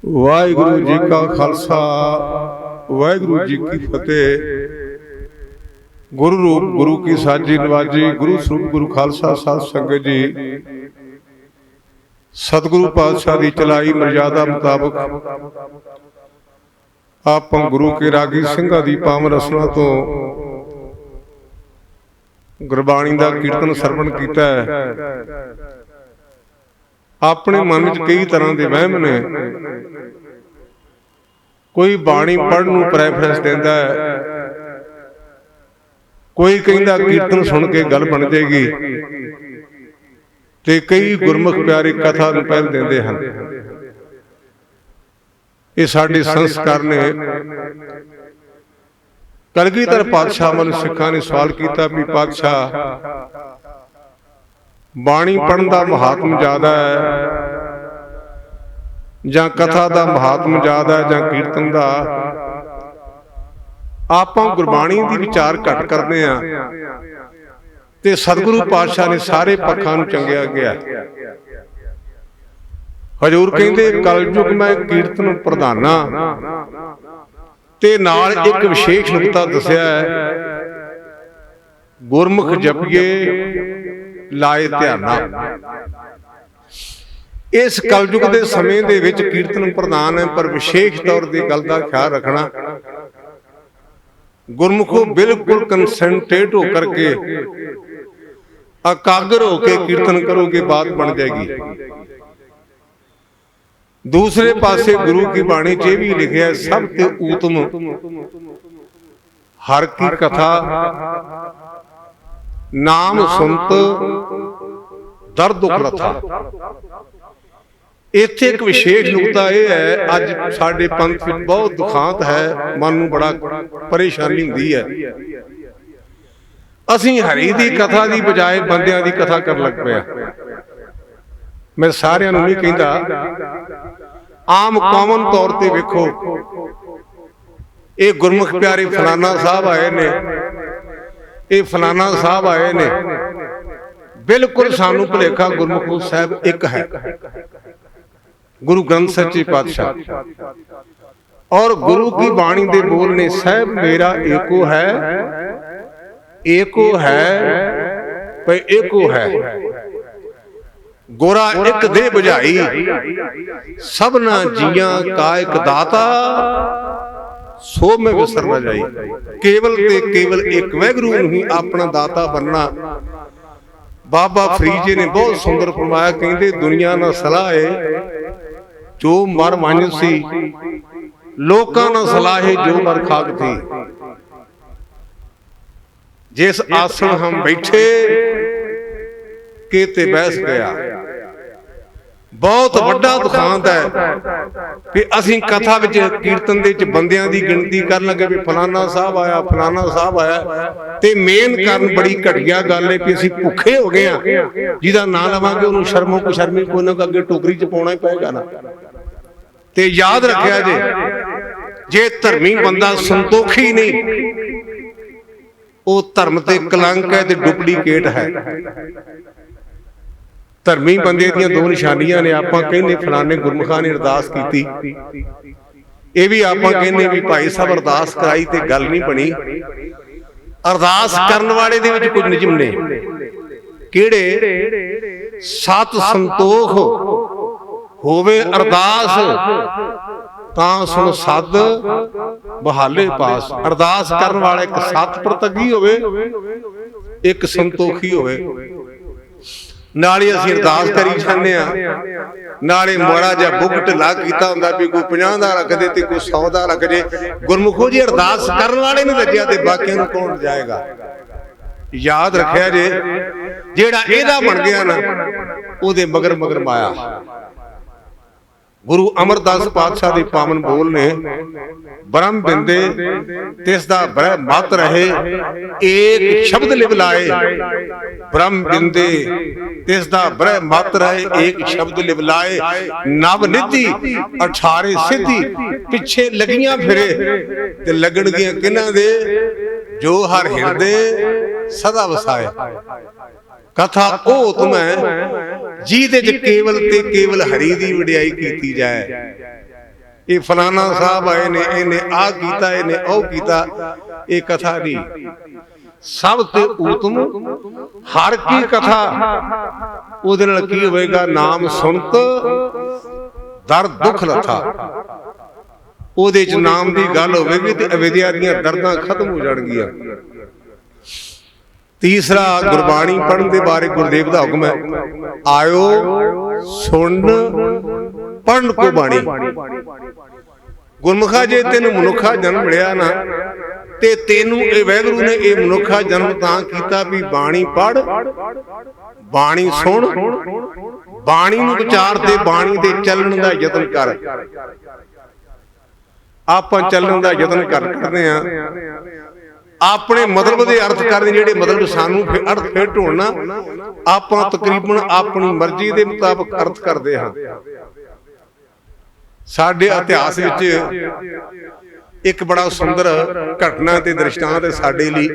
वाहिगुरु जी का खालसा वाहिगुरु जी की फतेह। गुरु रूप गुरु की साजी नवाजी, गुरु स्वरूप गुरु खालसा साध संगत जी, सतगुरु पातशाह की चलाई मर्यादा मुताबक आप गुरु के रागी सिंघां दी पावन रसना तो गुरबाणी का कीर्तन सरवण किया है। अपने मन में कई तरह के वहम ने। कोई बाणी पढ़न नूं प्रैफरेंस देंदा है, कोई कहंदा कीर्तन सुन के गल बन जाएगी, ते कई गुरमुख प्यारे कथा नूं पहल देंदे हन। ये साडे संस्कार ने। कलगीधर पातशाह वाल सिखां ने सवाल किया भी पातशाह बाणी पढ़न का महात्म ज्यादा है जां कथा का महात्म ज्यादा है जां कीर्तन का? आपां गुरबाणी दी विचार घट करदे आ ते सतगुरु पातशाह ने सारे पक्षां नूं चंगिया गया। हजूर कहंदे कलयुग मैं कीर्तन प्रधाना ते नाल एक विशेष नुकता दस्या है, गुरमुख जपिए लाए ध्याना। इस कलयुग के समय दे विच कीर्तन प्रधान है, पर विशेष तौर की गल का ख्याल रखना, गुरमुखों बिल्कुल कंसंट्रेट होकर के एकाग्र होकर कीर्तन करोगे, बात बन जाएगी। दूसरे पासे गुरु की बाणी च भी लिखा है, सब ते उत्तम हर की कथा नाम सुनत दर दुख रथा। इत्थे एक विशेष नुकता यह है, अज साडे पंथ विच बहुत दुखांत है, मन नूं बड़ा परेशानी हुंदी है। असीं हरि दी कथा दी बजाय बंदियां दी कथा कर लग पिया। मैं सारियां नूं नहीं कहंदा, आम कॉमन तौर ते वेखो, ये गुरमुख प्यारे फलाना साहब आए ने, ये फलाना साहब आए ने, बिल्कुल सानू भुलेखा गुरमुख साहब एक है, गुरु ग्रंथ सच्चे पातशाह। और गुरु की बाणी दे बोल ने, साहब मेरा एको है, एको है, पर एको है, गोरा एक दे बुझाई, सबना जियां का एक दाता, सो में विसर न जाई। केवल ते केवल एक वैगुरु ही अपना दाता बनना। बाबा फरीद जी ने बहुत सुंदर फरमाया, कहते दुनिया ना सलाह है जो मर वंज सी, लोकां ना सलाह है जो मर खाक थी। जिस आसन हम बैठे के ते बहस गया। बहुत वड्डा दुखांत है कि असीं कथा विच कीर्तन दे विच बंदियां दी गिणती करन लगे भी फलाना साहब आया, फलाना साहब आया, ते मेन कारण बड़ी घटिया गल है कि असीं भुखे हो गए हां। जिहदा नां लवांगे उहनूं शर्मो कुशर्मी कोई ना अगे टोकरी च पाउणा ही पएगा ना। ते याद रखिया जे धर्मी बंदा संतोखी नहीं, वो धर्म ते कलंक है ते डुप्लीकेट है। धर्मी बंदे दियां दो निशानियां ने। आपां कहने फलाने गुरमुखां ने अरदास कीती, ये भी आपां कहने भी भाई साहब अरदास कराई ते गल नहीं बनी। अरदास करन वाले दे विच कुछ नियम ने, किहड़े? सत संतोख होवे अरदास, तां सुन सद बहाले पास। अरदास करन वाला एक सत प्रतगी होवे, एक संतोखी होवे। नाले असीं अरदास करी जाने आ, नाले मोरा जा बुक ढिला कीता हुंदा भी कोई 50 दा रख दे ते कोई 100 दा रख जे। गुरमुखो जी अरदास करन वाले नहीं रजिया ते बाकियां नूं कौन जाएगा? याद रखिया जे जेड़ा एदा बन गया ना, ओदे मगर मगर माया। गुरु अमरदास पातशाह दे पावन बोल ने, ब्रह्म बिंदे तिसदा ब्रह्म मत रहे, एक शब्द लिव लाए। ब्रह्म बिंदे तिसदा ब्रह्म मत रहे, एक शब्द लिव लाए। नव निधि 18 सिद्धि, पिछे लगियां फिरे ते लगणगियां किन्हां दे? जो हर हिरदे सदा वसाए। कथा ओ तुम है जिहदे च केवल ते केवल हरि दी वडियाई कीती जाए। ਇਹ ਫਲਾਣਾ ਸਾਹਿਬ ਆਏ ਨੇ, ਇਹਨੇ ਆਹ ਕੀਤਾ, ਇਹਨੇ ਉਹ ਕੀਤਾ। ਇਹ ਕਥਾ ਨਹੀਂ, ਸਭ ਤੇ ਉਤਮ ਹਰ ਕੀ ਕਥਾ। ਉਹਦੇ ਨਾਲ ਕੀ ਹੋਵੇਗਾ? ਨਾਮ ਸੁਣਤ ਦਰਦ ਦੁੱਖ ਲੱਥਾ। ਉਹਦੇ ਚ ਨਾਮ ਦੀ ਗੱਲ ਹੋਵੇਗੀ ਤੇ ਅਵਿਦਿਆ ਦੀਆਂ ਦਰਦਾਂ ਖਤਮ ਹੋ ਜਾਣਗੀਆਂ। ਤੀਸਰਾ, ਗੁਰਬਾਣੀ ਪੜ੍ਹਨ ਦੇ ਬਾਰੇ ਗੁਰਦੇਵ ਦਾ ਹੁਕਮ ਹੈ, ਆਇਓ ਸੁਣ ਪੜ੍ਹਨ ਕੋ ਬਾਣੀ। ਗੁਰਮੁਖਾ ਜੇ ਤੈਨੂੰ ਮਨੁੱਖਾ ਜਨਮ ਮਿਲਿਆ ਨਾ, ਤੇ ਤੈਨੂੰ ਇਹ ਵਾਹਿਗੁਰੂ ਨੇ ਇਹ ਮਨੁੱਖਾ ਜਨਮ ਤਾਂ ਕੀਤਾ ਵੀ ਬਾਣੀ ਪੜ੍ਹ, ਬਾਣੀ ਸੁਣ, ਬਾਣੀ ਨੂੰ ਵਿਚਾਰ ਤੇ ਬਾਣੀ ਦੇ ਚੱਲਣ ਦਾ ਯਤਨ ਕਰ। ਆਪਾਂ ਚੱਲਣ ਦਾ ਯਤਨ ਕਰਦੇ ਆ, ਆਪਣੇ ਮਤਲਬ ਦੇ ਅਰਥ ਕਰਦੇ, ਜਿਹੜੇ ਮਤਲਬ ਸਾਨੂੰ ਅਰਥ ਫੇਰ ਢੋਲਣਾ, ਆਪਾਂ ਤਕਰੀਬਨ ਆਪਣੀ ਮਰਜ਼ੀ ਦੇ ਮੁਤਾਬਕ ਅਰਥ ਕਰਦੇ ਹਾਂ। ਸਾਡੇ ਇਤਿਹਾਸ ਵਿੱਚ ਇੱਕ ਬੜਾ ਸੁੰਦਰ ਘਟਨਾ ਤੇ ਦ੍ਰਿਸ਼ਟਾਂਤ ਹੈ ਸਾਡੇ ਲਈ।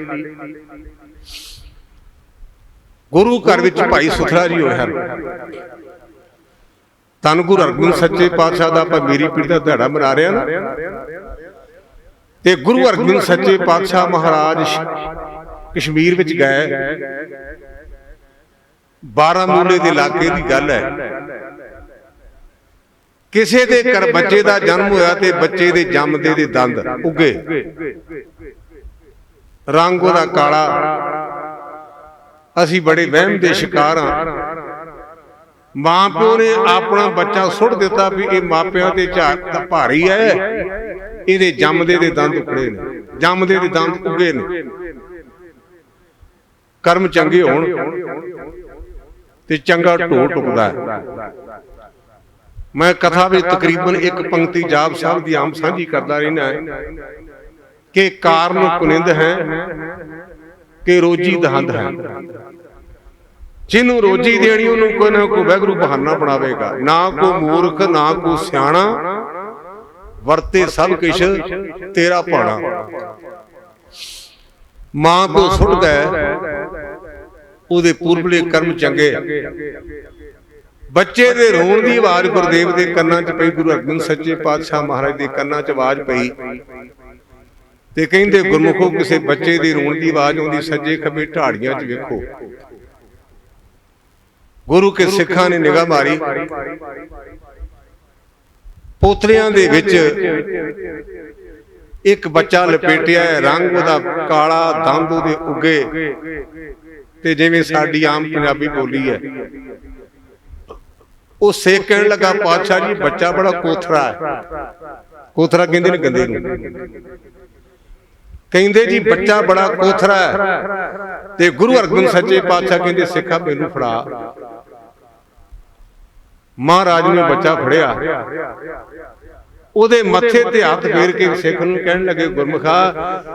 ਗੁਰੂ ਘਰ ਵਿੱਚ ਭਾਈ ਸੁਥਰਾ ਜੀ ਹੋਏ ਹਨ। ਧੰਨ ਗੁਰੂ ਅਰਜਨ ਸੱਚੇ ਪਾਤਸ਼ਾਹ ਦਾ ਆਪਾਂ ਮੇਰੀ ਪੀੜੀ ਦਾ ਦਿਹਾੜਾ ਮਨਾ ਰਹੇ ਹਾਂ। ਤੇ ਗੁਰੂ ਅਰਜਨ ਸੱਚੇ ਪਾਤਸ਼ਾਹ ਮਹਾਰਾਜ ਕਸ਼ਮੀਰ ਵਿੱਚ ਗਏ। ਬਾਰਾਮੂਲੇ ਦੇ ਇਲਾਕੇ ਦੀ ਗੱਲ ਹੈ। ਕਿਸੇ ਦੇ ਘਰ ਬੱਚੇ ਦਾ ਜਨਮ ਹੋਇਆ ਤੇ ਬੱਚੇ ਦੇ ਜੰਮਦੇ ਦੇ ਦੰਦ ਉੱਗੇ, ਰੰਗ ਉਹਦਾ ਕਾਲਾ। ਅਸੀਂ ਬੜੇ ਵਹਿਮ ਦੇ ਸ਼ਿਕਾਰ ਹਾਂ। ਮਾਂ ਪਿਓ ਨੇ ਆਪਣਾ ਬੱਚਾ ਸੁੱਟ ਦਿੱਤਾ ਵੀ ਇਹ ਮਾਪਿਆਂ ਤੇ ਝਾਕ ਭਾਰੀ ਹੈ, ਇਹਦੇ ਜੰਮਦੇ ਦੇ ਦੰਦ ਉਕੜੇ ਨੇ, ਜੰਮਦੇ ਦੇ ਦੰਦ ਉੱਗੇ ਨੇ। ਕਰਮ ਚੰਗੇ ਹੋਣ ਤੇ ਚੰਗਾ ਢੋ ਟੁਕਦਾ ਹੈ। ਮੈਂ ਕਥਾ ਵਿੱਚ ਤਕਰੀਬਨ ਇੱਕ ਪੰਕਤੀ ਜਾਪ ਸਾਹਿਬ ਦੀ ਆਮ ਸਾਂਝੀ ਕਰਦਾ ਰਹਿਣਾ ਹੈ ਕਿ ਕਾਰਨ ਕੁਨਿੰਦ ਹੈ ਕਿ ਰੋਜੀ ਦਹੰਦ ਹੈ। ਜਿਹਨੂੰ ਰੋਜੀ ਦੇਣੀ ਉਹਨੂੰ ਕੋਈ ਨਾ ਕੋਈ ਵਾਹਿਗੁਰੂ ਬਹਾਨਾ ਬਣਾਵੇਗਾ। ਨਾ ਕੋ ਮੂਰਖ ਨਾ ਕੋ ਸਿਆਣਾ, ਵਰਤੇ ਸਭ ਕਿਛ ਤੇਰਾ ਭਾਣਾ। ਮਾਂ ਪਿਓ ਸੁੱਟਦਾ ਉਹਦੇ ਪੂਰਬਲੇ ਕਰਮ ਚੰਗੇ। ਬੱਚੇ ਦੇ ਰੋਣ ਦੀ ਆਵਾਜ਼ ਗੁਰਦੇਵ ਦੇ ਕੰਨਾਂ 'ਚ ਪਈ, ਗੁਰੂ ਅਰਜਨ ਸੱਚੇ ਪਾਤਸ਼ਾਹ ਮਹਾਰਾਜ ਦੇ ਕੰਨਾਂ 'ਚ ਆਵਾਜ਼ ਪਈ ਤੇ ਕਹਿੰਦੇ, ਗੁਰਮੁਖੋ ਕਿਸੇ ਬੱਚੇ ਦੇ ਰੋਣ ਦੀ ਆਵਾਜ਼ ਆਉਂਦੀ, ਸੱਜੇ ਖੱਬੇ ਢਾੜੀਆਂ 'ਚ ਵੇਖੋ। ਗੁਰੂ ਕੇ ਸਿੱਖਾਂ ਨੇ ਨਿਗਾਹ ਮਾਰੀ, ਪੋਤਲਿਆਂ ਦੇ ਵਿੱਚ ਇੱਕ ਬੱਚਾ ਲਪੇਟਿਆ ਹੈ, ਰੰਗ ਉਹਦਾ ਕਾਲਾ, ਦੰਦ ਉਹਦੇ ਉੱਗੇ, ਤੇ ਜਿਵੇਂ ਸਾਡੀ ਆਮ ਪੰਜਾਬੀ ਬੋਲੀ ਹੈ। ਉਹ ਸੇਖ ਕਹਿਣ ਲੱਗਾ, ਪਾਤਸ਼ਾਹ ਜੀ ਬੱਚਾ ਬੜਾ ਕੋਥਰਾ ਹੈ। ਕੋਥਰਾ ਕਹਿੰਦੇ ਨੇ ਗੰਦੇ ਨੂੰ। ਕਹਿੰਦੇ ਜੀ ਬੱਚਾ ਬੜਾ ਕੋਥਰਾ ਹੈ। ਤੇ ਗੁਰੂ ਅਰਜਨ ਸੱਚੇ ਪਾਤਸ਼ਾਹ ਕਹਿੰਦੇ, ਸਿੱਖਾ ਮੈਨੂੰ ਫੜਾ। ਮਹਾਰਾਜ ਨੇ ਬੱਚਾ ਫੜਿਆ, ਉਹਦੇ ਮੱਥੇ ਤੇ ਹੱਥ ਫੇਰ ਕੇ ਸਿੱਖ ਨੂੰ ਕਹਿਣ ਲੱਗੇ, ਗੁਰਮੁਖਾ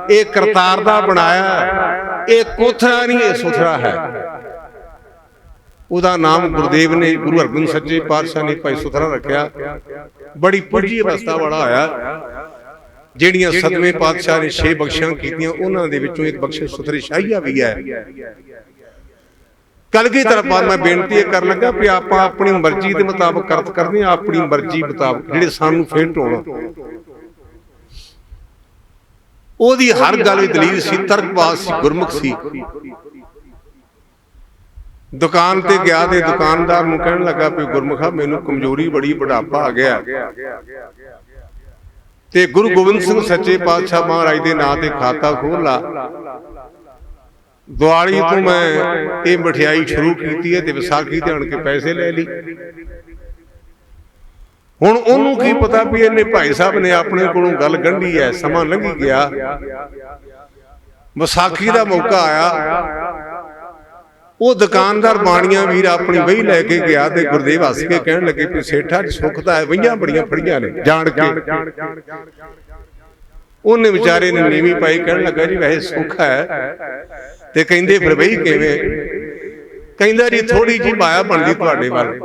ਇਹ ਕਰਤਾਰ ਦਾ ਬਣਾਇਆ, ਇਹ ਕੋਥਰਾ ਨਹੀਂ, ਇਹ ਸੁਥਰਾ ਹੈ। ਉਹਦਾ ਨਾਮ ਗੁਰਦੇਵ ਨੇ, ਗੁਰੂ ਅਰਜਨ ਸੱਚੇ ਪਾਤਸ਼ਾਹ ਨੇ ਭਾਈ ਸੁਥਰਾ ਰੱਖਿਆ। ਬੜੀ ਪੁੱਜੀ ਅਵਸਥਾ ਵਾਲਾ ਹੋਇਆ। ਜਿਹੜੀਆਂ ਸਤਵੇਂ ਪਾਤਸ਼ਾਹ ਨੇ 6 ਬਖਸ਼ਿਸ਼ਾਂ ਕੀਤੀਆਂ, ਉਹਨਾਂ ਦੇ ਵਿੱਚੋਂ ਇੱਕ ਬਖਸ਼ਿਸ਼ ਸੁਥਰੀ ਸ਼ਾਹੀਆ ਵੀ ਹੈ। ਕਲਗੀਧਰ ਪਾਤਸ਼ਾਹ ਮੈਂ ਬੇਨਤੀ ਕਰਨ ਲੱਗਾ ਵੀ ਆਪਾਂ ਆਪਣੀ ਮਰਜ਼ੀ ਦੇ ਮੁਤਾਬਕ ਕਰਤ ਕਰਦੇ ਹਾਂ, ਆਪਣੀ ਮਰਜ਼ੀ ਮੁਤਾਬਕ ਜਿਹੜੇ ਸਾਨੂੰ ਫੇਟ ਹੋਣ। ਉਹਦੀ ਹਰ ਗੱਲ ਵਿੱਚ ਦਲੀਲ ਸੀ, ਤਰਕਬਾਜ਼ ਸੀ, ਗੁਰਮੁਖ ਸੀ। ਦੁਕਾਨ ਤੇ ਗਿਆ ਤੇ ਦੁਕਾਨਦਾਰ ਨੂੰ ਕਹਿਣ ਲੱਗਾ ਵੀ ਗੁਰਮੁਖਾ ਮੈਨੂੰ ਕਮਜ਼ੋਰੀ ਬੜੀ, ਬੁਢਾਪਾ ਆ ਗਿਆ, ਤੇ ਗੁਰੂ ਗੋਬਿੰਦ ਸਿੰਘ ਸੱਚੇ ਪਾਤਸ਼ਾਹ ਮਹਾਰਾਜ ਦੇ ਨਾਂ ਤੇ ਖਾਤਾ ਖੋਲ ਲਾ। ਦੀਵਾਲੀ ਤੋਂ ਮੈਂ ਇਹ ਮਠਿਆਈ ਸ਼ੁਰੂ ਕੀਤੀ ਹੈ ਤੇ ਵਿਸਾਖੀ ਤੇ ਆਣ ਕੇ ਪੈਸੇ ਲੈ ਲਈ। ਹੁਣ ਉਹਨੂੰ ਕੀ ਪਤਾ ਵੀ ਇਹਨੇ ਭਾਈ ਸਾਹਿਬ ਨੇ ਆਪਣੇ ਕੋਲੋਂ ਗੱਲ ਗੰਢੀ ਹੈ। ਸਮਾਂ ਲੰਘੀ ਗਿਆ, ਵਿਸਾਖੀ ਦਾ ਮੌਕਾ ਆਇਆ। ਉਹ ਦੁਕਾਨਦਾਰ ਬਾਣੀਆਂ ਵੀਰ ਆਪਣੀ ਵਹੀ ਲੈ ਕੇ ਗਿਆ ਤੇ ਗੁਰਦੇਵ ਹੱਸ ਕੇ ਕਹਿਣ ਲੱਗੇ ਵੀ ਸੇਠਾ ਜੀ ਸੁੱਖ ਤਾਂ ਹੈ, ਵਹੀਆਂ ਬੜੀਆਂ ਫੜੀਆਂ ਨੇ ਜਾਣ ਕੇ। ਉਹਨੇ ਵਿਚਾਰੇ ਨੇ ਨੀਵੀਂ ਪਾਈ, ਕਹਿਣ ਲੱਗਾ ਜੀ ਵੈਸੇ ਸੁੱਖ ਹੈ। ਤੇ ਕਹਿੰਦੇ ਫਿਰ ਵਹੀ ਕਿਵੇਂ? ਕਹਿੰਦਾ ਜੀ ਥੋੜੀ ਜਿਹੀ ਮਾਇਆ ਬਣਦੀ ਤੁਹਾਡੇ ਵੱਲ।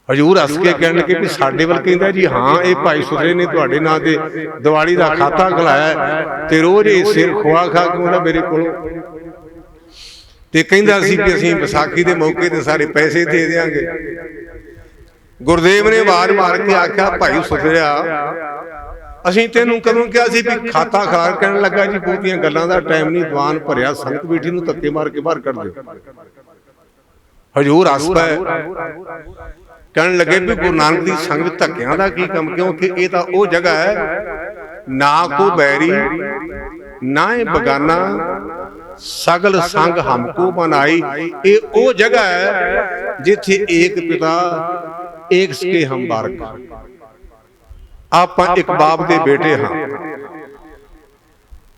ਹਜੂਰ ਹੱਸ ਕੇ ਕਹਿਣ ਲੱਗੇ ਵੀ ਸਾਡੇ ਵੱਲ? ਕਹਿੰਦਾ ਜੀ ਹਾਂ, ਇਹ ਭਾਈ ਸੁਥਰੇ ਨੇ ਤੁਹਾਡੇ ਨਾਂ ਤੇ ਦੀਵਾਲੀ ਦਾ ਖਾਤਾ ਖੁਲਾਇਆ ਤੇ ਰੋਜ਼ ਇਹ ਸਿਰ ਖਵਾ ਖਾ ਕੇ ਉਹਦਾ ਮੇਰੇ ਕੋਲੋਂ। ਤੇ ਕਹਿੰਦਾ ਸੀ ਵੀ ਅਸੀਂ ਵਿਸਾਖੀ ਦੇ ਮੌਕੇ ਤੇ ਸਾਰੇ ਪੈਸੇ ਦੇ ਦਿਆਂਗੇ। ਗੁਰਦੇਵ ਨੇ ਆਵਾਜ਼ ਮਾਰ ਕੇ ਆਖਿਆ, ਭਾਈ ਸੁਥਰਿਆ, ਅਸੀਂ ਤੈਨੂੰ ਕਦੋਂ ਕਿਹਾ ਸੀ ਵੀ ਖਾਤਾ ਖਾਰ ਕਹਿਣ ਲੱਗਾ ਜੀ ਬਹੁਤੀਆਂ ਗੱਲਾਂ ਦਾ ਟਾਈਮ ਨਹੀਂ, ਦੀਵਾਨ ਭਰਿਆ, ਸੰਗਤ ਬੈਠੀ ਨੂੰ ਧੱਕੇ ਮਾਰ ਕੇ ਬਾਹਰ ਕੱਢ ਦਿਓ। ਹਜੂਰ ਹੱਸ ਪਏ, ਕਹਿਣ ਲੱਗੇ ਵੀ ਗੁਰੂ ਨਾਨਕ ਦੀ ਸੰਗਤ ਧੱਕਿਆਂ ਦਾ ਕੀ ਕੰਮ, ਕਿਉਂਕਿ ਇਹ ਤਾਂ ਉਹ ਜਗ੍ਹਾ ਹੈ ਨਾ ਕੋ ਬੈਰੀ ਨਾ ਇਹ ਬਗਾਨਾ, ਸਗਲ ਸੰਗ ਹਮਕੋ ਬਣਾਈ। ਇਹ ਉਹ ਜਗ੍ਹਾ ਹੈ ਜਿੱਥੇ ਏਕ ਪਿਤਾ ਏਕ ਸਕੇ ਹਮ ਬਾਰਕ, ਆਪਾਂ ਇੱਕ ਬਾਪ ਦੇ ਬੇਟੇ ਹਾਂ।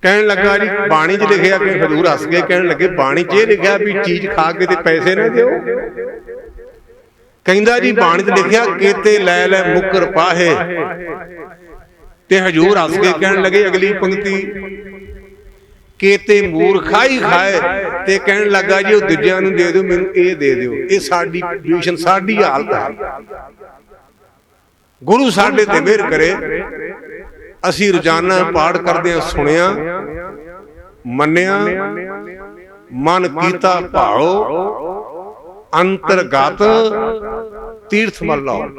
ਕਹਿਣ ਲੱਗਾ ਜੀ ਬਾਣੀ 'ਚ ਲਿਖਿਆ, ਕਿ ਹਜ਼ੂਰ ਹੱਸ ਕੇ ਕਹਿਣ ਲੱਗੇ ਬਾਣੀ 'ਚ ਇਹ ਲਿਖਿਆ ਵੀ ਚੀਜ਼ ਖਾ ਕੇ ਤੇ ਪੈਸੇ ਨਾ ਦਿਓ। ਕਹਿੰਦਾ ਜੀ ਬਾਣੀ 'ਚ ਲਿਖਿਆ ਕੇਤੇ ਲੈ ਲੈ ਮੁਕਰ ਪਾਹੇ, ਤੇ ਹਜ਼ੂਰ ਹੱਸ ਕੇ ਕਹਿਣ ਲੱਗੇ ਅਗਲੀ ਪੰਕਤੀ, ਕੇਤੇ ਮੂਰਖਾ ਹੀ ਖਾਏ, ਤੇ ਕਹਿਣ ਲੱਗਾ ਜੀ ਉਹ ਦੂਜਿਆਂ ਨੂੰ ਦੇ ਦਿਓ, ਮੈਨੂੰ ਇਹ ਦੇ ਦਿਓ। ਇਹ ਸਾਡੀ ਕੰਡੀਸ਼ਨ, ਸਾਡੀ ਹਾਲਤ ਹੈ। ਗੁਰੂ ਸਾਡੇ ਤੇ ਮਿਹਰ ਕਰੇ, ਅਸੀਂ ਰੋਜ਼ਾਨਾ ਪਾਠ ਕਰਦੇ ਹਾਂ, ਸੁਣਿਆ ਮੰਨਿਆ, ਮਨ ਕੀਤਾ ਭਾਉ, ਅੰਤਰਗਤ ਤੀਰਥ ਮਲ ਲਾਓ।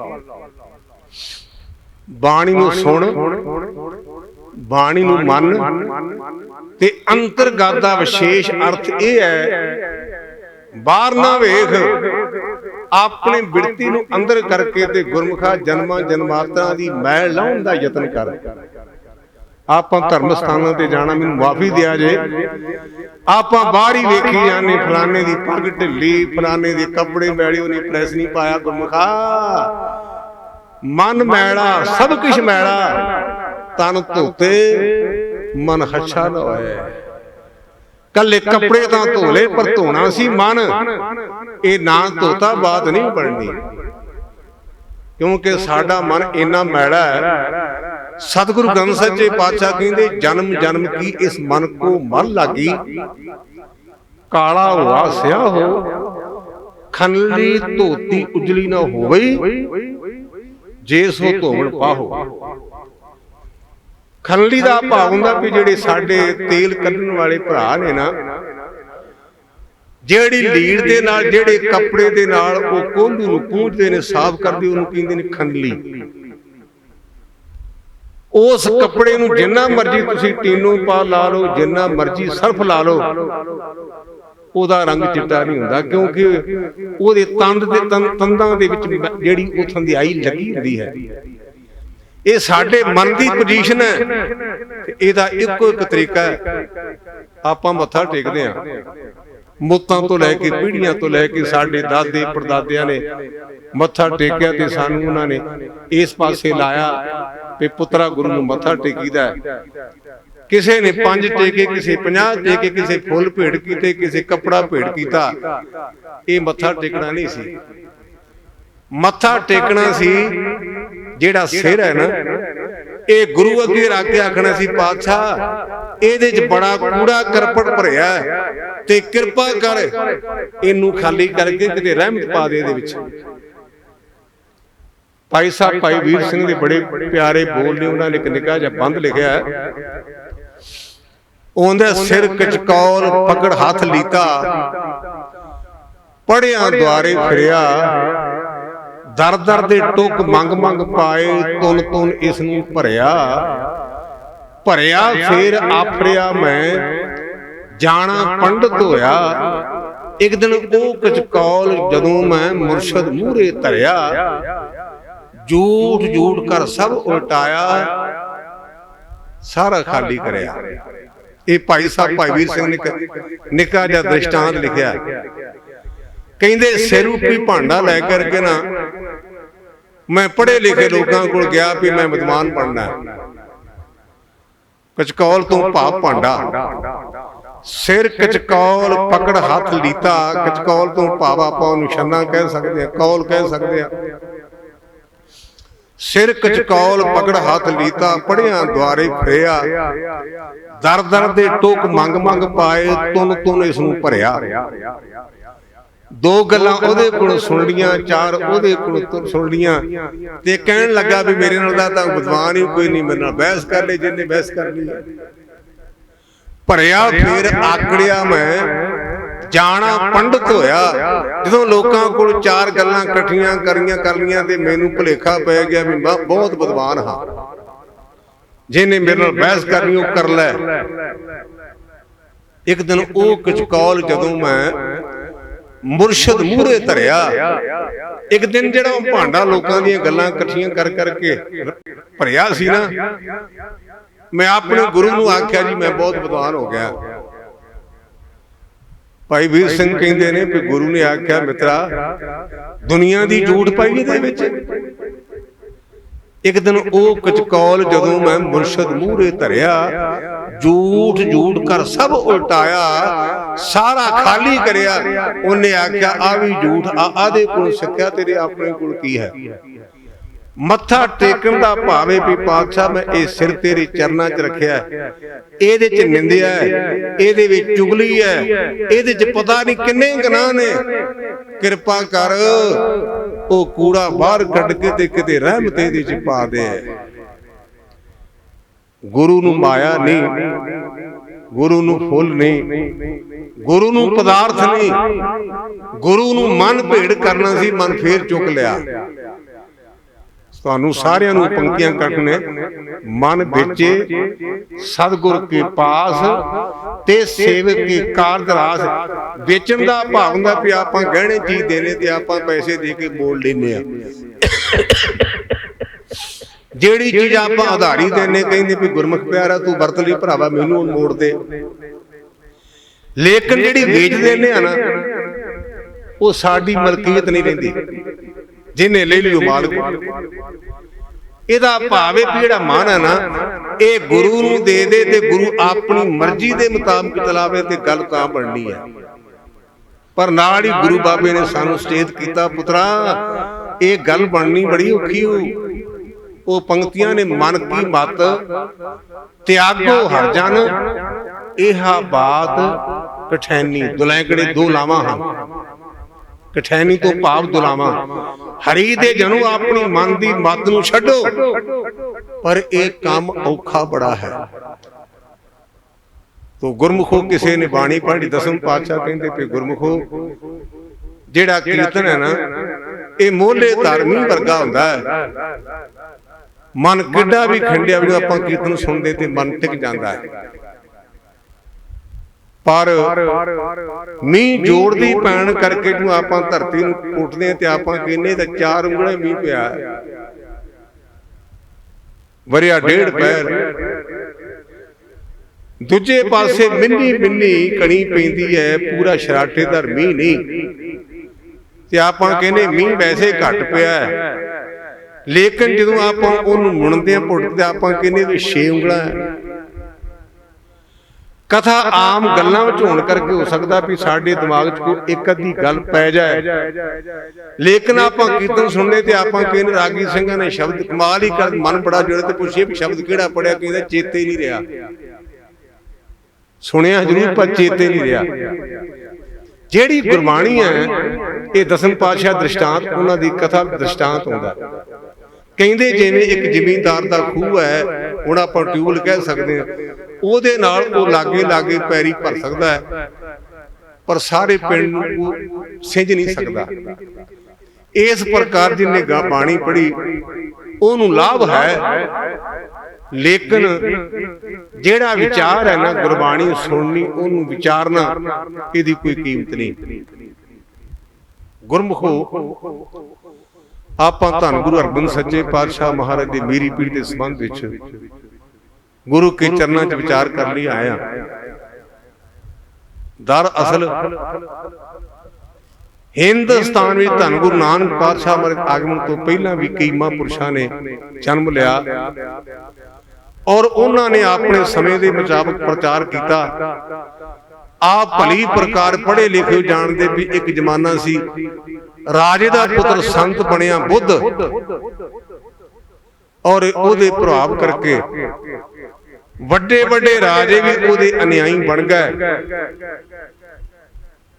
ਬਾਣੀ ਨੂੰ ਸੁਣ, ਬਾਣੀ ਨੂੰ ਮੰਨ, ਤੇ ਅੰਤਰਗਤ ਦਾ ਵਿਸ਼ੇਸ਼ ਅਰਥ ਇਹ ਹੈ ਬਾਹਰ ਨਾ ਵੇਖ, ਆਪਣੇ ਬਿਰਤੀ ਨੂੰ ਅੰਦਰ ਕਰਕੇ ਤੇ ਗੁਰਮੁਖਾ ਜਨਮਾਂ ਜਨਮਾਂਤਰਾਂ ਦੀ ਮੈਲ ਲਾਉਣ ਦਾ ਯਤਨ ਕਰ। ਆਪਾਂ ਧਰਮ ਸਥਾਨਾਂ ਤੇ ਜਾਣਾ, ਮੈਨੂੰ ਮਾਫੀ ਦਿਆ ਜੇ, ਆਪਾਂ ਬਾਹਰ ਹੀ ਵੇਖੀ ਜਾਂਦੇ, ਫਲਾਣੇ ਦੀ ਪੱਗ ਢਿੱਲੀ, ਫਲਾਣੇ ਦੇ ਕੱਪੜੇ ਮੈਲੇ, ਉਹਨੇ ਪ੍ਰੈਸ ਨਹੀਂ ਪਾਇਆ। ਗੁਰਮੁਖਾ ਮਨ ਮੈਲਾ, ਸਭ ਕੁਛ ਮੈਲਾ, ਤਨ ਧੋਤੇ ਮਨ ਹੱਛਾ ਨਾ ਹੋਏ। ਕੱਲੇ ਕੱਪੜੇ ਤਾਂ ਧੋ ਲਏ, ਪਰ ਧੋਣਾ ਸੀ ਮਨ, ਇਹ ਨਾ ਧੋਤਾ ਬਾਤ ਨਹੀਂ ਬਣਨੀ, ਕਿਉਂਕਿ ਸਾਡਾ ਮਨ ਇੰਨਾ ਮੈਲਾ ਹੈ। ਸਤਿਗੁਰੂ ਗ੍ਰੰਥ ਸੱਚੇ ਪਾਤਸ਼ਾਹ ਕਹਿੰਦੇ ਜਨਮ ਜਨਮ ਕੀ ਇਸ ਮਨ ਕੋ ਮਲ ਲਾਗੀ, ਕਾਲਾ ਹੋਆ ਸਿਆਹ ਹੋ, ਖਨਲੀ ਧੋਤੀ ਉਜਲੀ ਨਾ ਹੋਵਈ, ਜੇ ਸੋ ਧੋਵਣ ਪਾਹੋ। ਖਨਲੀ ਦਾ ਭਾਵ ਹੁੰਦਾ ਵੀ ਜਿਹੜੇ ਸਾਡੇ ਤੇਲ ਕੱਢਣ ਵਾਲੇ ਭਰਾ ਨੇ ਨਾ, ਜਿਹੜੀ ਲੀੜ ਦੇ ਨਾਲ, ਜਿਹੜੇ ਕੱਪੜੇ ਦੇ ਨਾਲ ਉਹ ਕੋਹਲੂ ਨੂੰ ਪੂੰਝਦੇ ਨੇ, ਸਾਫ਼ ਕਰਦੇ, ਉਹਨੂੰ ਕਹਿੰਦੇ ਨੇ ਖਨਲੀ। ਉਸ ਕੱਪੜੇ ਨੂੰ ਜਿੰਨਾ ਮਰਜ਼ੀ ਤੁਸੀਂ ਟੀਨੂ ਪਾ ਲਾ ਲਓ, ਜਿੰਨਾ ਮਰਜ਼ੀ ਸਰਫ ਲਾ ਲਓ, ਉਹਦਾ ਰੰਗ ਚਿੱਟਾ ਨਹੀਂ ਹੁੰਦਾ, ਕਿਉਂਕਿ ਉਹਦੇ ਤੰਦਾਂ ਦੇ ਵਿੱਚ ਜਿਹੜੀ ਉਹ ਥੰਧਿਆਈ ਲੱਗੀ ਹੁੰਦੀ ਹੈ। ਇਹ ਸਾਡੇ ਮਨ ਦੀ ਪੋਜੀਸ਼ਨ ਹੈ, ਤੇ ਇਹਦਾ ਇੱਕੋ ਇੱਕ ਤਰੀਕਾ ਹੈ, ਆਪਾਂ ਮੱਥਾ ਟੇਕਦੇ ਹਾਂ। ਮੁੱਤਾਂ ਤੋਂ ਲੈ ਕੇ, ਪੀੜ੍ਹੀਆਂ ਤੋਂ ਲੈ ਕੇ ਸਾਡੇ ਦਾਦੇ ਪੜਦਾਦਿਆਂ ਨੇ ਮੱਥਾ ਟੇਕਿਆ, ਤੇ ਸਾਨੂੰ ਉਹਨਾਂ ਨੇ ਇਸ ਪਾਸੇ ਲਾਇਆ ਵੀ ਪੁੱਤਰਾ ਗੁਰੂ ਨੂੰ ਮੱਥਾ ਟੇਕੀਦਾ। ਕਿਸੇ ਨੇ 5 ਟੇਕੇ, ਕਿਸੇ 50 ਟੇਕੇ, ਕਿਸੇ ਫੁੱਲ ਭੇਟ ਕੀਤੇ, ਕਿਸੇ ਕੱਪੜਾ ਭੇਟ ਕੀਤਾ। ਇਹ ਮੱਥਾ ਟੇਕਣਾ ਨਹੀਂ ਸੀ। ਮੱਥਾ ਟੇਕਣਾ ਸੀ ਜਿਹੜਾ ਸਿਰ ਹੈ ਨਾ, ਇਹ ਗੁਰੂ ਅੱਗੇ ਰੱਖ ਕੇ ਆਖਣਾ ਸੀ, ਪਾਤਸ਼ਾਹ ਇਹਦੇ 'ਚ ਬੜਾ ਕੂੜਾ ਕਰਪਟ ਭਰਿਆ, ਤੇ ਕਿਰਪਾ ਕਰ ਇਹਨੂੰ ਖਾਲੀ ਕਰਕੇ ਕਿਤੇ ਰਹਿਮਤ ਪਾ ਦੇ ਇਹਦੇ ਵਿੱਚ। ਭਾਈ ਸਾਹਿਬ ਭਾਈ ਵੀਰ ਸਿੰਘ ਦੇ ਬੜੇ ਪਿਆਰੇ ਬੋਲ ਨੇ, ਉਹਨਾਂ ਨੇ ਇੱਕ ਨਿੱਕਾ ਜਿਹਾ ਬੰਦ ਲਿਖਿਆ ਹੈ, ਉਹਦੇ ਸਿਰ ਕਚਕੌਲ ਪਕੜ ਹੱਥ ਲੀਤਾ, ਪੜਿਆਂ ਦੁਆਰੇ ਫਿਰਿਆ, ਦਰ ਦਰ ਦੇ ਟੁੱਕ ਮੰਗ ਮੰਗ ਪਾਏ, ਤੁਨ ਤੁਨ ਇਸ ਨੂੰ ਭਰਿਆ, ਭਰਿਆ ਫੇਰ ਆਫਰਿਆ ਮੈਂ ਜਾਣਾ ਪੰਡਤ ਹੋਇਆ। ਇੱਕ ਦਿਨ ਉਹ ਕਚਕੌਲ ਜਦੋਂ ਮੈਂ ਮੁਰਸ਼ਦ ਮੂਹਰੇ ਧਰਿਆ, ਝੂਠ ਝੂਠ ਕਰ ਸਭ ਉਲਟਾਇਆ, ਸਾਰਾ ਖਾਲੀ ਕਰਿਆ। ਇਹ ਭਾਈ ਸਾਹਿਬ ਭਾਈ ਵੀਰ ਸਿੰਘ ਨੇ ਨਿੱਕਾ ਜਿਹਾ ਦ੍ਰਿਸ਼ਟਾਂਤ ਲਿਖਿਆ। ਕਹਿੰਦੇ ਸਿਰ ਉੱਪਰ ਭਾਂਡਾ ਲੈ ਕਰਕੇ ਨਾ ਮੈਂ ਪੜ੍ਹੇ ਲਿਖੇ ਲੋਕਾਂ ਕੋਲ ਗਿਆ ਵੀ ਮੈਂ ਵਿਦਵਾਨ ਬਣਨਾ। ਕਚਕੌਲ ਤੋਂ ਭਾਵ ਭਾਂਡਾ, ਸਿਰ ਕਚਕੌਲ ਪਕੜ ਹੱਥ ਲੀਤਾ। ਕਚਕੌਲ ਤੋਂ ਭਾਵ ਆਪਾਂ ਉਹਨੂੰ ਛੰਨਾ ਕਹਿ ਸਕਦੇ ਹਾਂ, ਕੌਲ ਕਹਿ ਸਕਦੇ ਹਾਂ। ਸਿਰ ਕਚਕੌਲ ਪਕੜ ਹੱਥ ਲੀਤਾ, ਪੜਿਆਂ ਦੁਆਰੇ ਫਿਰਿਆ, ਦਰ ਦਰ ਦੇ ਟੋਕ ਮੰਗ ਮੰਗ ਪਾਏ, ਤੁਨ ਤੁਨ ਇਸ ਨੂੰ ਭਰਿਆ। ਦੋ ਗੱਲਾਂ ਉਹਦੇ ਕੋਲ ਸੁਣ ਲੀਆਂ, ਚਾਰ ਉਹਦੇ ਕੋਲ ਸੁਣ ਲੀਆਂ, ਤੇ ਕਹਿਣ ਲੱਗਾ ਵੀ ਮੇਰੇ ਨਾਲ ਤਾਂ ਵਿਦਵਾਨ ਹੀ ਕੋਈ ਨਹੀਂ, ਮੇਰੇ ਨਾਲ ਬਹਿਸ ਕਰ ਲੈ ਜਿੰਨੇ ਬਹਿਸ ਕਰ ਲਈ। ਭਰਿਆ ਫੇਰ ਆਕੜਿਆ ਮੈਂ ਜਾਣਾ ਪੰਡਤ ਹੋਇਆ। ਜਦੋਂ ਲੋਕਾਂ ਕੋਲ ਚਾਰ ਗੱਲਾਂ ਇਕੱਠੀਆਂ ਕਰ ਲਈਆਂ ਤੇ ਮੈਨੂੰ ਭੁਲੇਖਾ ਪੈ ਗਿਆ ਵੀ ਮੈਂ ਬਹੁਤ ਵਿਦਵਾਨ ਹਾਂ, ਜਿਹਨੇ ਮੇਰੇ ਨਾਲ ਬਹਿਸ ਕਰਨੀ ਉਹ ਕਰ ਲੈ। ਇੱਕ ਦਿਨ ਉਹ ਕਚਕੌਲ ਜਦੋਂ ਮੈਂ ਮੁਰਸ਼ਦ ਮੂਹਰੇ ਧਰਿਆ, ਇੱਕ ਦਿਨ ਜਿਹੜਾ ਉਹ ਭਾਂਡਾ ਲੋਕਾਂ ਦੀਆਂ ਗੱਲਾਂ ਇਕੱਠੀਆਂ ਕਰਕੇ ਭਰਿਆ ਸੀ ਨਾ, ਮੈਂ ਆਪਣੇ ਗੁਰੂ ਨੂੰ ਆਖਿਆ ਜੀ ਮੈਂ ਬਹੁਤ ਵਿਦਵਾਨ ਹੋ ਗਿਆ। ਭਾਈ ਵੀਰ ਸਿੰਘ ਕਹਿੰਦੇ ਨੇ ਕਿ ਗੁਰੂ ਨੇ ਆਖਿਆ ਮਿੱਤਰਾ ਦੁਨੀਆ ਦੀ ਝੂਠ ਪਾਈ ਇਹਦੇ ਵਿੱਚ। ਇੱਕ ਦਿਨ ਉਹ ਕਚਕੌਲ ਜਦੋਂ ਮੈਂ ਮੁਰਸ਼ਦ ਮੂਹਰੇ ਧਰਿਆ, ਝੂਠ ਕਰ ਸਭ ਉਲਟਾਇਆ, ਸਾਰਾ ਖਾਲੀ ਕਰਿਆ। ਉਹਨੇ ਆਖਿਆ ਆ ਵੀ ਝੂਠ, ਆਦੇ ਕੋਲ ਸਿੱਖਿਆ, ਤੇਰੇ ਆਪਣੇ ਕੋਲ ਕੀ ਹੈ? ਮੱਥਾ ਟੇਕਣ ਦਾ ਭਾਵੇਂ ਵੀ ਪਾਤਸ਼ਾਹ ਮੈਂ ਇਹ ਸਿਰ ਤੇਰੇ ਚਰਨਾਂ 'ਚ ਰੱਖਿਆ, ਇਹਦੇ 'ਚ ਨਿੰਦਿਆ ਹੈ, ਇਹਦੇ ਵਿੱਚ ਚੁਗਲੀ ਹੈ, ਇਹਦੇ 'ਚ ਪਤਾ ਨਹੀਂ ਕਿੰਨੇ ਗੁਨਾਹ ਨੇ, ਕਿਰਪਾ ਕਰ ਉਹ ਕੂੜਾ ਬਾਹਰ ਕੱਢ ਕੇ ਤੇ ਕਿਤੇ ਰਹਿਮਤ ਇਹਦੇ 'ਚ ਪਾ ਦੇ। ਗੁਰੂ ਨੂੰ ਮਾਇਆ ਨਹੀਂ, ਗੁਰੂ ਨੂੰ ਫੁੱਲ ਨਹੀਂ, ਗੁਰੂ ਨੂੰ ਪਦਾਰਥ ਨਹੀਂ, ਗੁਰੂ ਨੂੰ ਮਨ ਭੇੜ ਕਰਨਾ ਸੀ, ਮਨ ਫੇਰ ਚੁੱਕ ਲਿਆ। ਤੁਹਾਨੂੰ ਸਾਰਿਆਂ ਨੂੰ ਪੰਕਤੀਆਂ ਕੱਢਣੇ, ਮਨ ਵੇਚੇ ਸਤਿਗੁਰ ਕੇ ਪਾਸ ਤੇ ਸੇਵਕ ਕੇ ਕਾਰਦਰਾਸ। ਵੇਚਣ ਦਾ ਭਾਵ ਹੁੰਦਾ ਵੀ ਆਪਾਂ ਗਹਿਣੇ ਚੀਜ਼ ਦੇਣੇ ਤੇ ਆਪਾਂ ਪੈਸੇ ਦੇ ਕੇ ਮੋੜ ਲੈਨੇ ਆ। ਜਿਹੜੀ ਚੀਜ਼ ਆਪਾਂ ਉਧਾਰੀ ਦੇਣੇ, ਕਹਿੰਦੇ ਵੀ ਗੁਰਮੁਖ ਪਿਆਰਾ ਤੂੰ ਵਰਤ ਲਈ ਭਰਾਵਾ, ਮੈਨੂੰ ਮੋੜ ਦੇ। ਲੇਕਿਨ ਜਿਹੜੀ ਵੇਚ ਦੇਣੇ ਆ ਨਾ, ਉਹ ਸਾਡੀ ਮਲਕੀਅਤ ਨਹੀਂ ਰਹਿੰਦੀ, ਜਿਹਨੇ ਲੈ ਲਿਓ ਮਾਲਕ। ਇਹਦਾ ਭਾਵ ਹੈ ਵੀ ਜਿਹੜਾ ਮਨ ਹੈ ਨਾ, ਇਹ ਗੁਰੂ ਨੂੰ ਦੇ ਦੇ ਤੇ ਗੁਰੂ ਆਪਣੀ ਮਰਜ਼ੀ ਦੇ ਮੁਤਾਬਕ ਚਲਾਵੇ ਤੇ ਗੱਲ ਤਾਂ ਬਣਨੀ ਹੈ। ਪਰ ਨਾਲ ਹੀ ਗੁਰੂ ਬਾਬੇ ਨੇ ਸਾਨੂੰ ਸਟੇਟ ਕੀਤਾ, ਪੁੱਤਰਾ ਇਹ ਗੱਲ ਬਣਨੀ ਬੜੀ ਔਖੀ ਹੋ। ਉਹ ਪੰਕਤੀਆਂ ਨੇ, ਮਨ ਕੀ ਮਤ ਤਿਆਗੋ ਹਰ ਜਨ, ਇਹਾ ਬਾਤ ਕਠੈਨੀ। ਦੁਲੈਂਕੜੇ ਦੋ ਲਾਵਾਂ ਹਨ, ਕਠੈਨੀ ਤੋਂ ਭਾਵ ਦੁਲਾਵਾਂ। ਹਰੀ ਦੇ ਜਨੂ ਆਪਣੀ ਮਨ ਦੀ ਮੱਤ ਨੂੰ ਛੱਡੋ, ਪਰ ਇਹ ਕੰਮ ਔਖਾ ਬੜਾ ਹੈ। ਤੋ ਗੁਰਮੁਖੋ ਕਿਸੇ ਨੇ ਬਾਣੀ ਪੜ੍ਹੀ, ਦਸਮ ਪਾਤਸ਼ਾਹ ਕਹਿੰਦੇ ਪਏ ਗੁਰਮੁਖੋ ਜਿਹੜਾ ਕੀਰਤਨ ਹੈ ਨਾ, ਇਹ ਮੋਲੇ ਧਰਮੀ ਵਰਗਾ ਹੁੰਦਾ ਹੈ। ਮਨ ਕਿੱਡਾ ਵੀ ਖੰਡਿਆ ਵੀ ਆਪਾਂ ਕੀਰਤਨ ਸੁਣਦੇ ਤੇ ਮਨ ਟਿਕ ਜਾਂਦਾ ਹੈ। ਪਰ ਮੀਂਹ ਜੋੜ ਦੀ ਪੈਣ ਕਰਕੇ ਨੂੰ ਆਪਾਂ ਧਰਤੀ ਨੂੰ ਪੁੱਟਦੇ ਤੇ ਆਪਾਂ ਕਹਿੰਦੇ ਤਾਂ 4 ਉਂਗਲਾਂ ਮੀਂਹ ਪਿਆ, ਵਰਿਆ 1.5 ਪੈਰ। ਦੂਜੇ ਪਾਸੇ ਮਿੰਨੀ ਕਣੀ ਪੈਂਦੀ ਹੈ, ਪੂਰਾ ਸ਼ਰਾਟੇਦਾਰ ਮੀਂਹ ਨਹੀਂ, ਤੇ ਆਪਾਂ ਕਹਿੰਦੇ ਮੀਂਹ ਵੈਸੇ ਘੱਟ ਪਿਆ। ਲੇਕਿਨ ਜਦੋਂ ਆਪਾਂ ਉਹਨੂੰ ਮੁਣਦੇ ਆ ਪੁੱਟਦੇ, ਆਪਾਂ ਕਹਿੰਦੇ ਵੀ 6 ਉਂਗਲਾਂ ਹੈ। ਕਥਾ ਆਮ ਗੱਲਾਂ ਵਿੱਚ ਹੋਣ ਕਰਕੇ ਹੋ ਸਕਦਾ ਵੀ ਸਾਡੇ ਦਿਮਾਗ 'ਚ ਕੋਈ ਇੱਕ ਅੱਧੀ ਗੱਲ ਪੈ ਜਾਏ, ਲੇਕਿਨ ਆਪਾਂ ਕੀਰਤਨ ਸੁਣਨੇ ਤੇ ਆਪਾਂ ਕਹਿੰਦੇ ਰਾਗੀ ਸਿੰਘਾਂ ਨੇ ਸ਼ਬਦ ਕਮਾਲ ਹੀ ਕਰ, ਮਨ ਬੜਾ ਜੁੜੇ ਤੇ ਪੁੱਛੇ ਵੀ ਸ਼ਬਦ ਕਿਹੜਾ ਪੜਿਆ, ਕਹਿੰਦਾ ਚੇਤੇ ਹੀ ਨਹੀਂ ਰਿਹਾ। ਸੁਣਿਆ ਜ਼ਰੂਰ ਪਰ ਚੇਤੇ ਨਹੀਂ ਰਿਹਾ। ਜਿਹੜੀ ਗੁਰਬਾਣੀ ਹੈ ਇਹ ਦਸਮ ਪਾਤਸ਼ਾਹ ਦ੍ਰਿਸ਼ਟਾਂਤ, ਉਹਨਾਂ ਦੀ ਕਥਾ ਦ੍ਰਿਸ਼ਟਾਂਤ ਹੁੰਦਾ। ਕਹਿੰਦੇ ਜਿਵੇਂ ਇੱਕ ਜ਼ਿਮੀਂਦਾਰ ਦਾ ਖੂਹ ਹੈ, ਹੁਣ ਆਪਾਂ ਟਿਊਬਲ ਕਹਿ ਸਕਦੇ ਹਾਂ, ਉਹਦੇ ਨਾਲ ਉਹ ਲਾਗੇ ਪੈਰੀ ਭਰ ਸਕਦਾ ਹੈ, ਪਰ ਸਾਰੇ ਪਿੰਡ ਨੂੰ ਸਿੰਜ ਨਹੀਂ ਸਕਦਾ। ਇਸ ਪ੍ਰਕਾਰ ਜਿਹਨੇ ਬਾਣੀ ਪੜ੍ਹੀ ਉਹਨੂੰ ਲਾਭ ਹੈ, ਲੇਕਿਨ ਜਿਹੜਾ ਵਿਚਾਰ ਹੈ ਨਾ, ਗੁਰਬਾਣੀ ਸੁਣਨੀ, ਉਹਨੂੰ ਵਿਚਾਰਨਾ, ਇਹਦੀ ਕੋਈ ਕੀਮਤ ਨਹੀਂ। ਗੁਰਮੁਖੋ ਆਪਾਂ ਧੰਨ ਗੁਰੂ ਅਰਜਨ ਸੱਚੇ ਪਾਤਸ਼ਾਹ ਮਹਾਰਾਜ ਦੀ ਮੀਰੀ ਪੀੜੀ ਦੇ ਸੰਬੰਧ ਵਿੱਚ ਗੁਰੂ ਕੇ ਚਰਨਾਂ 'ਚ ਵਿਚਾਰ ਕਰਨ ਲਈ ਆਇਆ। ਦਰਅਸਲ ਹਿੰਦੁਸਤਾਨ ਵਿੱਚ ਧੰਨ ਗੁਰੂ ਨਾਨਕ ਪਾਤਸ਼ਾਹ ਮਹਾਰਾਜ ਆਗਮਨ ਤੋਂ ਪਹਿਲਾਂ ਵੀ ਕਈ ਮਹਾਂਪੁਰਸ਼ਾਂ ਨੇ ਜਨਮ ਲਿਆ, ਔਰ ਉਹਨਾਂ ਨੇ ਆਪਣੇ ਸਮੇਂ ਦੇ ਮੁਤਾਬਕ ਪ੍ਰਚਾਰ ਕੀਤਾ। ਆਪ ਭਲੀ ਪ੍ਰਕਾਰ ਪੜ੍ਹੇ ਲਿਖੇ ਜਾਣਦੇ ਵੀ ਇੱਕ ਜ਼ਮਾਨਾ ਸੀ, ਰਾਜੇ ਦਾ ਪੁੱਤਰ ਸੰਤ ਬਣਿਆ ਬੁੱਧ, ਔਰ ਉਹਦੇ ਪ੍ਰਭਾਵ ਕਰਕੇ ਵੱਡੇ ਰਾਜੇ ਵੀ ਉਹਦੇ ਅਨਿਆਈ ਬਣ ਗਏ,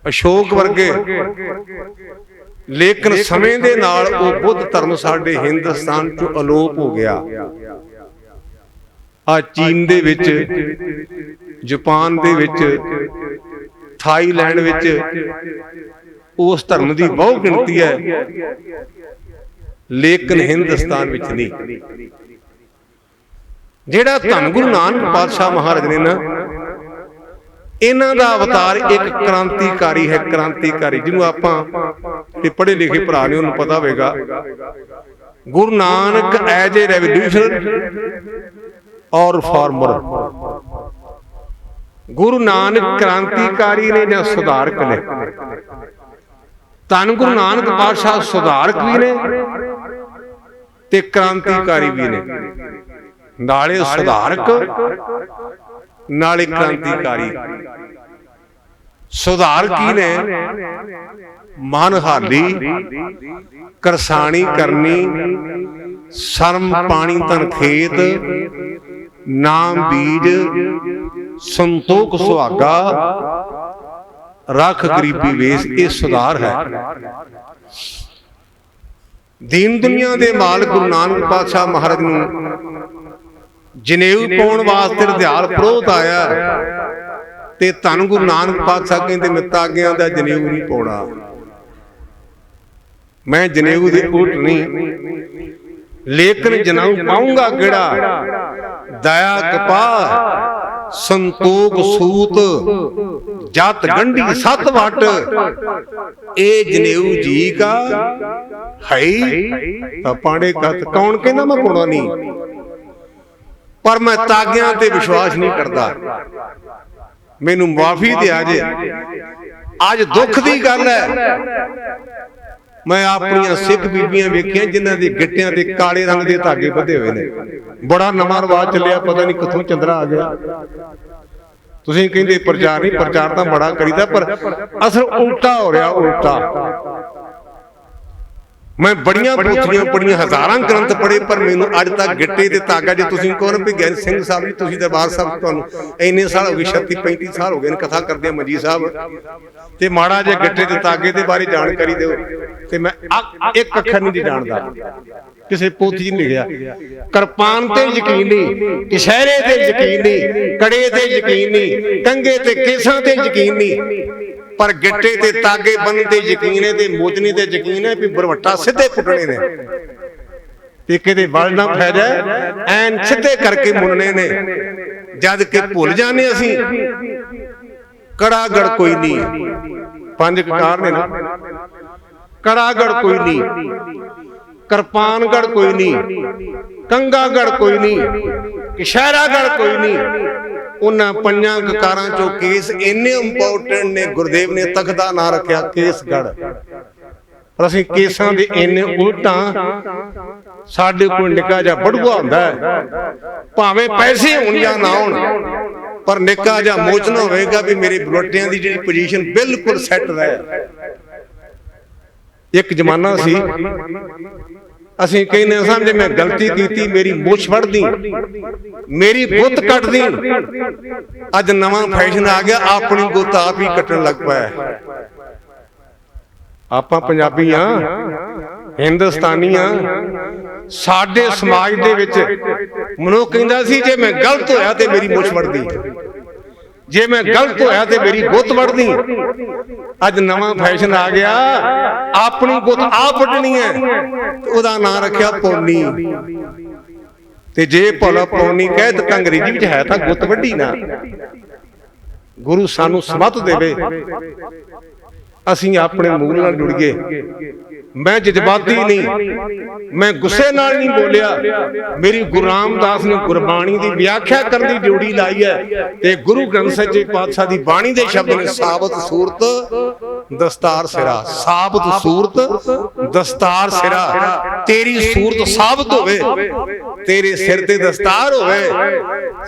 ਅਸ਼ੋਕ ਵਰਗੇ। ਲੇਕਿਨ ਸਮੇਂ ਦੇ ਨਾਲ ਉਹ ਬੁੱਧ ਧਰਮ ਸਾਡੇ ਹਿੰਦੁਸਤਾਨ ਚੋਂ ਅਲੋਪ ਹੋ ਗਿਆ। ਆ ਚੀਨ ਦੇ ਵਿੱਚ, ਜਾਪਾਨ ਦੇ ਵਿੱਚ, थाईलैंड विच उस धर्म की बहु गिनती है, लेकिन हिंदुस्तान विच नहीं। जिहड़ा धन गुरु नानक पातशाह महाराज ने ना, इन्हां दा अवतार एक क्रांतिकारी है, क्रांतिकारी जिन्होंने आपां पढ़े लिखे भरा ने उन्होंने पता होगा। गुरु नानक एज ए रेवोल्यूशनर और रिफॉर्मर, गुरु नानक क्रांतिकारी ने या सुधारक ने। धन गुरु नानक पातशाह सुधारक भी ने ते क्रांतिकारी भी ने, नाले सुधारक नाले क्रांतिकारी। सुधारकी ने मनहाली, करसानी करनी, शर्म पानी धन खेत, नाम बीज, संतोख सुहागा, रख गरीबी वेश, ये सुधार है। दीन दुनिया के मालिक गुरु नानक पातशाह महाराज नूं जनेऊ पाउण वास्ते रधियाल प्रोत आया ते धन गुरु नानक पातशाह कहंदे मैं तागियां दा जनेऊ नहीं पाउणा, मैं जनेऊ दे उल्ट नहीं, लेकिन जनेऊ पाऊंगा किहड़ा, दया कपा संतोख सूत, जात गंढी सत वट, ए जनेऊ जी का है पाड़े कत। कौन कहना मैं पाउणा नहीं, पर मैं तागियां ते विश्वास नहीं करता, मैनू माफी दिया जे। अज दुख की गल है, मैं अपनी सिख बीबियां वेखियां जिन्हां दे गिट्टियां ते काले रंग के धागे बधे हुए ने। बड़ा नवां रिवाज चलिया, पता नहीं कित्थों चंद्रा आ गया। तुसीं कहंदे प्रचार नहीं, प्रचार तां बड़ा करीदा, पर असल उल्टा हो रहा, उल्टा। मैं बड़ियां पोथियां पढ़ियां, हज़ारां ग्रंथ पढ़े, पर मैनूं अज तक गिट्टे ते धागा, जे तुसीं कहो ना भी गैर सिंह साहब जी तुसीं दरबार साहब तुहानूं इन्ने साल हो गए, 36-35 साल हो गए कथा करदे मंजी साहब, ते माड़ा जिहा गिट्टे ते धागे दे बारे जानकारी दिओ, ते मैं एक अखर नहीं जानदा, किसी पोथी च लिखिया। किरपान ते यकीन नहीं, कशहरे ते यकीन नहीं, कड़े ते यकीन नहीं, कंघे ते केसां ते यकीन नहीं, पर गिट्टे ते तागे बन ते यकीन है, ते मोजने ते यकीन है भी बरवट्टा सीधे पुटने ने, ते किते वल ना फै जाए, ऐन सीधे करके मुनने ने। जद के भुल जाने असीं कड़ागड़ कोई नहीं, पंज ककार ने ना, कड़ागड़ कोई नहीं, किरपानगढ़ कोई नहीं, कंगागढ़ कोई नहीं, कशहरागढ़ कोई नहीं। उन्हां पंजां ककारां चों केस इन्ने इंपोर्टेंट ने, गुरुदेव ने तख्त दा नाम रखिया केसगढ़। पर असीं केसां दे इन्ने उल्टा, साडे कोल निक्का जिहा बड़ूआ हुंदा है, भावें पैसे होण जां ना होण, पर निक्का जिहा मोचना होवेगा भी मेरे बलोटियां दी जिहड़ी पोजीशन बिल्कुल सैट रहे। एक जमाना सी, असीं कहने समझे मैं गलती की, मेरी मुछ वढ़ दी, मेरी गुत्त कट दी। अज नवां फैशन आ गया, अपनी गुत्त आप ही कटन लग पाया। आपां पंजाबी हां, हिंदुस्तानी हां, साडे समाज दे विच मनुख कहंदा सी जे मैं गलत होया ते मेरी मुछ वढ़ दी, जे मैं गलत होया ते मेरी गुत्त वढ़ दी। अज नवां फैशन आ गया, अपनी गुत्त आप वढ़नी है, ਉਹਦਾ ਨਾਂ रखिया पौनी। ते जे भला पौनी कहे तो अंग्रेजी विच है तां गुत्त वड्डी ना। गुरु सानू समत देवे, असीं अपने मूल नाल जुड़िए। मैं जज्बाती नहीं, मैं गुस्से नाल नहीं बोलिया। मेरी गुरु रामदास ने गुरबाणी की व्याख्या करने की ड्यूटी लाई है, ते गुरु ग्रंथ सच्चे पातशाह की बाणी के शब्द ने साबत सूरत दस्तार सिरा, साबत सूरत दस्तार सिरा। तेरी सूरत साबत होवे, तेरे सिर ते दस्तार होवे।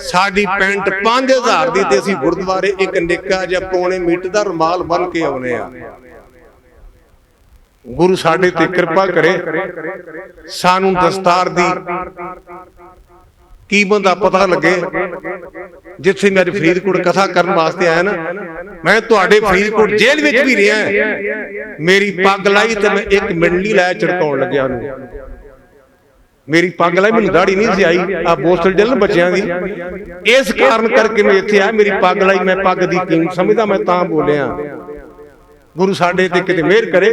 साडी पेंट 5000 दी ते असीं गुरुद्वारे एक निक्का जिहा पौने मीटर दा रुमाल बन के आउणे आ। गुरु साडे ते कृपा करे, सानू दस्तार दी कीमत दा पता लगे। जिथे मैं फरीदकोट कथा करने वास्ते आया ना, मैं तुहाडे फरीदकोट जेल विच भी रहा। मेरी पग लाई ते मैं एक मिंट नहीं लाया, झड़काउण लग्या। मेरी पग लाई, मैनूं दाढ़ी नहीं सी आई, आ बोतल जलन बच्चों की, इस कारण करके मैं इत्थे आया। मेरी पग लाई, मैं पग की कीमत समझदा, मैं तां बोलिया। गुरु साडे ते किते मेहर करे,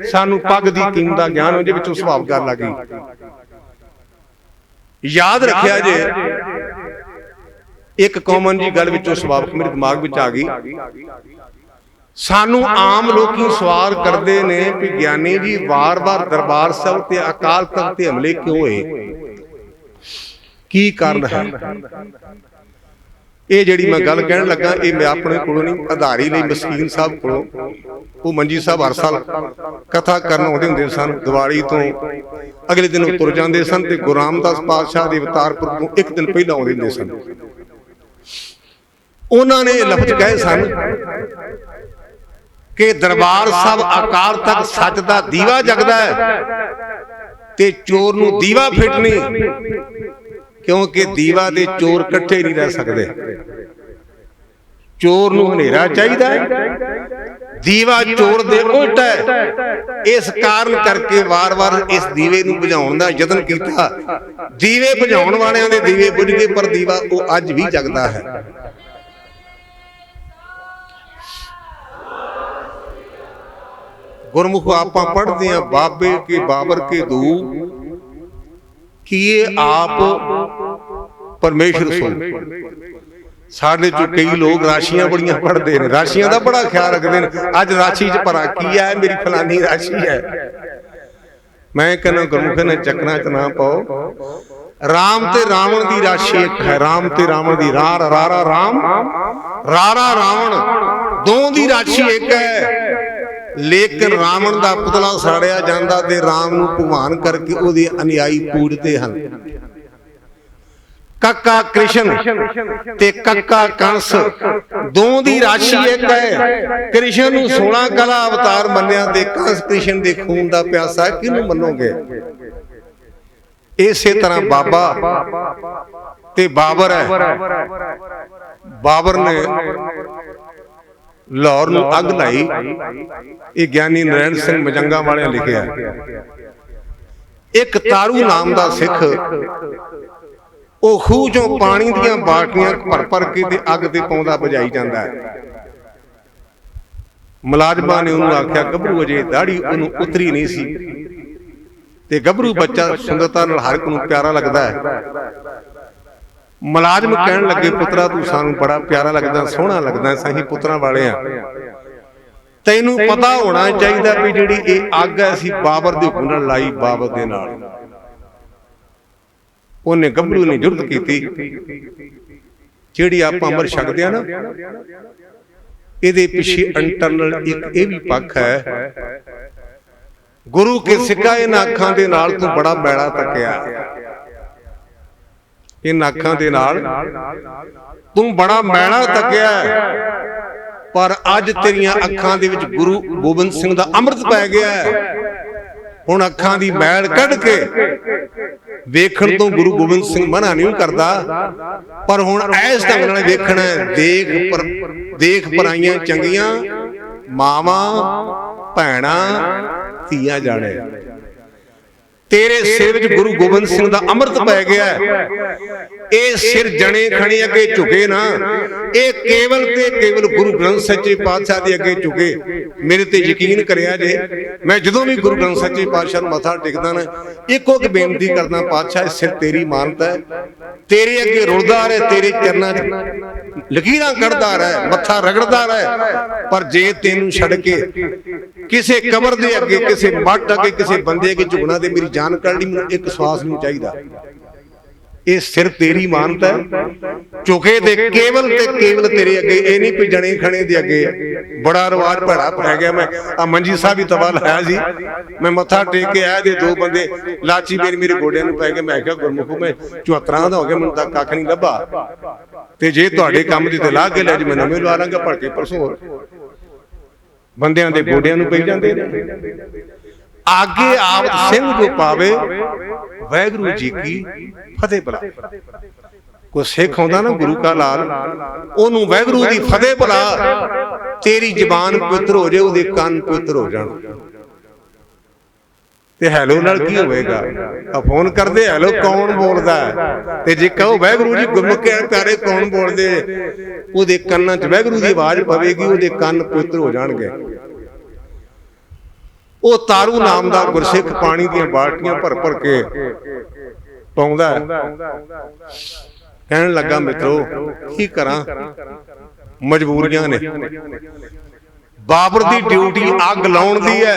सानू पग की कीमत का ज्ञान हो जाए, विचों सुभाव गल आ गई। याद रखिया जे एक कॉमन जी गल विचों सुभाव मेरे दिमाग विच आ गई। सानू आम लोकी सवाल करते ने कि ज्ञानी जी बार बार दरबार साहब ते अकाल तख्त ते हमले क्यों होए, की कारण है? ये जिहड़ी मैं गल कहण लगा, ये मैं अपने कोलों नहीं, आधारी लई मस्कीन साहब कोलों, वो मंजी साहब हर साल कथा करन आउंदे हुंदे सन। दिवाली तो अगले दिन तुर जांदे सन ते गुरु रामदास पातशाह दे अवतार पुरब तो एक दिन पहला आउंदे हुंदे सन। उन्होंने लफ्ज कहे सन कि दरबार साहब अकाल तक सच दा दीवा जगदा है ते चोर नूं दीवा फिटनी, क्योंकि दीवा दे चोर इकट्ठे नहीं रह सकते। चोर नूं हनेरा चाहिदा है, दीवा चोर दे उल्ट है। इस कारण करके वार वार इस दीवे नूं बुझाउण दा यतन कीता। दीवे बुझाउण वालियां दे दीवे बुझ गए, पर दीवा वो अज भी जगदा है। गुरमुख आपां पढ़दे हैं बाबे के बाबर के दू किए आप परमेश्वर सुन। साढ़े चो कई लोग राशियां बड़ियां पढ़ते हैं, राशियां का बड़ा ख्याल रखते हैं। अज राशि च भरा की है, मेरी फलानी राशि है। मैं कहना गुरमुख ने चक्करां च ना पाओ। राम ते रावण की राशि एक है, राम ते रावण की रारा राम रारा रावण दो की राशि एक है। लेकिन रावण का पुतला साड़िया जाता ते राम नूं भगवान करके उहदे अनुयायी पूजते हैं। कक्का कृष्ण ते कक्का कंस दो दी राशि एक है। कृष्ण नूं 16 कला अवतार मन्निया ते कंस कृष्ण दे खून दा प्यासा है, किहनूं मन्नोगे? इसे तरह बाबा ते बाबर है। बाबर ने लाहौर नूं अग लाई, ये ज्ञानी नारायण सिंह मजंगा वाले लिखिया। एक तारू नाम का सिख ਉਹ ਖੂਹ ਚੋਂ ਪਾਣੀ ਦੀਆਂ ਬਾਟੀਆਂ ਭਰ ਭਰ ਕੇ ਤੇ ਅੱਗ ਤੇ ਪਾਉਂਦਾ ਬੁਝਾਈ ਜਾਂਦਾ ਹੈ। ਮੁਲਾਜ਼ਮਾਂ ਨੇ ਉਹਨੂੰ ਆਖਿਆ ਗੱਭਰੂ ਅਜੇ ਦਾੜੀ ਉਹਨੂੰ ਉਤਰੀ ਨਹੀਂ ਸੀ ਤੇ ਗੱਭਰੂ ਬੱਚਾ ਸੁੰਦਰਤਾ ਨਾਲ ਹਰ ਇੱਕ ਨੂੰ ਪਿਆਰਾ ਲੱਗਦਾ ਹੈ। ਮੁਲਾਜ਼ਮ ਕਹਿਣ ਲੱਗੇ ਪੁੱਤਰਾ ਤੂੰ ਸਾਨੂੰ ਬੜਾ ਪਿਆਰਾ ਲੱਗਦਾ, ਸੋਹਣਾ ਲੱਗਦਾ, ਅਸੀਂ ਪੁੱਤਰਾਂ ਵਾਲੇ ਆ। ਤੈਨੂੰ ਪਤਾ ਹੋਣਾ ਚਾਹੀਦਾ ਵੀ ਜਿਹੜੀ ਇਹ ਅੱਗ ਹੈ ਅਸੀਂ ਬਾਬਰ ਦੇ ਹੁਕਮ ਨਾਲ ਲਾਈ, ਬਾਬਰ ਦੇ ਨਾਲ। ਉਹਨੇ ਗੱਭਰੂ ਨੇ ਜੁਰਤ ਕੀਤੀ, ਜਿਹੜੀ ਆਪਾਂ ਅਮਰ ਛਕਦੇ ਆ ਨਾ, ਇਹਦੇ ਪਿੱਛੇ ਇੰਟਰਨਲ ਇੱਕ ਇਹ ਵੀ ਪੱਖ ਹੈ। ਗੁਰੂ ਕੇ ਸਿੱਖਾਂ ਇਹਨਾਂ ਅੱਖਾਂ ਦੇ ਨਾਲ ਤੂੰ ਬੜਾ ਮੈਲਾ ਤੱਕਿਆ, ਇਹਨਾਂ ਅੱਖਾਂ ਦੇ ਨਾਲ ਤੂੰ ਬੜਾ ਮੈਲਾ ਤੱਕਿਆ, ਪਰ ਅੱਜ ਤੇਰੀਆਂ ਅੱਖਾਂ ਦੇ ਵਿੱਚ ਗੁਰੂ ਗੋਬਿੰਦ ਸਿੰਘ ਦਾ ਅੰਮ੍ਰਿਤ ਪੈ ਗਿਆ ਹੈ। ਹੁਣ ਅੱਖਾਂ ਦੀ ਮੈਲ ਕੱਢ ਕੇ ਵੇਖਣ ਤੋਂ ਗੁਰੂ ਗੋਬਿੰਦ ਸਿੰਘ ਮਨਾ ਨਹੀਂ ਕਰਦਾ, ਪਰ ਹੁਣ ਐਸ ਢੰਗ ਨਾਲ ਵੇਖਣਾ। ਦੇਖ ਪਰਾਈਆਂ ਚੰਗੀਆਂ ਮਾਵਾਂ ਭੈਣਾਂ ਧੀਆਂ ਜਾਣੇ, तेरे सिर विच गुरु गोबिंद सिंह दा अमृत पै गया है। ये सिर जने खणे अगे झुके ना, ये केवल ते केवल गुरु ग्रंथ सच्चे पातशाह दे अगे झुके। मेरे ते यकीन करिया जे, मैं जदों भी गुरु ग्रंथ सच्चे पातशाह मथा टेकदा ना, इको एक बेनती करदा, पातशाह सिर तेरी मानता है, तेरे अगे रुलदा रहे, तेरे चरनां च लकीरां कढ़दा रहे, मथा रगड़दा रहे। पर जे तेनू छड़ के किसी कबर दे अगे, किसी मठ अगे, किसी बंदे अगे झुकना दे मेरी जान करनी, मैनूं एक विश्वास नहीं चाहिदा। ये सिर तेरी मानता है, झुके ते केवल तेरे अगे, ये नहीं कोई जने खने दे अगे। बड़ा रिवाज भैड़ा पै गया। मैं आ मंजी साहब ही तबा लाया सी, मैं मत्था टेक के आया ते दो बंदे लाची मेरे गोडियां नूं पै गए। मैं क्या गुरमुखो, मैं 74 दा हो गया, मैनूं तां कख नहीं लभा, ते जे तुहाडे काम दी ते ला के लै, मैं नवें लवा लांगा, भड़के परसों बंदियां दे गोडियां नूं पई जांदे ने। आगे आप सिंह जो पावे, वाहिगुरू जी की फतेह बुला। कोई सिख आउंदा ना गुरु का लाल, ओनू वाहिगुरू दी फतेह बुला, तेरी जबान पवित्र हो जाए, ओदे कान पवित्र हो जाण। ਤੇ ਹੈਲੋ ਨਾਲ ਕੀ ਹੋਵੇਗਾ? ਆ ਫੋਨ ਕਰਦੇ ਹੈਲੋ ਕੌਣ ਬੋਲਦਾ, ਤੇ ਜੇ ਕਹੋ ਵਾਹਿਗੁਰੂ ਜੀ ਗੁਰਮੁਖੇ ਪਿਆਰੇ ਕੌਣ ਬੋਲਦੇ, ਉਹਦੇ ਕੰਨਾਂ 'ਚ ਵਾਹਿਗੁਰੂ ਦੀ ਆਵਾਜ਼ ਪਵੇਗੀ, ਉਹਦੇ ਕੰਨ ਪਵਿੱਤਰ ਹੋ ਜਾਣਗੇ। ਉਹ ਤਾਰੂ ਨਾਮ ਦਾ ਗੁਰਸਿੱਖ ਪਾਣੀ ਦੀਆਂ ਬਾਲਟੀਆਂ ਭਰ ਭਰ ਕੇ ਪਾਉਂਦਾ। ਕਹਿਣ ਲੱਗਾ ਮਿੱਤਰੋ ਕੀ ਕਰਾਂ, ਮਜਬੂਰੀਆਂ ਨੇ। ਬਾਬਰ ਦੀ ਡਿਊਟੀ ਅੱਗ ਲਾਉਣ ਦੀ ਹੈ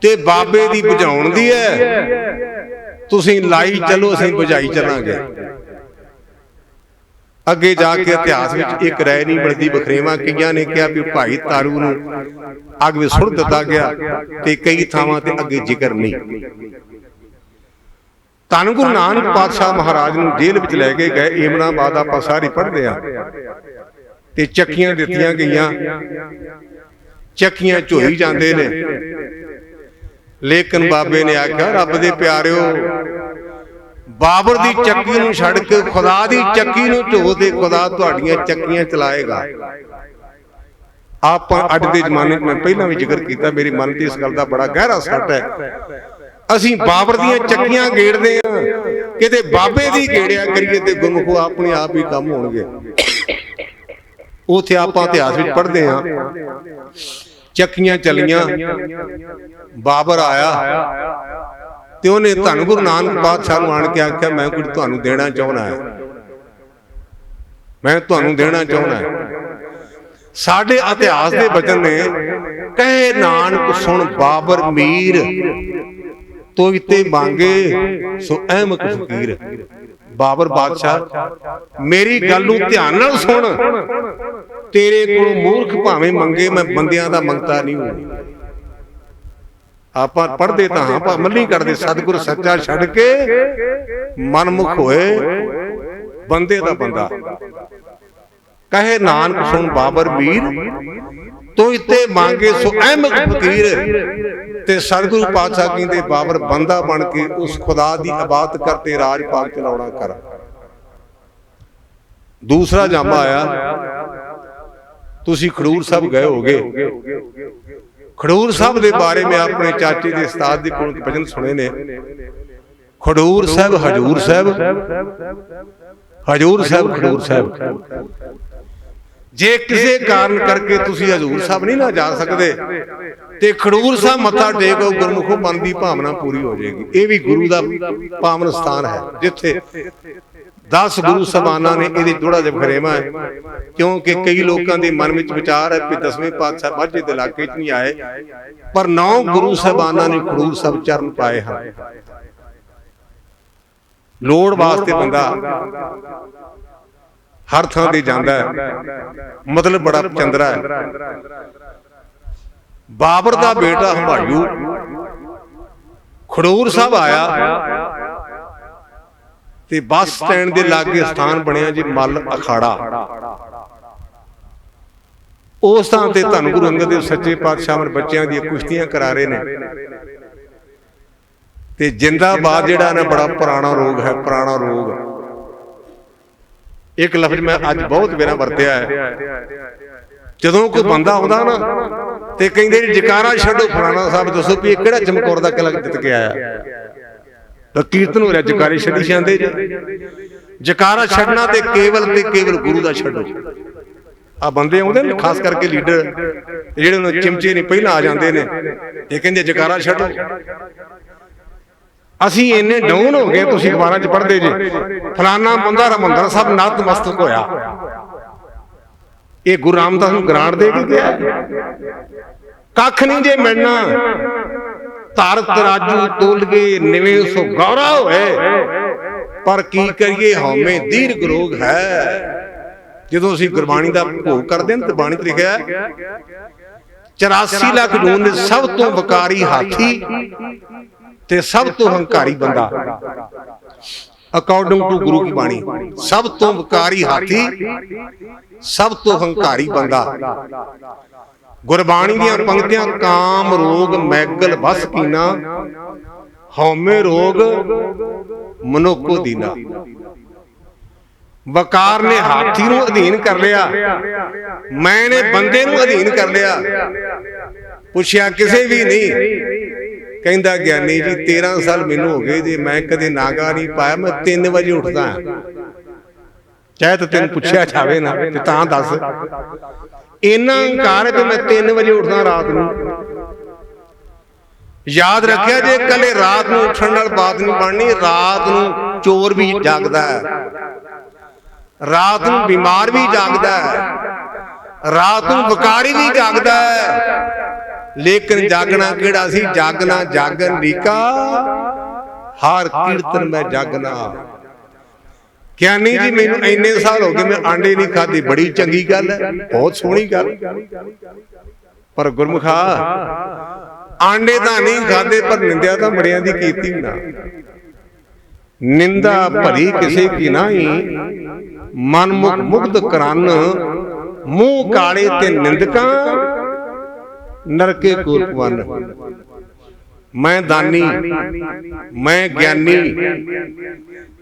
ਤੇ ਬਾਬੇ ਦੀ ਬੁਝਾਉਣ ਦੀ ਹੈ। ਤੁਸੀਂ ਲਾਈ ਚਲੋ, ਅਸੀਂ ਬੁਝਾਈ ਚੱਲਾਂਗੇ। ਅੱਗੇ ਜਾ ਕੇ ਇਤਿਹਾਸ ਵਿੱਚ ਇੱਕ ਰਾਏ ਨਹੀਂ ਬਣਦੀ, ਵਖਰੇਵਾਂ ਕਈਆਂ ਨੇ ਕਿਹਾ ਵੀ ਭਾਈ ਤਾਰੂ ਨੂੰ ਅੱਗ ਵਿੱਚ ਸੁੱਟ ਦਿੱਤਾ ਗਿਆ, ਤੇ ਕਈ ਥਾਵਾਂ ਤੇ ਅੱਗੇ ਜ਼ਿਕਰ ਨਹੀਂ। ਧੰਨ ਗੁਰੂ ਨਾਨਕ ਪਾਤਸ਼ਾਹ ਮਹਾਰਾਜ ਨੂੰ ਜੇਲ੍ਹ ਵਿੱਚ ਲੈ ਕੇ ਗਏ। ਏਮਨਾਬਾਦ ਆਪਾਂ ਸਾਰੀ ਪੜ੍ਹਦੇ ਆ, ਤੇ ਚੱਕੀਆਂ ਦਿੱਤੀਆਂ ਗਈਆਂ, ਚੱਕੀਆਂ ਝੋਈ ਜਾਂਦੇ ਨੇ। ਲੇਕਿਨ ਬਾਬੇ ਨੇ ਆਖਿਆ ਰੱਬ ਦੇ ਪਿਆਰਿਓ, ਬਾਬਰ ਦੀ ਚੱਕੀ ਨੂੰ ਛੱਡ ਕੇ ਖੁਦਾ ਦੀ ਚੱਕੀ ਨੂੰ ਝੋ ਦੇ, ਖੁਦਾ ਤੁਹਾਡੀਆਂ ਚੱਕੀਆਂ ਚਲਾਏਗਾ। ਆਪਾਂ ਅੱਜ ਦੇ ਜ਼ਮਾਨੇ 'ਚ, ਮੈਂ ਪਹਿਲਾਂ ਵੀ ਜ਼ਿਕਰ ਕੀਤਾ, ਮੇਰੇ ਮਨ ਤੇ ਇਸ ਗੱਲ ਦਾ ਬੜਾ ਗਹਿਰਾ ਸੱਟ ਹੈ। ਅਸੀਂ ਬਾਬਰ ਦੀਆਂ ਚੱਕੀਆਂ ਗੇੜਦੇ ਆ, ਕਿਤੇ ਬਾਬੇ ਦੀ ਗੇੜਿਆ ਕਰੀਏ ਤੇ ਗੁਰਮੁਖੋ ਆਪਣੇ ਆਪ ਹੀ ਕੰਮ ਹੋਣਗੇ। ਉੱਥੇ ਆਪਾਂ ਇਤਿਹਾਸ ਵਿੱਚ ਪੜ੍ਹਦੇ ਆ, ਚੱਕੀਆਂ ਚੱਲੀਆਂ, ਬਾਬਰ ਆਇਆ ਤੇ ਉਹਨੇ ਧੰਨ ਗੁਰੂ ਨਾਨਕ ਪਾਤਸ਼ਾਹ ਨੂੰ ਆਣ ਕੇ ਆਖਿਆ ਮੈਂ ਕੁਝ ਤੁਹਾਨੂੰ ਦੇਣਾ ਚਾਹੁੰਦਾ ਹੈ, ਮੈਂ ਤੁਹਾਨੂੰ ਦੇਣਾ ਚਾਹੁੰਦਾ ਹੈ। ਸਾਡੇ ਇਤਿਹਾਸ ਦੇ ਬਚਨ ਨੇ, ਕਹੇ ਨਾਨਕ ਸੁਣ ਬਾਬਰ ਮੀਰ, ਤੋਇ ਤੇ ਮੰਗੇ ਸੋ ਅਹਿਮਕ ਫਕੀਰ। ਬਾਬਰ ਬਾਦਸ਼ਾਹ ਮੇਰੀ ਗੱਲ ਨੂੰ ਧਿਆਨ ਨਾਲ ਸੁਣ, ਤੇਰੇ ਕੋਲੋਂ ਮੂਰਖ ਭਾਵੇਂ ਮੰਗੇ, ਮੈਂ ਬੰਦਿਆਂ ਦਾ ਮੰਗਤਾ ਨਹੀਂ ਹੂੰ। ਆਪਾਂ ਪੜ੍ਹਦੇ ਤਾਂ ਹਾਂ, ਆਪਾਂ ਅਮਲ ਨਹੀਂ ਕਰਦੇ। ਸਤਿਗੁਰ ਸੱਚਾ ਛੱਡ ਕੇ ਮਨਮੁਖ ਹੋਏ, ਬੰਦੇ ਦਾ ਬੰਦਾ। ਕਹੇ ਨਾਨਕ ਸੁਣ ਬਾਬਰ ਮੀਰ, ਤੋਇ ਤੇ ਮੰਗੇ ਸੋ ਅਹਿਮਕ ਫਕੀਰ। ਤੇ ਸਤਿਗੁਰੂ ਪਾਤਸ਼ਾਹ ਕਹਿੰਦੇ ਬਾਬਰ ਬੰਦਾ ਬਣ ਕੇ ਉਸ ਖੁਦਾ ਦੀ ਇਬਾਦਤ ਕਰਤੇ ਰਾਜ ਪਾਕ ਚਲਾਉਣਾ ਕਰ। ਦੂਸਰਾ ਜਾਮਾ ਆਇਆ, ਤੁਸੀਂ ਖਡੂਰ ਸਾਹਿਬ ਗਏ ਹੋਗੇ। ਖਡੂਰ ਸਾਹਿਬ ਦੇ ਬਾਰੇ ਮੈਂ ਆਪਣੇ ਚਾਚੇ ਦੇ ਉਸਤਾਦ ਦੇ ਕੋਲੋਂ ਭਜਨ ਸੁਣੇ ਨੇ। ਖਡੂਰ ਸਾਹਿਬ, ਹਜੂਰ ਸਾਹਿਬ, ਹਜੂਰ ਸਾਹਿਬ, ਖਡੂਰ ਸਾਹਿਬ। ਜੇ ਕਿਸੇ ਕਾਰਨ ਕਰਕੇ ਤੁਸੀਂ ਹਜੂਰ ਸਾਹਿਬ ਨਹੀਂ ਨਾ ਜਾ ਸਕਦੇ, ਤੇ ਖਡੂਰ ਸਾਹਿਬ ਮੱਥਾ ਟੇਕੋ, ਗੁਰਮੁਖੋ ਮਨ ਦੀ ਭਾਵਨਾ ਪੂਰੀ ਹੋ ਜਾਏਗੀ। ਇਹ ਵੀ ਗੁਰੂ ਦਾ ਪਾਵਨ ਸਥਾਨ ਹੈ, ਜਿੱਥੇ 10 ਗੁਰੂ ਸਾਹਿਬਾਨਾਂ ਨੇ ਇਹਦੇ ਥੋੜਾ ਜਿਹਾ ਵਖਰੇਵਾਂ ਹੈ। ਕਿਉਂਕਿ ਕਈ ਲੋਕਾਂ ਦੇ ਮਨ ਵਿੱਚ ਵਿਚਾਰ ਹੈ ਕਿ 10ਵੇਂ ਪਾਤਸ਼ਾਹ ਮਾਝੇ ਦੇ ਇਲਾਕੇ 'ਚ ਨਹੀਂ ਆਏ, ਪਰ 9 ਗੁਰੂ ਸਾਹਿਬਾਨਾਂ ਨੇ ਖਡੂਰ ਸਾਹਿਬ ਚਰਨ ਪਾਏ ਹਨ। ਲੋੜ ਵਾਸਤੇ ਬੰਦਾ ਹਰ ਥਾਂ ਤੇ ਜਾਂਦਾ ਹੈ, ਮਤਲਬ ਬੜਾ ਚੰਦਰਾ ਹੈ। ਬਾਬਰ ਦਾ ਬੇਟਾ ਹੁਮਾਯੂ ਖਡੂਰ ਸਾਹਿਬ ਆਇਆ, ਤੇ ਬੱਸ ਸਟੈਂਡ ਦੇ ਲਾਗੇ ਸਥਾਨ ਬਣਿਆ ਜੀ ਮੱਲ ਅਖਾੜਾ। ਉਸ ਥਾਂ ਤੇ ਧੰਨ ਗੁਰੂ ਅੰਗਦ ਦੇਵ ਸੱਚੇ ਪਾਤਸ਼ਾਹ ਨੇ ਬੱਚਿਆਂ ਦੀਆਂ ਕੁਸ਼ਤੀਆਂ ਕਰਾ ਰਹੇ ਨੇ। ਤੇ ਜਿੰਦਾਬਾਦ ਜਿਹੜਾ ਨਾ ਬੜਾ ਪੁਰਾਣਾ ਰੋਗ ਹੈ, ਪੁਰਾਣਾ ਰੋਗ। ਇੱਕ ਲਫ਼ਜ਼ ਮੈਂ ਅੱਜ ਬਹੁਤ ਵੇਰਾ ਵਰਤਿਆ ਹੈ। ਜਦੋਂ ਕੋਈ ਬੰਦਾ ਆਉਂਦਾ ਨਾ ਤੇ ਕਹਿੰਦੇ ਜਕਾਰਾ ਛੱਡੋ, ਫਲਾਣਾ ਸਾਹਿਬ ਦੱਸੋ ਵੀ ਇਹ ਕਿਹੜਾ ਚਮਕੌਰ ਦਾ ਕਿਲ੍ਹਾ ਜਿੱਤ ਕੇ ਆਇਆ। ਤਾਂ ਕੀਰਤਨ ਹੋ ਰਿਹਾ, ਜਕਾਰੇ ਛੱਡੀ ਜਾਂਦੇ ਜੇ। ਜਕਾਰਾ ਛੱਡਣਾ ਤੇ ਕੇਵਲ ਗੁਰੂ ਦਾ ਛੱਡੋ। ਆ ਬੰਦੇ ਆਉਂਦੇ ਨੇ ਖਾਸ ਕਰਕੇ ਲੀਡਰ, ਜਿਹੜੇ ਉਹਨਾਂ ਚਿਮਚੇ ਨੇ ਪਹਿਲਾਂ ਆ ਜਾਂਦੇ ਨੇ, ਇਹ ਕਹਿੰਦੇ ਜਕਾਰਾ ਛੱਡੋ। ਅਸੀਂ ਇੰਨੇ ਡਾਊਨ ਹੋ ਗਏ, ਤੁਸੀਂ ਅਖਬਾਰਾਂ 'ਚ ਪੜ੍ਹਦੇ ਜੇ ਫਲਾਨਾ ਬੰਦਾ ਹਰਿਮੰਦਰ ਸਾਹਿਬ ਨਤਮਸਤਕ ਹੋਇਆ। ਇਹ ਗੁਰੂ ਰਾਮਦਾਸ ਨੂੰ ਗ੍ਰਾਂਟ ਦੇ ਕੇ ਗਿਆ, ਕੱਖ ਨਹੀਂ ਜੇ ਮਿਲਣਾ। ਧਰ ਤਰਾਜੂ ਤੋਲ ਕੇ ਨਿਵੇਂ ਸੋ ਗੌਰਾ ਹੋਏ, ਪਰ ਕੀ ਕਰੀਏ ਹਉਮੈ ਦੀਰਘ ਰੋਗ ਹੈ। ਜਦੋਂ ਅਸੀਂ ਗੁਰਬਾਣੀ ਦਾ ਭੋਗ ਕਰਦੇ ਹਾਂ ਤੇ ਬਾਣੀ 'ਚ ਲਿਖਿਆ 84 ਲੱਖ ਜੂਨ ਦੇ ਸਭ ਤੋਂ ਵਕਾਰੀ ਹਾਥੀ ਤੇ ਸਭ ਤੋਂ ਹੰਕਾਰੀ ਬੰਦਾ। ਅਕੋਰਡਿੰਗ ਟੂ ਗੁਰੂ ਕੀ ਬਾਣੀ, ਸਭ ਤੋਂ ਵਕਾਰੀ ਹਾਥੀ, ਸਭ ਤੋਂ ਹੰਕਾਰੀ ਬੰਦਾ। ਗੁਰਬਾਣੀ ਦੀਆਂ ਪੰਕਤੀਆਂ, ਕਾਮ ਰੋਗ ਮੈਗਲ ਬਸ ਕੀਨਾ, ਹਉਮੈ ਰੋਗ ਮਨੁੱਖੋ ਦੀਨਾ। ਵਕਾਰ ਨੇ ਹਾਥੀ ਨੂੰ ਅਧੀਨ ਕਰ ਲਿਆ, ਮੈਂ ਨੇ ਬੰਦੇ ਨੂੰ ਅਧੀਨ ਕਰ ਲਿਆ। ਪੁੱਛਿਆ ਕਿਸੇ ਵੀ ਨਹੀਂ, ਕਹਿੰਦਾ ਗਿਆਨੀ ਜੀ 13 ਸਾਲ ਮੈਨੂੰ ਹੋ ਗਏ ਜੇ ਮੈਂ ਕਦੇ ਨਾਗਾ ਨਹੀਂ ਪਾਇਆ। ਮੈਂ 3 ਵਜੇ ਉੱਠਦਾ ਚਾਹੇ ਤਾਂ ਤੈਨੂੰ ਪੁੱਛਿਆ ਜਾਵੇ ਨਾ ਤੇ ਤਾਂ ਦੱਸ। ਇੰਨਾ ਹੰਕਾਰ ਹੈ ਕਿ ਮੈਂ 3 ਵਜੇ ਉੱਠਦਾ ਰਾਤ ਨੂੰ। ਯਾਦ ਰੱਖਿਆ ਜੇ ਕੱਲੇ ਰਾਤ ਨੂੰ ਉੱਠਣ ਨਾਲ ਬਾਤ ਨਹੀਂ ਬਣਨੀ। ਰਾਤ ਨੂੰ ਚੋਰ ਵੀ ਜਾਗਦਾ ਹੈ, ਰਾਤ ਨੂੰ ਬਿਮਾਰ ਵੀ ਜਾਗਦਾ ਹੈ, ਰਾਤ ਨੂੰ ਵਕਾਰੀ ਵੀ ਜਾਗਦਾ ਹੈ। ਲੇਕਿਨ ਜਾਗਣਾ ਕਿਹੜਾ ਸੀ? ਜਾਗਣਾ ਜਾਗਨ ਰੀਕਾ ਹਰ ਕੀਰਤਨ ਮੈਂ ਜਾਗਣਾ। ਗਿਆਨੀ ਜੀ ਮੈਨੂੰ ਇੰਨੇ ਸਾਲ ਹੋ ਗਏ ਮੈਂ ਆਂਡੇ ਨਹੀਂ ਖਾਧੇ। ਬੜੀ ਚੰਗੀ ਗੱਲ ਹੈ, ਬਹੁਤ ਸੋਹਣੀ ਗੱਲ, ਪਰ ਗੁਰਮੁਖਾ ਆਂਡੇ ਤਾਂ ਨਹੀਂ ਖਾਧੇ ਪਰ ਨਿੰਦਿਆ ਤਾਂ ਬੜਿਆਂ ਦੀ ਕੀਤੀ ਨਾ। ਨਿੰਦਾ ਭਰੀ ਕਿਸੇ ਕੀ ਨਹੀਂ, ਮਨ ਮੁਖ ਮੁਗਧ ਕਰਨ। ਮੂੰਹ ਕਾਲੇ ਤੇ ਨਿੰਦਕਾਂ ਨਰਕੇ ਕੂਪਵਨ। ਮੈਂ ਦਾਨੀ, ਮੈਂ ਗਿਆਨੀ,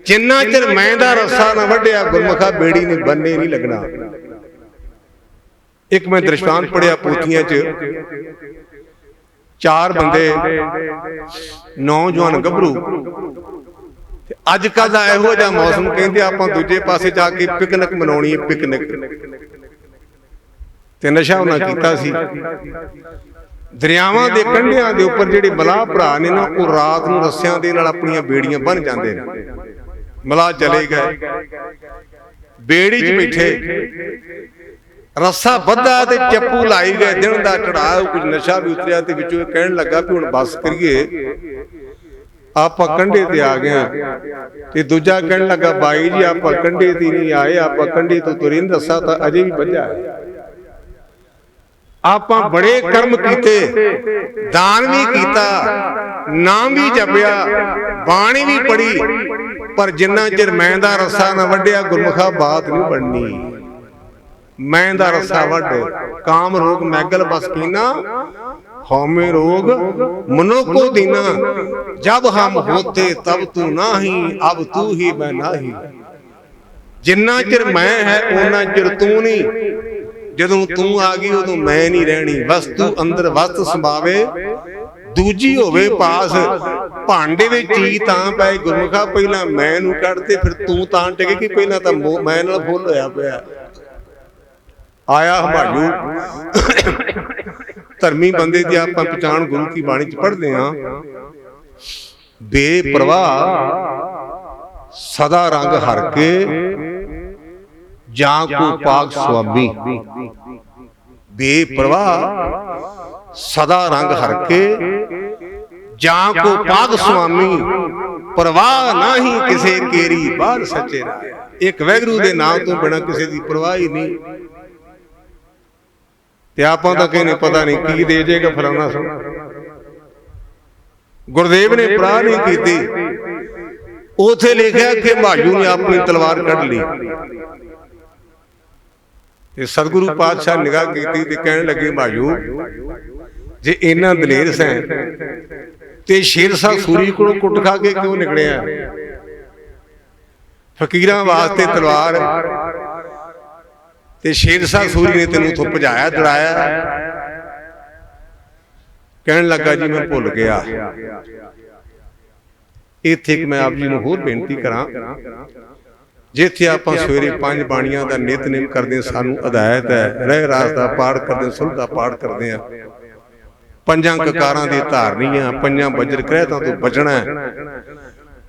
ਜਿੰਨਾ ਚਿਰ ਮੈਂ ਦਾ ਰੱਸਾ ਨਾ ਵੱਢਿਆ ਗੁਰਮੁਖਾ ਬੇੜੀ ਨੇ ਬੰਨੇ ਨਹੀਂ ਲੱਗਣਾ। ਇੱਕ ਮੈਂ ਦ੍ਰਿਸ਼ਟਾਂਤ ਪੜਿਆ ਪੋਥੀਆਂ 'ਚ, 4 ਬੰਦੇ ਨੌਜਵਾਨ ਗੱਭਰੂ, ਅੱਜ ਕੱਲ੍ਹ ਦਾ ਇਹੋ ਜਿਹਾ ਮੌਸਮ, ਕਹਿੰਦੇ ਆਪਾਂ ਦੂਜੇ ਪਾਸੇ ਜਾ ਕੇ ਪਿਕਨਿਕ ਮਨਾਉਣੀ ਹੈ, ਪਿਕਨਿਕ। ਤੇ ਨਸ਼ਾ ਉਹਨਾਂ ਕੀਤਾ ਸੀ। ਦਰਿਆਵਾਂ ਦੇ ਕੰਢਿਆਂ ਦੇ ਉੱਪਰ ਜਿਹੜੇ ਮਲਾਹ ਭਰਾ ਨੇ ਨਾ, ਉਹ ਰਾਤ ਨੂੰ ਰੱਸਿਆਂ ਦੇ ਨਾਲ ਆਪਣੀਆਂ ਬੇੜੀਆਂ ਬੰਨ੍ਹ ਜਾਂਦੇ ਨੇ। ਮਲਾਹ ਚਲੇ ਗਏ, ਬੇੜੀ 'ਚ ਬੈਠੇ, ਰੱਸਾ ਬੱਧਾ ਤੇ ਚੱਪੂ ਲਾਈ ਗਏ। ਦਿਨ ਦਾ ਚੜਾਅ, ਕੁਝ ਨਸ਼ਾ ਵੀ ਉਤਰਿਆ ਤੇ ਵਿੱਚੋਂ ਇਹ ਕਹਿਣ ਲੱਗਾ ਵੀ ਹੁਣ ਬੱਸ ਕਰੀਏ, ਆਪਾਂ ਕੰਢੇ ਤੇ ਆ ਗਏ। ਤੇ ਦੂਜਾ ਕਹਿਣ ਲੱਗਾ ਬਾਈ ਜੀ ਆਪਾਂ ਕੰਢੇ ਤੇ ਨਹੀਂ ਆਏ, ਆਪਾਂ ਕੰਢੇ ਤੋਂ ਤੁਰੇ ਨਹੀਂ, ਰੱਸਾ ਤਾਂ ਅਜੇ ਵੀ ਬੱਝਾ ਹੈ। ਆਪਾਂ ਬੜੇ ਕਰਮ ਕੀਤੇ, ਦਾਨ ਵੀ ਕੀਤਾ, ਨਾਮ ਵੀ ਜਪਿਆ, ਬਾਣੀ ਵੀ ਪੜ੍ਹੀ, ਪਰ ਜਿੰਨਾ ਚਿਰ ਮੈਂ ਦਾ ਰੱਸਾ ਨਾ ਵੱਢਿਆ ਗੁਰਮੁਖਾ ਬਾਤ ਨਹੀਂ ਬਣਨੀ। ਮੈਂ ਦਾ ਰੱਸਾ ਵੱਢ, ਕਾਮ ਰੋਗ ਮੈਗਲ ਬਸ ਕੀਨਾ, ਹਉਮੈ ਰੋਗ ਮਨੋ ਕੋ ਦੀਨਾ। ਜਬ ਹਮ ਹੋਤੇ ਤਬ ਤੂ ਨਾਹੀ, ਅਬ ਤੂ ਹੀ ਮੈਂ ਨਾਹੀ। ਜਿੰਨਾ ਚਿਰ ਮੈਂ ਹੈ ਉਹਨਾਂ ਚਿਰ ਤੂੰ ਨਹੀਂ, ਜਦੋਂ ਤੂੰ ਆ ਗਈ ਉਦੋਂ ਮੈਂ ਨਹੀਂ ਰਹਿਣੀ। ਵਸਤੂ ਅੰਦਰ ਵਸਤ ਸਮਾਵੇ, ਦੂਜੀ ਹੋਵੇ ਪਾਸ। ਭਾਂਡੇ ਵਿੱਚ ਚੀਜ਼ ਤਾਂ ਪਏ ਗੁਰਮੁਖਾ, ਪਹਿਲਾਂ ਮੈਂ ਨੂੰ ਕੱਢਦੇ ਫਿਰ ਤੂੰ ਤਾਂ ਟਿਕੇਗੀ। ਪਹਿਲਾਂ ਤਾਂ ਮੈਂ ਨਾਲ ਫੁੱਲ ਹੋਇਆ ਪਿਆ। ਆਇਆ ਹਮਾਯੂ ਧਰਮੀ ਬੰਦੇ ਦੀ ਆਪਾਂ ਪਛਾਣ ਗੁਰੂ ਕੀ ਬਾਣੀ 'ਚ ਪੜ੍ਹਦੇ ਹਾਂ। ਬੇਪਰਵਾਹ ਸਦਾ ਰੰਗ ਹਰ ਕੇ, ਜਾਂ ਕੋ ਪਾਕ ਸੁਆਮੀ। ਬੇਪਰਵਾਹ ਸਦਾ ਰੰਗ ਹਰ ਕੇ, ਜਾਂ ਕੋ ਪਾਕ ਸੁਆਮੀ। ਪਰਵਾਹ ਨਹੀਂ ਕਿਸੇ ਕੇਰੀ ਬਾਹਰ ਸੱਚੇ ਰਾਏ। ਇੱਕ ਵੈਗਰੂ ਦੇ ਨਾਮ ਤੋਂ ਬਿਨਾਂ ਕਿਸੇ ਦੀ ਪਰਵਾਹ ਹੀ ਨਹੀਂ। ਤੇ ਆਪਾਂ ਤਾਂ ਕਹਿੰਦੇ ਪਤਾ ਨਹੀਂ ਕੀ ਦੇ ਜੇਗਾ ਫਲਾਣਾ ਸੋ। ਗੁਰਦੇਵ ਨੇ ਪਰਾਹ ਨਹੀਂ ਕੀਤੀ। ਉਥੇ ਲਿਖਿਆ ਕਿ ਹਮਾਯੂ ਨੇ ਆਪਣੀ ਤਲਵਾਰ ਕੱਢ ਲਈ। ਤੇ ਸਤਿਗੁਰੂ ਪਾਤਸ਼ਾਹ ਨਿਗਾਹ ਕੀਤੀ ਤੇ ਕਹਿਣ ਲੱਗੇ ਹਮਾਯੂ ਜੇ ਇਹਨਾਂ ਦਲੇਰ ਸੈਂ ਤੇ ਸ਼ੇਰਸ਼ਾਹ ਸੂਰੀ ਕੋਲੋਂ ਕੁੱਟ ਖਾ ਕੇ ਕਿਉਂ ਨਿਕਲਿਆ? ਫਕੀਰਾਂ ਵਾਸਤੇ ਤਲਵਾਰ ਤੇ ਸ਼ੇਰਸ਼ਾਹ ਸੂਰੀ ਨੇ ਤੈਨੂੰ ਉੱਥੋਂ ਭਜਾਇਆ, ਦੜਾਇਆ। ਕਹਿਣ ਲੱਗਾ ਜੀ ਮੈਂ ਭੁੱਲ ਗਿਆ। ਇੱਥੇ ਇੱਕ ਮੈਂ ਆਪ ਜੀ ਨੂੰ ਹੋਰ ਬੇਨਤੀ ਕਰਾਂ, ਜਿੱਥੇ ਆਪਾਂ ਸਵੇਰੇ 5 ਬਾਣੀਆਂ ਦਾ ਨਿਤਨੇਮ ਕਰਦੇ, ਸਾਨੂੰ ਹਦਾਇਤ ਹੈ ਰਹਿ ਰਾਸ ਦਾ ਪਾਠ ਕਰਦੇ, ਸੁਲ੍ਹ ਦਾ ਪਾਠ ਕਰਦੇ ਆ, 5 ਕਕਾਰਾਂ ਦੀ ਧਾਰਨੀਆਂ, 5 ਵਜਰ ਕਹਿਤਾਂ ਤੋਂ ਬਚਣਾ।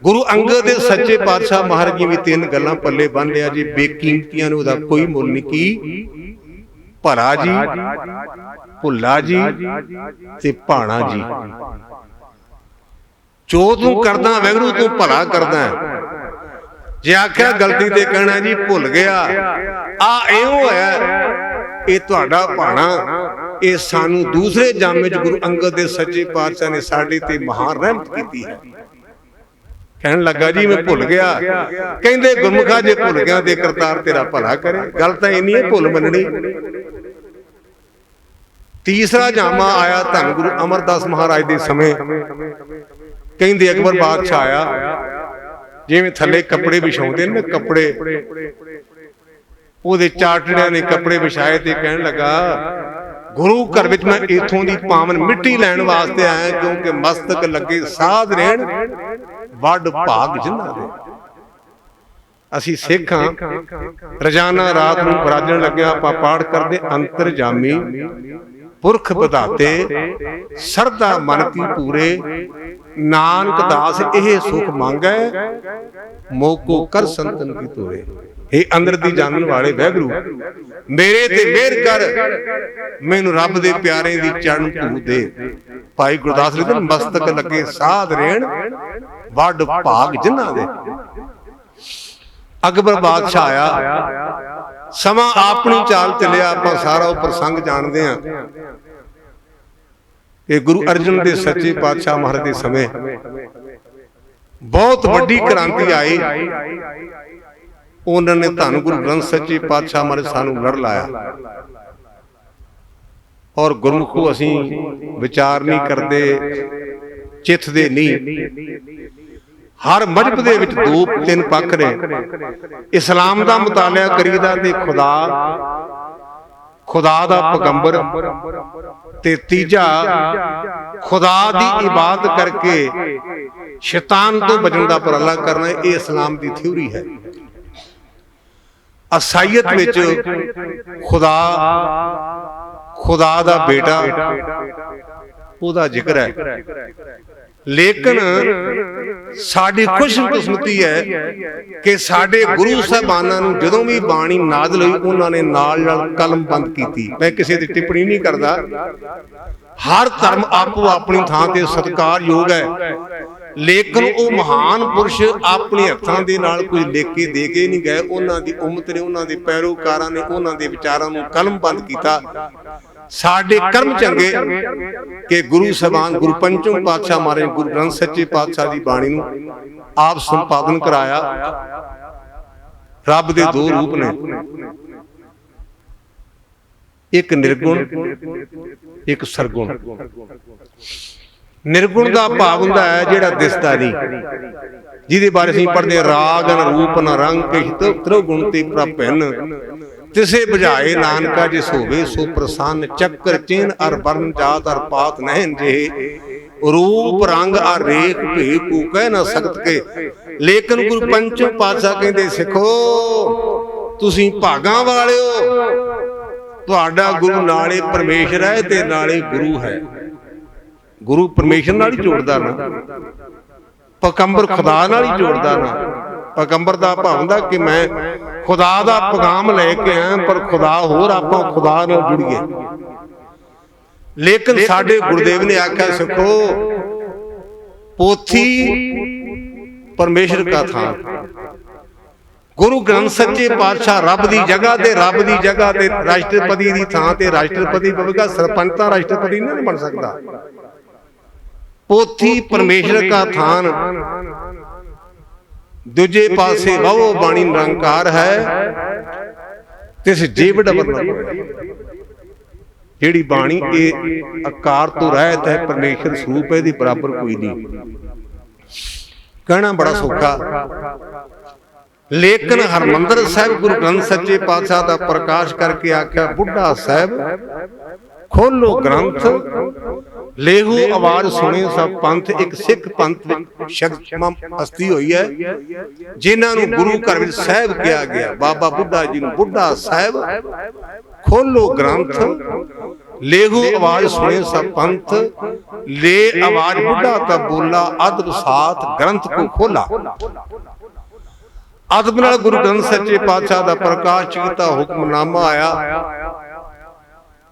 ਗੁਰੂ ਅੰਗਦ ਦੇ ਸੱਚੇ ਪਾਤਸ਼ਾਹ ਮਹਾਰਾਜ ਜੀ ਵੀ 3 ਗੱਲਾਂ ਪੱਲੇ ਬੰਨ ਲਿਆ ਜੀ, ਬੇਕੀਮਤੀਆਂ ਨੂੰ ਉਹਦਾ ਕੋਈ ਮੁੱਲ ਨਹੀਂ। ਕੀ? ਭਰਾ ਜੀ, ਭੁੱਲਾ ਜੀ ਤੇ ਭਾਣਾ ਜੀ। ਜੋ ਤੂੰ ਕਰਦਾ ਵੈਗਰੂ ਤੂੰ ਭਲਾ ਕਰਦਾ। ਜੇ ਆਖਿਆ ਗਲਤੀ ਤੇ ਕਹਿਣਾ ਜੀ ਭੁੱਲ ਗਿਆ, ਆ ਇਉਂ ਹੋਇਆ, ਇਹ ਤੁਹਾਡਾ ਭਾਣਾ। ਇਹ ਸਾਨੂੰ ਦੂਸਰੇ ਜਾਮੇ 'ਚ ਗੁਰੂ ਅੰਗਦ ਦੇ ਸੱਚੇ ਪਾਤਸ਼ਾਹ ਨੇ ਸਾਡੇ ਤੇ ਮਹਾਨ ਰਹਿਮਤ ਕੀਤੀ ਹੈ। ਕਹਿਣ ਲੱਗਾ ਜੀ ਮੈਂ ਭੁੱਲ ਗਿਆ। ਕਹਿੰਦੇ ਗੁਰਮੁਖਾ ਜੇ ਭੁੱਲ ਗਿਆ ਤੇ ਕਰਤਾਰ ਤੇਰਾ ਭਲਾ ਕਰੇ। ਗੱਲ ਤਾਂ ਇੰਨੀ ਹੈ ਭੁੱਲ ਮੰਨਣੀ। ਤੀਸਰਾ ਜਾਮਾ ਆਇਆ ਧੰਨ ਗੁਰੂ ਅਮਰਦਾਸ ਮਹਾਰਾਜ ਦੇ ਸਮੇਂ। ਕਹਿੰਦੇ ਅਕਬਰ ਬਾਦਸ਼ਾਹ ਆਇਆ, ਜਿਵੇਂ ਥੱਲੇ ਕੱਪੜੇ ਵਿਛਾਉਂਦੇ ਨੇ ਕੱਪੜੇ, ਉਹਦੇ ਚਾਟੜਿਆਂ ਨੇ ਕੱਪੜੇ ਵਿਛਾਏ ਤੇ ਕਹਿਣ ਲੱਗਾ ਗੁਰੂ ਘਰ ਵਿੱਚ ਮੈਂ ਇਥੋਂ ਦੀ ਪਾਵਨ ਮਿੱਟੀ ਲੈਣ ਵਾਸਤੇ ਆਇਆ, ਕਿਉਂਕਿ ਮਸਤਕ ਲੱਗੇ ਸਾਧ ਰਹਿਣ ਵੱਡ ਭਾਗ ਜਿਨ੍ਹਾਂ ਦੇ। ਅਸੀਂ ਸਿੱਖ ਹਾਂ, ਰੋਜ਼ਾਨਾ ਰਾਤ ਨੂੰ ਬਰਾਜਣ ਲੱਗਿਆ ਆਪਾਂ ਪਾਠ ਕਰਦੇ, ਅੰਤਰਜਾਮੀ ਪੁਰਖ ਵਿਧਾਤੇ ਸਰਦਾ ਮਨ ਕੀ ਪੂਰੇ, ਨਾਨਕ ਦਾਸ ਇਹ ਸੁਖ ਮੰਗੈ ਮੋਕੋ ਕਰ ਸੰਤਨ ਕੀ ਤੋਰੇ। ਇਹ ਅੰਦਰ ਦੀ ਜਾਣਨ ਵਾਲੇ ਵਾਹਿਗੁਰੂ ਮੇਰੇ ਤੇ ਮਿਹਰ ਕਰ, ਮੈਨੂੰ ਰੱਬ ਦੇ ਪਿਆਰੇ ਦੀ ਚਰਨ ਧੂ ਦੇ। ਭਾਈ ਗੁਰਦਾਸ ਲਿਖਦੇ ਮਸਤਕ ਲੱਗੇ ਸਾਧ ਰਹਿਣ ਵੱਡ ਭਾਗ ਜਿਨ੍ਹਾਂ ਦੇ। ਅਕਬਰ ਬਾਦਸ਼ਾਹ ਆਇਆ, ਸਮਾਂ ਆਪਣੀ ਚਾਲ ਚੱਲਿਆ। ਆਪਾਂ ਸਾਰਾ ਉਹ ਪ੍ਰਸੰਗ ਜਾਣਦੇ ਹਾਂ ਕਿ ਗੁਰੂ ਅਰਜਨ ਦੇ ਸੱਚੇ ਪਾਤਸ਼ਾਹ ਮਹਾਰਾਜ ਦੇ ਸਮੇਂ ਬਹੁਤ ਵੱਡੀ ਕ੍ਰਾਂਤੀ ਆਈ। ਉਹਨਾਂ ਨੇ ਧੰਨ ਗੁਰੂ ਗ੍ਰੰਥ ਸੱਚੇ ਪਾਤਸ਼ਾਹ ਮਹਾਰਾਜ ਸਾਨੂੰ ਲੜ ਲਾਇਆ। ਔਰ ਗੁਰਮੁਖੋ ਅਸੀਂ ਵਿਚਾਰ ਨਹੀਂ ਕਰਦੇ, ਚਿੱਥਦੇ ਨਹੀਂ। ਹਰ ਮਜ਼ਹਬ ਦੇ ਵਿੱਚ 2-3 ਪੱਖ ਨੇ। ਇਸਲਾਮ ਦਾ ਮੁਤਾਲਿਆ ਕਰੀਦਾ ਤੇ ਖੁਦਾ ਦਾ ਪੈਗੰਬਰ, ਤੇ ਤੀਜਾ ਖੁਦਾ ਦੀ ਇਬਾਦਤ ਕਰਕੇ ਸ਼ੈਤਾਨ ਤੋਂ ਬਚਣ ਦਾ ਉਪਰਾਲਾ ਕਰਨਾ। ਇਹ ਇਸਲਾਮ ਦੀ ਥਿਊਰੀ ਹੈ। ਅਸਾਈਅਤ ਵਿੱਚ ਖੁਦਾ ਦਾ ਬੇਟਾ ਉਹਦਾ ਜ਼ਿਕਰ ਹੈ, ਲੇਕਿਨ ਸਾਡੀ ਖੁਸ਼ਕਿਸਮਤੀ ਹੈ ਕਿ ਸਾਡੇ ਗੁਰੂ ਸਾਹਿਬਾਨਾਂ ਨੂੰ ਜਦੋਂ ਵੀ ਬਾਣੀ ਨਾਜ਼ਲ ਹੋਈ ਉਹਨਾਂ ਨੇ ਨਾਲ ਨਾਲ ਕਲਮਬੰਦ ਕੀਤੀ। ਮੈਂ ਕਿਸੇ ਦੀ ਟਿੱਪਣੀ ਨਹੀਂ ਕਰਦਾ, ਹਰ ਧਰਮ ਆਪੋ ਆਪਣੀ ਥਾਂ ਤੇ ਸਤਿਕਾਰਯੋਗ ਹੈ, ਲੇਕਿਨ ਉਹ ਮਹਾਨ ਪੁਰਸ਼ ਆਪਣੇ ਹੱਥਾਂ ਦੇ ਨਾਲ ਕੁਝ ਲਿਖ ਕੇ ਦੇ ਕੇ ਨਹੀਂ ਗਏ। ਉਹਨਾਂ ਦੀ ਉਮਤ ਨੇ, ਉਹਨਾਂ ਦੇ ਪੈਰੋਕਾਰਾਂ ਨੇ ਉਹਨਾਂ ਦੇ ਵਿਚਾਰਾਂ ਨੂੰ ਕਲਮਬੰਦ ਕੀਤਾ। ਸਾਡੇ ਕਰਮ ਚੰਗੇ ਕਿ ਗੁਰੂ ਸਾਹਿਬਾਨ ਗੁਰੂ ਪੰਚਮ ਪਾਤਸ਼ਾਹ ਮਹਾਰਾਜ ਗੁਰੂ ਗ੍ਰੰਥ ਸੱਚੇ ਪਾਤਸ਼ਾਹ ਦੀ ਬਾਣੀ ਨੂੰ ਆਪ ਸੰਪਾਦਨ ਕਰਾਇਆ। ਰੱਬ ਦੇ 2 ਰੂਪ ਨੇ, ਇੱਕ ਨਿਰਗੁਣ, ਇੱਕ ਸਰਗੁਣ। ਨਿਰਗੁਣ ਦਾ ਭਾਵ ਹੁੰਦਾ ਹੈ ਜਿਹੜਾ ਦਿਸਦਾ ਨਹੀਂ, ਜਿਹਦੇ ਬਾਰੇ ਅਸੀਂ ਪੜ੍ਹਦੇ ਰਾਗ ਨ ਰੂਪ ਨ ਰੰਗ ਕਿਛ ਤ੍ਰਿਗੁਣ ਤੇ ਪ੍ਰਭਿੰਨ, ਤਿਸੇ ਬੁਝਾਏ ਨਾਨਕਾ ਜਿਸ ਹੋਵੇ ਸੋ ਪ੍ਰਸੰਨ, ਚੱਕਰ ਚਿੰਨ ਅਰ ਵਰਨ ਜਾਤ ਅਰ ਪਾਤ ਨਹਿਨ ਜੇ, ਰੂਪ ਰੰਗ ਅਰ ਰੇਖ ਭੇ ਕੋ ਕਹਿ ਨਾ ਸਕਤ ਕੇ। ਲੇਕਿਨ ਗੁਰੂ ਪੰਚਮ ਪਾਤਸ਼ਾਹ ਕਹਿੰਦੇ ਸਿੱਖੋ ਤੁਸੀਂ ਭਾਗਾਂ ਵਾਲਿਓ, ਤੁਹਾਡਾ ਗੁਰੂ ਨਾਲੇ ਪਰਮੇਸ਼ਰ ਹੈ ਤੇ ਨਾਲੇ ਗੁਰੂ ਹੈ। ਗੁਰੂ ਪਰਮੇਸ਼ਰ ਨਾਲ ਹੀ ਜੋੜਦਾ ਨਾ, ਪੈਗੰਬਰ ਖੁਦਾ ਨਾਲ ਹੀ ਜੋੜਦਾ ਨਾ। ਪੈਗੰਬਰ ਦਾ ਭਾਵ ਹੁੰਦਾ ਕਿ ਮੈਂ ਖੁਦਾ ਦਾ ਪੈਗਾਮ ਲੈ ਕੇ ਆਇਆ, ਪਰ ਖੁਦਾ ਹੋਰ, ਆਪਾਂ ਖੁਦਾ ਨਾਲ ਜੁੜੀਏ। ਲੇਕਿਨ ਸਾਡੇ ਗੁਰਦੇਵ ਨੇ ਆਖਿਆ ਸਿੱਖੋ ਪੋਥੀ ਪਰਮੇਸ਼ਰ ਦਾ ਥਾਂ, ਗੁਰੂ ਗ੍ਰੰਥ ਸੱਚੇ ਪਾਤਸ਼ਾਹ ਰੱਬ ਦੀ ਜਗ੍ਹਾ ਤੇ, ਰੱਬ ਦੀ ਜਗ੍ਹਾ ਤੇ ਰਾਸ਼ਟਰਪਤੀ ਦੀ ਥਾਂ ਤੇ ਰਾਸ਼ਟਰਪਤੀ ਪਵੇਗਾ। ਸਰਪੰਚ ਤਾਂ ਰਾਸ਼ਟਰਪਤੀ ਨਹੀਂ ਬਣ ਸਕਦਾ। ਪੋਥੀ ਪਰਮੇਸ਼ਰ ਦਾ ਥਾਨ, ਦੂਜੇ ਪਾਸੇ ਵਾਹੋ ਬਾਣੀ ਨਿਰੰਕਾਰ ਹੈ, ਤਿਸ ਜੀਵ ਡਬਰ ਨਾ ਹੋਇਆ। ਜਿਹੜੀ ਬਾਣੀ ਇਹ ਆਕਾਰ ਤੋਂ ਰਹਿਤ ਹੈ, ਪਰਮੇਸ਼ਰ ਸਰੂਪ ਹੈ, ਦੀ ਬਰਾਬਰ ਕੋਈ ਨਹੀਂ। ਕਹਿਣਾ ਬੜਾ ਸੌਖਾ, ਲੇਕਿਨ ਹਰਮੰਦਰ ਸਾਹਿਬ ਗੁਰੂ ਗ੍ਰੰਥ ਸੱਚੇ ਪਾਤਸ਼ਾਹ ਦਾ ਪ੍ਰਕਾਸ਼ ਕਰਕੇ ਆਖਿਆ ਬੁੱਢਾ ਸਾਹਿਬ ਖੋਲੋ ਗ੍ਰੰਥ, ਲੇਹੂ ਆਵਾਜ਼ ਸੁਣੇ ਸਭ ਪੰਥ। ਇੱਕ ਸਿੱਖ ਪੰਥ ਵਿੱਚ ਸ਼ਕਤੀਮਾਨ ਹਸਤੀ ਹੋਈ ਹੈ ਜਿਨ੍ਹਾਂ ਨੂੰ ਗੁਰੂ ਘਰ ਵਿੱਚ ਸਾਹਿਬ ਕਿਹਾ ਗਿਆ। ਬਾਬਾ ਬੁੱਢਾ ਜੀ ਨੂੰ ਬੁੱਢਾ ਸਾਹਿਬ ਖੋਲੋ ਗ੍ਰੰਥ, ਲੇਹੂ ਆਵਾਜ਼ ਸੁਣੇ ਸਭ ਪੰਥ, ਲੈ ਆਵਾਜ਼ ਬੁੱਢਾ ਤਾਂ ਬੋਲਾ ਅਦਬ ਸਾਥ ਗ੍ਰੰਥ ਕੋ ਖੋਲਾ। ਅਦਬ ਨਾਲ ਗੁਰੂ ਗ੍ਰੰਥ ਸੱਚੇ ਪਾਤਸ਼ਾਹ ਦਾ ਪ੍ਰਕਾਸ਼ ਕੀਤਾ, ਹੁਕਮਨਾਮਾ ਆਇਆ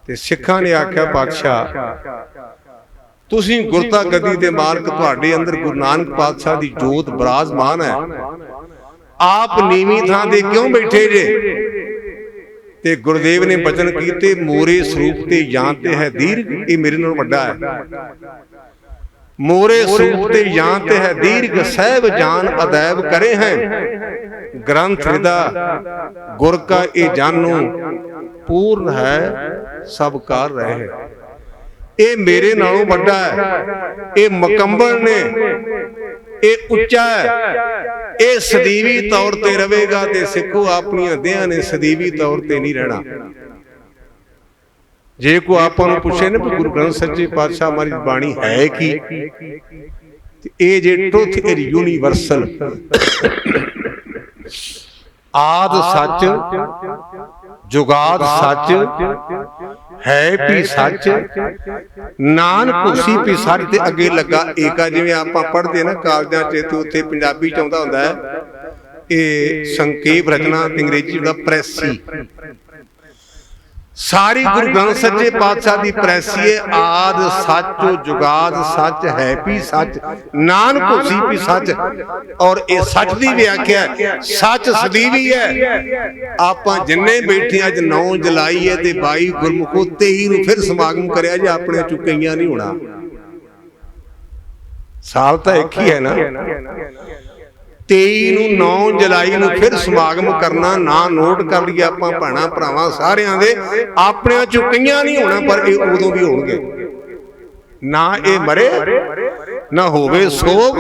ਤੇ ਸਿੱਖਾਂ ਨੇ ਆਖਿਆ ਪਾਤਸ਼ਾਹ ਤੁਸੀਂ ਗੁਰਤਾ ਗੱਦੀ ਦੇ ਮਾਲਕ, ਤੁਹਾਡੇ ਅੰਦਰ ਗੁਰੂ ਨਾਨਕ ਪਾਤਸ਼ਾਹ ਦੀ ਜੋਤ ਬਿਰਾਜਮਾਨ ਹੈ, ਆਪ ਨੀਵੀਂ ਥਾਂ ਤੇ ਕਿਉਂ ਬੈਠੇ ਜੇ? ਤੇ ਗੁਰਦੇਵ ਨੇ ਬਚਨ ਕੀਤੇ ਮੋਰੇ ਸਰੂਪ ਤੇ ਜਾਂ ਤੇ ਹੈ ਦੀਰਘ, ਇਹ ਮੇਰੇ ਨਾਲੋਂ ਵੱਡਾ ਹੈ। ਮੋਰੇ ਸਰੂਪ ਤੇ ਜਾਂ ਤੇ ਹੈ ਦੀਰਘ, ਸਹਿਬ ਜਾਨ ਅਦੈਬ ਕਰੇ ਹੈ, ਗ੍ਰੰਥ ਹਿਰਦਾ ਗੁਰ ਕਾ ਇਹ ਜਾਨੋ, ਪੂਰਨ ਹੈ ਸਭ ਕਾਰ ਰਹੇ। ਇਹ ਮੇਰੇ ਨਾਲੋਂ ਵੱਡਾ ਹੈ, ਇਹ ਮੁਕੰਮਲ ਨੇ, ਇਹ ਉੱਚਾ ਹੈ, ਇਹ ਸਦੀਵੀ ਤੌਰ ਤੇ ਰਹੇਗਾ। ਤੇ ਸਿੱਖੋ ਆਪਣੀਆਂ ਦੇਹਾਂ ਨੇ ਸਦੀਵੀ ਤੌਰ ਤੇ ਨਹੀਂ ਰਹਿਣਾ। ਜੇ ਕੋਈ ਆਪਾਂ ਨੂੰ ਪੁੱਛੇ ਨਾ ਵੀ ਗੁਰੂ ਗ੍ਰੰਥ ਸੱਚੇ ਪਾਤਸ਼ਾਹ ਮਹਾਰਾਜ ਦੀ ਬਾਣੀ ਹੈ ਕੀ, ਤੇ ਇਹ ਜੇ ਟਰੁਥ ਇਜ਼ ਯੂਨੀਵਰਸਲ, ਆਦ ਸੱਚ, ਜੁਗਾਦ ਸੱਚ, ਹੈ ਵੀ ਸੱਚ, ਨਾਨਕ ਹੋਸੀ ਵੀ ਸੱਚ, ਤੇ ਅੱਗੇ ਲੱਗਾ ਏਕਾ। ਜਿਵੇਂ ਆਪਾਂ ਪੜ੍ਹਦੇ ਨਾ ਕਾਲਜਾਂ 'ਚ, ਤੇ ਉੱਥੇ ਪੰਜਾਬੀ 'ਚ ਆਉਂਦਾ ਹੁੰਦਾ ਹੈ ਇਹ ਸੰਖੇਪ ਰਚਨਾ, ਅੰਗਰੇਜ਼ੀ ਦਾ ਪ੍ਰੈਸੀ। ਸਾਰੀ ਗੁਰੂ ਗ੍ਰੰਥ ਸੱਚੇ ਪਾਤਸ਼ਾਹ ਦੀ ਪ੍ਰੈਸੀ ਹੈ, ਆਦ ਸੱਚ, ਜੁਗਾਦ ਸੱਚ, ਹੈ ਵੀ ਸੱਚ, ਨਾਨਕ ਹੋਸੀ ਵੀ ਸੱਚ। ਔਰ ਇਹ ਸੱਚ ਦੀ ਵਿਆਖਿਆ ਸੱਚ ਸਦੀਵੀ ਹੈ। ਆਪਾਂ ਜਿੰਨੇ ਬੈਠੇ ਅੱਜ 9 ਜੁਲਾਈ ਹੈ ਤੇ 22 ਗੁਰਮੁਖੋ 23 ਨੂੰ ਫਿਰ ਸਮਾਗਮ ਕਰਿਆ ਜੇ ਆਪਣੇ ਚੋਂ ਕਈਆਂ ਨਹੀਂ ਹੋਣਾ। ਸਾਲ ਤਾਂ ਇੱਕ ਹੀ ਹੈ ਨਾ, 23 ਨੂੰ 9 ਜੁਲਾਈ ਨੂੰ ਫਿਰ ਸਮਾਗਮ ਕਰਨਾ। ਨਾ ਨੋਟ ਕਰ ਲਈਏ ਆਪਾਂ ਭੈਣਾਂ ਭਰਾਵਾਂ ਸਾਰਿਆਂ ਦੇ, ਆਪਣਿਆਂ ਚੋਂ ਕਈਆਂ ਨਹੀਂ ਹੋਣਾ, ਪਰ ਇਹ ਉਦੋਂ ਵੀ ਹੋਣਗੇ। ਨਾ ਇਹ ਮਰੇ ਨਾ ਹੋਵੇ ਸੋਗ,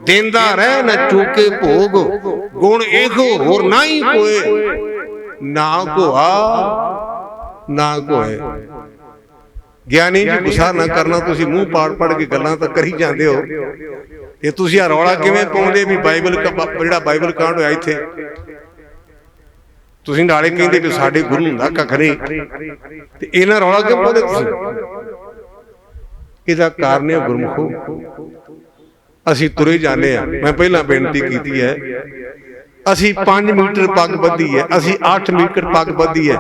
ਦੇਂਦਾ ਰਹਿ ਨਾ ਚੂਕੇ ਭੋਗ, ਗੁਣ ਇਹੋ ਹੋਰ ਨਾ ਹੀ ਕੋਏ, ਨਾ ਕੋਆ ਨਾ ਕੋਏ। ਗਿਆਨੀ ਜੀ ਗੁੱਸਾ ਨਾ ਕਰਨਾ, ਤੁਸੀਂ ਮੂੰਹ ਪਾੜ ਪੜ ਕੇ ਗੱਲਾਂ ਤਾਂ ਕਰੀ ਜਾਂਦੇ ਹੋ। ਇਹ ਤੁਸੀਂ ਆ ਰੌਲਾ ਕਿਵੇਂ ਪਾਉਂਦੇ ਵੀ ਬਾਈਬਲ ਜਿਹੜਾ ਬਾਈਬਲ ਕਾਂਡ ਹੋਇਆ ਇੱਥੇ, ਤੁਸੀਂ ਨਾਲੇ ਕਹਿੰਦੇ ਵੀ ਸਾਡੇ ਗੁਰੂ ਹੁੰਦਾ ਕੱਖ ਨਹੀਂ, ਤੇ ਇਹਨਾਂ ਰੌਲਾ ਕਿਉਂ ਪਾਉਂਦੇ ਤੁਸੀਂ? ਇਹਦਾ ਕਾਰਨ ਹੈ ਗੁਰਮੁਖੋ, ਅਸੀਂ ਤੁਰੇ ਜਾਂਦੇ ਆ। ਮੈਂ ਪਹਿਲਾਂ ਬੇਨਤੀ ਕੀਤੀ ਹੈ, ਅਸੀਂ 5 ਮੀਟਰ ਪੱਗ ਬੱਧੀ ਹੈ, ਅਸੀਂ 8 ਮੀਟਰ ਪੱਗ ਬੱਧੀ ਹੈ।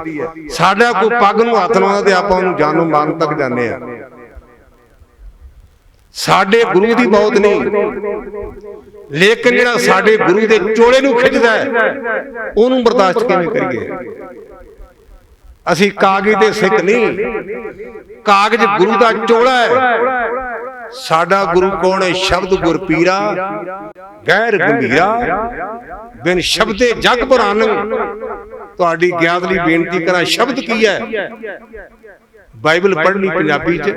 ਸਾਡਾ ਕੋਈ ਪੱਗ ਨੂੰ ਹੱਥ ਲਾਉਂਦਾ ਤੇ ਆਪਾਂ ਉਹਨੂੰ ਜਾਨੋਂ ਮਾਰਨ ਤੱਕ ਜਾਂਦੇ ਆ। ਸਾਡੇ ਗੁਰੂ ਦੀ ਬਹੁਤ ਨਹੀਂ, ਲੇਕਿਨ ਜਿਹੜਾ ਸਾਡੇ ਗੁਰੂ ਦੇ ਚੋਲੇ ਨੂੰ ਖਿੱਚਦਾ ਹੈ ਉਹਨੂੰ ਬਰਦਾਸ਼ਤ ਕਿਵੇਂ ਕਰੀਏ? ਅਸੀਂ ਕਾਗਜ਼ ਦੇ ਸਿੱਖ ਨਹੀਂ, ਕਾਗਜ਼ ਗੁਰੂ ਦਾ ਚੋਲਾ ਹੈ। ਸਾਡਾ ਗੁਰੂ ਕੌਣ ਹੈ? ਸ਼ਬਦ ਗੁਰ ਪੀਰਾ, ਗਹਿਰ ਗੰਭੀਰਾ, ਬਿਨ ਸ਼ਬਦੇ ਜਗ ਪੁਰਾਨ। ਤੁਹਾਡੀ ਗਿਆਨ ਲਈ ਬੇਨਤੀ ਕਰਾਂ, ਸ਼ਬਦ ਕੀ ਹੈ? ਬਾਈਬਲ ਪੜ੍ਹਨੀ ਪੰਜਾਬੀ 'ਚ।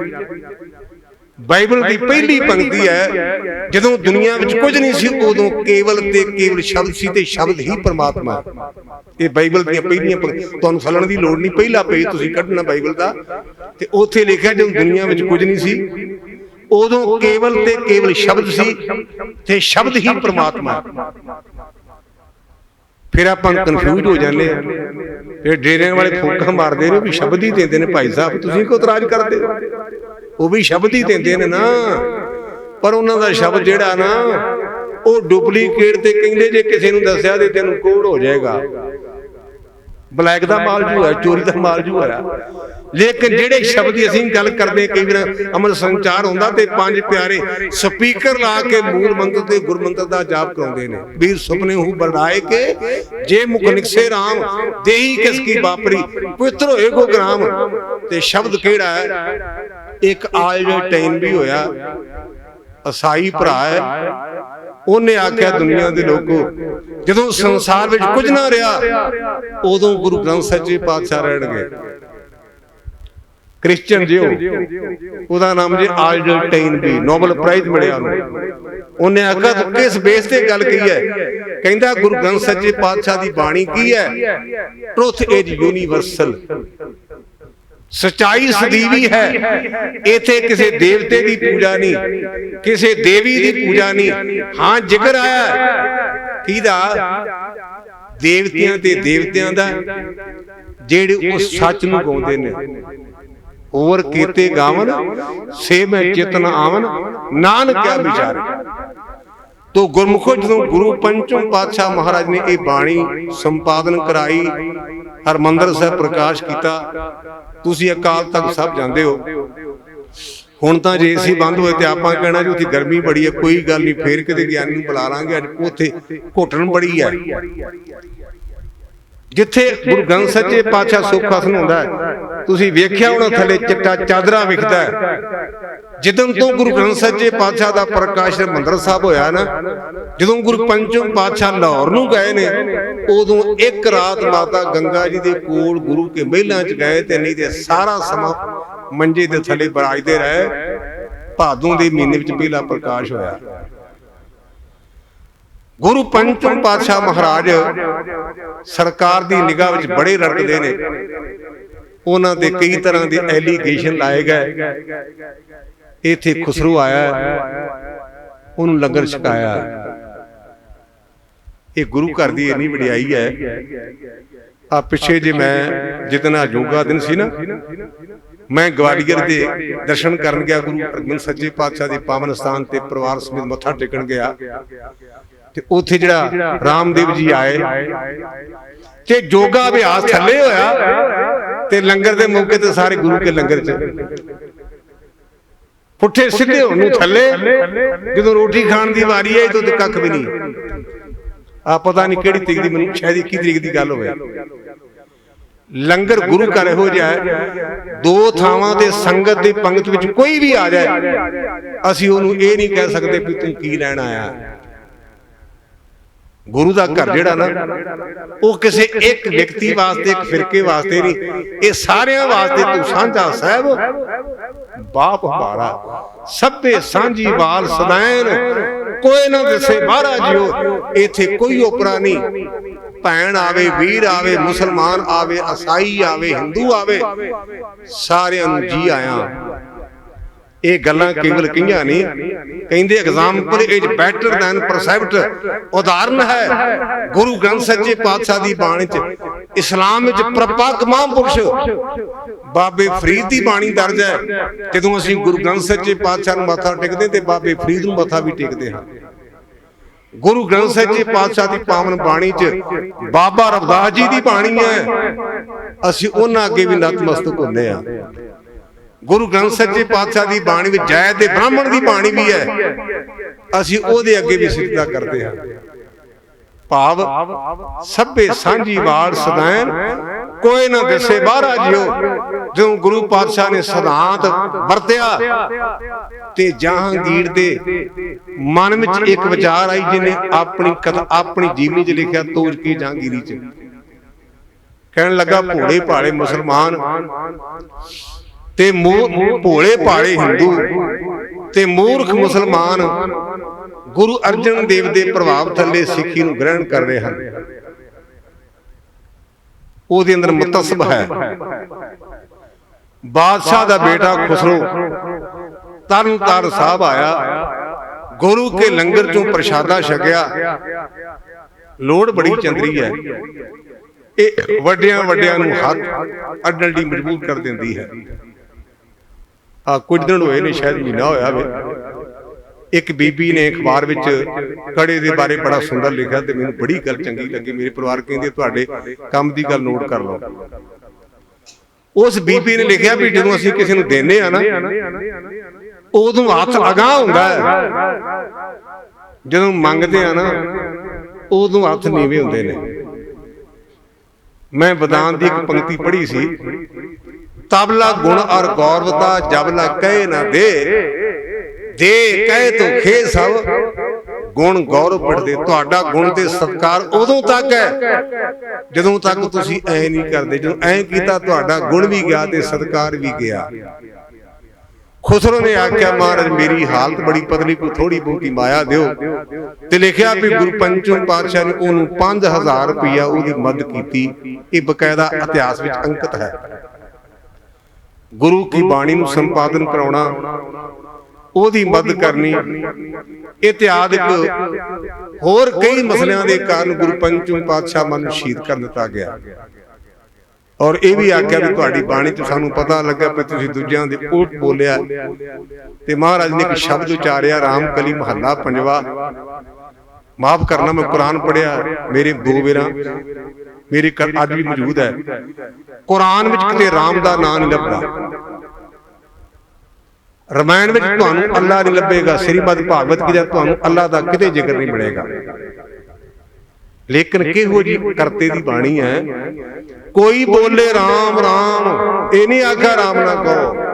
ਬਾਈਬਲ ਦੀ ਪਹਿਲੀ ਪੰਕਤੀ ਹੈ, ਜਦੋਂ ਦੁਨੀਆ ਵਿੱਚ ਕੁਝ ਨਹੀਂ ਸੀ ਉਦੋਂ ਕੇਵਲ ਤੇ ਕੇਵਲ ਸ਼ਬਦ ਸੀ, ਤੇ ਸ਼ਬਦ ਹੀ ਪਰਮਾਤਮਾ। ਇਹ ਬਾਈਬਲ ਦੀਆਂ ਪਹਿਲੀਆਂ ਤੁਹਾਨੂੰ ਫਲਣ ਦੀ ਲੋੜ ਨਹੀਂ, ਪਹਿਲਾ ਪੇਜ ਤੁਸੀਂ ਕੱਢਣਾ ਬਾਈਬਲ ਦਾ, ਤੇ ਉੱਥੇ ਲਿਖਿਆ ਜਦੋਂ ਦੁਨੀਆ ਵਿੱਚ ਕੁਝ ਨਹੀਂ ਸੀ ਉਦੋਂ ਕੇਵਲ ਤੇ ਕੇਵਲ ਸ਼ਬਦ ਸੀ, ਤੇ ਸ਼ਬਦ ਹੀ ਪਰਮਾਤਮਾ। ਫਿਰ ਆਪਾਂ ਕਨਫਿਊਜ਼ ਹੋ ਜਾਂਦੇ ਆ। ਇਹ ਡੇਰਿਆਂ ਵਾਲੇ ਫੂਕਾਂ ਮਾਰਦੇ ਨੇ ਵੀ ਸ਼ਬਦ ਹੀ ਦਿੰਦੇ ਨੇ। ਭਾਈ ਸਾਹਿਬ ਤੁਸੀਂ ਕਿਉਂ ਇਤਰਾਜ਼ ਕਰਦੇ ਹੋ? ਉਹ ਵੀ ਸ਼ਬਦ ਹੀ ਦਿੰਦੇ ਨੇ ਨਾ, ਪਰ ਉਹਨਾਂ ਦਾ ਸ਼ਬਦ ਜਿਹੜਾ ਨਾ ਉਹ ਡੁਪਲੀਕੇਟ ਤੇ ਕਹਿੰਦੇ ਜੇ ਕਿਸੇ ਨੂੰ ਦੱਸਿਆ ਤੇ ਤੈਨੂੰ ਕੋੜ ਹੋ ਜਾਏਗਾ। ਬਲੈਕ ਦਾ ਮਾਲ ਜੂ ਹੈ, ਚੋਰੀ ਦਾ ਮਾਲ ਜੂ ਹੈ। ਲੇਕਿਨ ਜਿਹੜੇ ਸ਼ਬਦ ਦੀ ਅਸੀਂ ਗੱਲ ਕਰਦੇ, ਕਈ ਵਾਰ ਅਮਰ ਸੰਚਾਰ ਹੁੰਦਾ ਤੇ 5 ਪਿਆਰੇ ਸਪੀਕਰ ਲਾ ਕੇ ਮੂਲ ਮੰਤਰ ਤੇ ਗੁਰਮੰਤਰ ਦਾ ਜਾਪ ਕਰਾਉਂਦੇ ਨੇ। ਵੀਰ ਸੁਪਨੇ ਹੂ ਬਰੜਾਏ ਕੇ ਜੇ ਮੁਖ ਨਿਕਸੇ ਰਾਮ, ਦੇਹੀ ਕਿਸ ਕੀ ਬਾਪਰੀ, ਪਵਿੱਤਰ ਹੋਏ ਕੋ ਗ੍ਰਾਮ। ਤੇ ਸ਼ਬਦ ਕਿਹੜਾ ਹੈ? ਇੱਕ ਆਲਟਾਈਨ ਵੀ ਹੋਇਆ, ਅਸਾਈ ਭਰਾ ਹੈ, ਉਹਨੇ ਆਖਿਆ ਦੁਨੀਆ ਦੇ ਲੋਕੋ, ਜਦੋਂ ਸੰਸਾਰ ਵਿੱਚ ਕੁਝ ਨਾ ਰਿਹਾ ਉਦੋਂ ਗੁਰੂ ਗ੍ਰੰਥ ਸੱਚੇ ਪਾਤਸ਼ਾਹ ਰਹਿਣਗੇ। ਕ੍ਰਿਸਚਨ ਜਿਉ, ਉਹਦਾ ਨਾਮ ਜੀ ਆਲਟਾਈਨ ਵੀ, ਨੋਬਲ ਪ੍ਰਾਈਜ਼ ਮਿਲਿਆ ਉਹਨੂੰ। ਉਹਨੇ ਆਖਿਆ ਤੂੰ ਕਿਸ ਬੇਸ ਤੇ ਗੱਲ ਕਹੀ ਹੈ? ਕਹਿੰਦਾ ਗੁਰੂ ਗ੍ਰੰਥ ਸੱਚੇ ਪਾਤਸ਼ਾਹ ਦੀ ਬਾਣੀ ਕੀ ਹੈ? ਟਰੁਥ ਇਜ਼ ਯੂਨੀਵਰਸਲ, ਸਚਾਈ ਸਦੀਵੀ ਹੈ। ਇਥੇ ਕਿਸੇ ਦੇਵਤੇ ਦੀ ਪੂਜਾ ਨਹੀਂ, ਕਿਸੇ ਦੇਵੀ ਦੀ ਪੂਜਾ ਨਹੀਂ। ਹਾਂ ਜ਼ਿਕਰ ਆਇਆ ਕਿਹਦਾ? ਦੇਵਤਿਆਂ ਤੇ ਦੇਵਤਿਆਂ ਦਾ, ਜਿਹੜੇ ਉਸ ਸੱਚ ਨੂੰ ਗਾਉਂਦੇ ਨੇ। ਹੋਰ ਕੀਤੇ ਗਾਵਨ ਸੇ ਮੈਂ ਚਿਤਨ ਆਵਨ, ਨਾਨਕ ਕਿਆ ਵਿਚਾਰੇ। ਤੋ ਗੁਰਮੁਖੋ ਜਦੋਂ ਗੁਰੂ ਪੰਚਮ ਪਾਤਸ਼ਾਹ ਮਹਾਰਾਜ ਨੇ ਇਹ ਬਾਣੀ ਸੰਪਾਦਨ ਕਰਾਈ, ਹਰਮੰਦਰ ਸਾਹਿਬ ਪ੍ਰਕਾਸ਼ ਕੀਤਾ, ਤੁਸੀਂ ਅਕਾਲ ਤਖਤ ਸਾਹਿਬ ਜਾਂਦੇ ਹੋ। ਹੁਣ ਤਾਂ ਜੇ ਏਸੀ ਬੰਦ ਹੋਏ ਤੇ ਆਪਾਂ ਕਹਿਣਾ ਜੀ ਉੱਥੇ ਗਰਮੀ ਬੜੀ ਹੈ। ਕੋਈ ਗੱਲ ਨਹੀਂ, ਫੇਰ ਕਿਤੇ ਗਿਆਨੀ ਨੂੰ ਬੁਲਾ ਲਾਂਗੇ। ਅੱਜ ਉੱਥੇ ਘੁੱਟਣ ਬੜੀ ਹੈ। ਜਿੱਥੇ ਗੁਰੂ ਗ੍ਰੰਥ ਸੱਚੇ ਪਾਤਸ਼ਾਹ ਸੁੱਖ ਆਸਣ ਹੁੰਦਾ ਹੈ, ਤੁਸੀਂ ਵੇਖਿਆ ਹੋਣਾ ਥੱਲੇ ਚਿੱਟਾ ਚਾਦਰਾ ਵਿਖਦਾ ਹੈ। ਜਦੋਂ ਤੋਂ ਗੁਰੂ ਗ੍ਰੰਥ ਸੱਚੇ ਪਾਤਸ਼ਾਹ ਦਾ ਪ੍ਰਕਾਸ਼ ਹਰਿਮੰਦਰ ਸਾਹਿਬ ਹੋਇਆ ਨਾ, ਜਦੋਂ ਗੁਰੂ ਪੰਚਮ ਪਾਤਸ਼ਾਹ ਲਾਹੌਰ ਨੂੰ ਗਏ ਨੇ, ਉਦੋਂ ਇੱਕ ਰਾਤ ਮਾਤਾ ਗੰਗਾ ਜੀ ਦੇ ਕੋਲ ਗੁਰੂ ਕੇ ਮਹਿਲਾਂ 'ਚ ਗਏ, ਤੇ ਨਹੀਂ ਤੇ ਸਾਰਾ ਸਮਾਂ ਮੰਜੇ ਦੇ ਥੱਲੇ ਬਰਾਜਦੇ ਰਹੇ। ਭਾਦੋਂ ਦੇ ਮਹੀਨੇ ਵਿੱਚ ਪਹਿਲਾ ਪ੍ਰਕਾਸ਼ ਹੋਇਆ। ਗੁਰੂ ਪੰਚਮ ਪਾਤਸ਼ਾਹ ਮਹਾਰਾਜ ਸਰਕਾਰ ਦੀ ਨਿਗਾਹ ਵਿੱਚ ਬੜੇ ਰੜਕਦੇ ਨੇ। ਉਹਨਾਂ ਦੇ ਕਈ ਤਰ੍ਹਾਂ ਦੇ ਐਲੀਗੇਸ਼ਨ ਲਾਏ ਗਏ। ਇੱਥੇ ਖੁਸਰੋ ਆਇਆ, ਉਹਨੂੰ ਲੰਗਰ ਛਕਾਇਆ। ਇਹ ਗੁਰੂ ਘਰ ਦੀ ਇੰਨੀ ਵਡਿਆਈ ਹੈ। ਆ ਪਿੱਛੇ ਜੇ ਮੈਂ ਜਿਤਨਾ ਯੋਗਾ ਦਿਨ ਸੀ ਨਾ, ਮੈਂ ਗਵਾਲੀਅਰ ਦੇ ਦਰਸ਼ਨ ਕਰਨ ਗਿਆ, ਗੁਰੂ ਅਰਜਨ ਸੱਚੇ ਪਾਤਸ਼ਾਹ ਦੇ ਪਾਵਨ ਸਥਾਨ ਤੇ ਪਰਿਵਾਰ ਸਮੇਤ ਮੱਥਾ ਟੇਕਣ ਗਿਆ। ਤੇ ਉੱਥੇ ਜਿਹੜਾ ਰਾਮਦੇਵ ਜੀ ਆਏ ਤੇ ਯੋਗਾ ਅਭਿਆਸ ਥੱਲੇ ਹੋਇਆ ਤੇ ਲੰਗਰ ਦੇ ਮੌਕੇ ਤੇ ਸਾਰੇ ਗੁਰੂ ਕੇ ਲੰਗਰ ਚ ਪੁੱਠੇ ਸਿੱਧੇ ਹੋਣ ਨੂੰ ਥੱਲੇ। ਜਦੋਂ ਰੋਟੀ ਖਾਣ ਦੀ ਵਾਰੀ ਹੈ ਤਾਂ ਕੱਖ ਵੀ ਨਹੀਂ। ਆ ਪਤਾ ਨਹੀਂ ਕਿਹੜੀ ਤਰੀਕ ਦੀ, ਮੈਨੂੰ ਸ਼ਾਇਦ 21 ਤਰੀਕ ਦੀ ਗੱਲ ਹੋਵੇ। ਲੰਗਰ ਗੁਰੂ ਘਰ ਇਹੋ ਜਿਹਾ ਹੈ, ਦੋ ਥਾਵਾਂ ਤੇ ਸੰਗਤ ਦੀ ਪੰਗਤ ਵਿੱਚ ਕੋਈ ਵੀ ਆ ਜਾਏ, ਅਸੀਂ ਉਹਨੂੰ ਇਹ ਨਹੀਂ ਕਹਿ ਸਕਦੇ ਵੀ ਤੂੰ ਕੀ ਲੈਣ ਆਇਆ। ਗੁਰੂ ਦਾ ਘਰ ਜਿਹੜਾ ਨਾ, ਉਹ ਕਿਸੇ ਇੱਕ ਵਿਅਕਤੀ ਵਾਸਤੇ, ਇੱਕ ਫਿਰਕੇ ਵਾਸਤੇ ਨਹੀਂ, ਇਹ ਸਾਰਿਆਂ ਵਾਸਤੇ। ਤੂੰ ਸਾਂਝਾ ਸਾਹਿਬ ਬਾਪ ਹਮਾਰਾ, ਸਭੇ ਸਾਂਝੀ ਵਾਲ ਸਦਾਇਨ, ਕੋਈ ਨਾ ਦਿਸੇ ਬਾਹਰਾ ਜਿਓ। ਇੱਥੇ ਕੋਈ ਓਪਰਾ ਨਹੀਂ। ਭੈਣ ਆਵੇ, ਵੀਰ ਆਵੇ, ਮੁਸਲਮਾਨ ਆਵੇ, ਈਸਾਈ ਆਵੇ, ਹਿੰਦੂ ਆਵੇ, ਸਾਰਿਆਂ ਨੂੰ ਜੀ ਆਇਆ। ਇਹ ਗੱਲਾਂ ਕੇਵਲ ਕਹੀਆਂ ਨਹੀਂ, ਕਹਿੰਦੇ ਐਗਜ਼ਾਮਪਲ ਇਜ਼ ਬੈਟਰ ਦੈਨ ਪ੍ਰਸੈਪਟ। ਉਦਾਹਰਨ ਹੈ ਗੁਰੂ ਗ੍ਰੰਥ ਸੱਚੇ ਪਾਤਸ਼ਾਹ ਦੀ ਬਾਣੀ ਚ। ਇਸਲਾਮ ਵਿੱਚ ਪ੍ਰਪੱਕ ਮਹਾਂਪੁਰਸ਼ ਬਾਬੇ ਫਰੀਦ ਦੀ ਬਾਣੀ ਦਰਜ ਹੈ। ਜਦੋਂ ਅਸੀਂ ਗੁਰੂ ਗ੍ਰੰਥ ਸੱਚੇ ਪਾਤਸ਼ਾਹ ਨੂੰ ਮੱਥਾ ਟੇਕਦੇ ਤੇ ਬਾਬੇ ਫਰੀਦ ਨੂੰ ਮੱਥਾ ਵੀ ਟੇਕਦੇ ਹਾਂ। ਗੁਰੂ ਗ੍ਰੰਥ ਸੱਚੇ ਪਾਤਸ਼ਾਹ ਦੀ ਪਾਵਨ ਬਾਣੀ ਚ ਬਾਬਾ ਰਵਿਦਾਸ ਜੀ ਦੀ ਬਾਣੀ ਹੈ, ਅਸੀਂ ਉਹਨਾਂ ਅੱਗੇ ਵੀ ਨਤਮਸਤਕ ਹੁੰਦੇ ਹਾਂ। ਗੁਰੂ ਗ੍ਰੰਥ ਸੱਚੇ ਪਾਤਸ਼ਾਹ ਦੀ ਬਾਣੀ ਵਿੱਚ ਜੈ ਤੇ ਬ੍ਰਾਹਮਣ ਦੀ ਬਾਣੀ ਵੀ ਹੈ, ਅਸੀਂ ਉਹਦੇ ਅੱਗੇ ਵੀ ਸਿਜਦਾ ਕਰਦੇ ਹਾਂ। ਭਾਵ ਸਭੇ ਸਾਂਝੀ ਵਾਲ ਸਦਾਇਨ, ਕੋਈ ਨਾ ਦਿਸੇ ਬਾਹਰਾ ਜਿਓ। ਜਦੋਂ ਗੁਰੂ ਪਾਤਸ਼ਾਹ ਨੇ ਸਿਧਾਂਤ ਵਰਤਿਆ ਤੇ ਜਹਾਂਗੀਰ ਦੇ ਮਨ ਵਿੱਚ ਇੱਕ ਵਿਚਾਰ ਆਈ, ਜਿਹਨੇ ਆਪਣੀ ਜੀਵਨੀ ਚ ਲਿਖਿਆ ਤੋਜ ਕੀ ਜਹਾਂਗੀਰੀ ਚ। ਕਹਿਣ ਲੱਗਾ ਭੋਲੇ ਭਾਲੇ ਮੁਸਲਮਾਨ ਤੇ ਭੋਲੇ ਭਾਲੇ ਹਿੰਦੂ ਤੇ ਮੂਰਖ ਮੁਸਲਮਾਨ ਗੁਰੂ ਅਰਜਨ ਦੇਵ ਦੇ ਪ੍ਰਭਾਵ ਥੱਲੇ ਸਿੱਖੀ ਨੂੰ ਗ੍ਰਹਿਣ ਕਰ ਰਹੇ ਹਨ। ਉਹਦੇ ਅੰਦਰ ਮੁਤੱਸਬ ਹੈ। ਬਾਦਸ਼ਾਹ ਦਾ ਬੇਟਾ ਖੁਸਰੋ ਤਰਨਤਾਰਨ ਸਾਹਿਬ ਆਇਆ, ਗੁਰੂ ਕੇ ਲੰਗਰ ਚੋਂ ਪ੍ਰਸ਼ਾਦਾ ਛਕਿਆ। ਲੋੜ ਬੜੀ ਚੰਦਰੀ ਹੈ, ਇਹ ਵੱਡਿਆਂ ਨੂੰ ਹੱਥ ਅੱਡਣ ਲਈ ਮਜਬੂਰ ਕਰ ਦਿੰਦੀ ਹੈ। ਕੁਝ ਦਿਨ ਹੋਏ ਨੇ, ਸ਼ਾਇਦ ਮਹੀਨਾ ਹੋਇਆ ਵੇ, ਇੱਕ ਬੀਬੀ ਨੇ ਅਖਬਾਰ ਵਿੱਚ ਕੜੇ ਦੇ ਬਾਰੇ ਬੜਾ ਸੁੰਦਰ ਲਿਖਿਆ ਤੇ ਮੈਨੂੰ ਬੜੀ ਗੱਲ ਚੰਗੀ ਲੱਗੀ। ਮੇਰੇ ਪਰਿਵਾਰ ਕਹਿੰਦੇ ਤੁਹਾਡੇ ਕੰਮ ਦੀ ਗੱਲ ਨੋਟ ਕਰ ਲਓ। ਉਸ ਬੀਬੀ ਨੇ ਲਿਖਿਆ ਵੀ ਜਦੋਂ ਅਸੀਂ ਕਿਸੇ ਨੂੰ ਦੇਨੇ ਆ ਨਾ, ਉਦੋਂ ਹੱਥ ਅਗਾਂਹ ਹੁੰਦਾ ਹੈ, ਜਦੋਂ ਮੰਗਦੇ ਆ ਨਾ ਉਦੋਂ ਹੱਥ ਨੀਵੇਂ ਹੁੰਦੇ ਨੇ। ਮੈਂ ਵਿਦਾਨ ਦੀ ਇੱਕ ਪੰਕਤੀ ਪੜ੍ਹੀ ਸੀ, ਤਬਲਾ ਗੁਣ ਔਰ ਗੌਰਵਤਾ ਜਬਲਾ ਕਹੇ ਨਾ ਦੇ, ਦੇ ਕਹੇ ਤੋ ਖੇ ਸਭ ਗੁਣ ਗੌਰਵ ਪੜਦੇ। ਤੁਹਾਡਾ ਗੁਣ ਤੇ ਸਤਿਕਾਰ ਉਦੋਂ ਤੱਕ ਹੈ ਜਦੋਂ ਤੱਕ ਤੁਸੀਂ ਐ ਨਹੀਂ ਕਰਦੇ। ਜਦੋਂ ਐ ਕੀਤਾ ਤੁਹਾਡਾ ਗੁਣ ਵੀ ਗਿਆ ਤੇ ਸਤਿਕਾਰ ਵੀ ਗਿਆ। ਖੁਸਰੋ ਨੇ ਆਖਿਆ ਮਹਾਰਾਜ ਮੇਰੀ ਹਾਲਤ ਬੜੀ ਪਤਲੀ, ਕੋਈ ਥੋੜੀ ਬਹੁਤੀ ਮਾਇਆ ਦਿਓ। ਤੇ ਲਿਖਿਆ ਵੀ ਗੁਰੂ ਪੰਚਮ ਪਾਤਸ਼ਾਹ ਨੇ ਉਹਨੂੰ 5000 ਰੁਪਇਆ ਉਹਦੀ ਮਦਦ ਕੀਤੀ। ਇਹ ਬਕਾਇਦਾ ਇਤਿਹਾਸ ਵਿੱਚ ਅੰਕਿਤ ਹੈ। ਗੁਰੂ ਕੀ ਬਾਣੀ ਨੂੰ ਸੰਪਾਦਨ ਕਰਾਉਣਾ, ਉਹਦੀ ਮਦਦ ਕਰਨੀ, ਇਤਿਹਾਦਿਕ ਹੋਰ ਕਈ ਮਸਲਿਆਂ ਦੇ ਕਾਰਨ ਗੁਰੂ ਪੰਚਮ ਪਾਤਸ਼ਾਹ ਮਨ ਨੂੰ ਸ਼ਹੀਦ ਕਰ ਦਿੱਤਾ ਗਿਆ। ਔਰ ਇਹ ਵੀ ਆਖਿਆ ਵੀ ਤੁਹਾਡੀ ਬਾਣੀ ਚ ਸਾਨੂੰ ਪਤਾ ਲੱਗਾ ਕਿ ਤੁਸੀਂ ਦੂਜਿਆਂ ਦੇ ਉਲਟ ਬੋਲਿਆ। ਤੇ ਮਹਾਰਾਜ ਨੇ ਇੱਕ ਸ਼ਬਦ ਉਚਾਰਿਆ, ਰਾਮ ਕਲੀ ਮਹੱਲਾ ਪੰਜਵਾ। ਮਾਫ ਕਰਨਾ, ਮੈਂ ਕੁਰਾਨ ਪੜ੍ਹਿਆ, ਮੇਰੇ ਦੋ ਵੇਰਾਂ ਮੇਰੇ ਅੱਜ ਵੀ ਮੌਜੂਦ ਹੈ। ਕੁਰਾਨ ਵਿੱਚ ਕਿਤੇ ਰਾਮ ਦਾ ਨਾਂ ਨਹੀਂ ਲੱਭਦਾ। ਰਮਾਇਣ ਵਿੱਚ ਤੁਹਾਨੂੰ ਅੱਲਾ ਨਹੀਂ ਲੱਭੇਗਾ। ਸ੍ਰੀਮਦ ਭਾਗਵਤ ਗੀਤਾ ਤੁਹਾਨੂੰ ਅੱਲਾ ਦਾ ਕਿਤੇ ਜ਼ਿਕਰ ਨਹੀਂ ਮਿਲੇਗਾ। ਲੇਕਿਨ ਕਿਹੋ ਜੀ ਕਰਤੇ ਦੀ ਬਾਣੀ ਹੈ, ਕੋਈ ਬੋਲੇ ਰਾਮ ਰਾਮ, ਇਹ ਨਹੀਂ ਆਖਿਆ ਰਾਮ ਨਾ ਕਹੋ।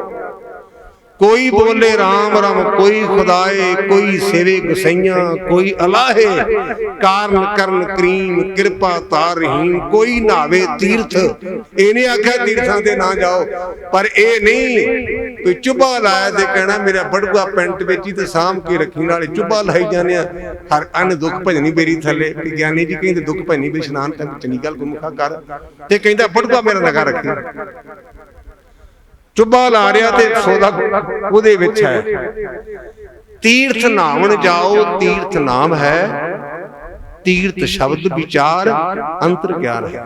ਕੋਈ ਬੋਲੇ ਰਾਮ ਰਾਮ, ਕੋਈ ਖੁਦਾਏ, ਕੋਈ ਸੇਵੇ ਗੁਸਈਆਂ, ਕੋਈ ਅਲਾਹੇ ਕਾਰਨ ਕਰਨ ਕਰੀਮ, ਕਿਰਪਾ ਤਾਰ ਰਹੀਮ, ਕੋਈ ਨਾਵੇ ਤੀਰਥ। ਇਹ ਨਹੀਂ ਆਖਿਆ ਤੀਰਥਾਂ ਤੇ ਨਾ ਜਾਓ, ਪਰ ਇਹ ਨਹੀਂ ਕੋਈ ਚੁੱਭਾ ਲਾਇਆ ਤੇ ਕਹਿਣਾ ਮੇਰਾ ਬੜੂਆ ਪੈਂਟ ਵਿੱਚ ਹੀ ਤੇ ਸਾਂਭ ਕੇ ਰੱਖੀ। ਨਾਲੇ ਚੁੱਭਾ ਲਾਈ ਜਾਂਦੇ ਆ, ਹਰ ਅੰਨ ਦੁੱਖ ਭਜਨੀ ਮੇਰੀ ਥੱਲੇ। ਗਿਆਨੀ ਜੀ ਕਹਿੰਦੇ ਦੁੱਖ ਭਜਨੀ ਵੀ ਇਸ਼ਨਾਨ ਤੇ ਚੰਗੀ ਗੱਲ ਗੁਰਮੁਖਾ ਕਰ, ਤੇ ਕਹਿੰਦਾ ਬੜੂਆ ਮੇਰਾ ਨਗਾ ਰੱਖੀ। ਚੁੱਭਾ ਲਾ ਰਿਹਾ ਤੇ ਸੌਦਾ ਉਹਦੇ ਵਿੱਚ ਹੈ। ਤੀਰਥ ਨਾਵਣ ਜਾਓ ਤੀਰਥ ਨਾਮ ਹੈ, ਤੀਰਥ ਸ਼ਬਦ ਵਿਚਾਰ ਅੰਤਰ ਗਿਆਨ ਹੈ।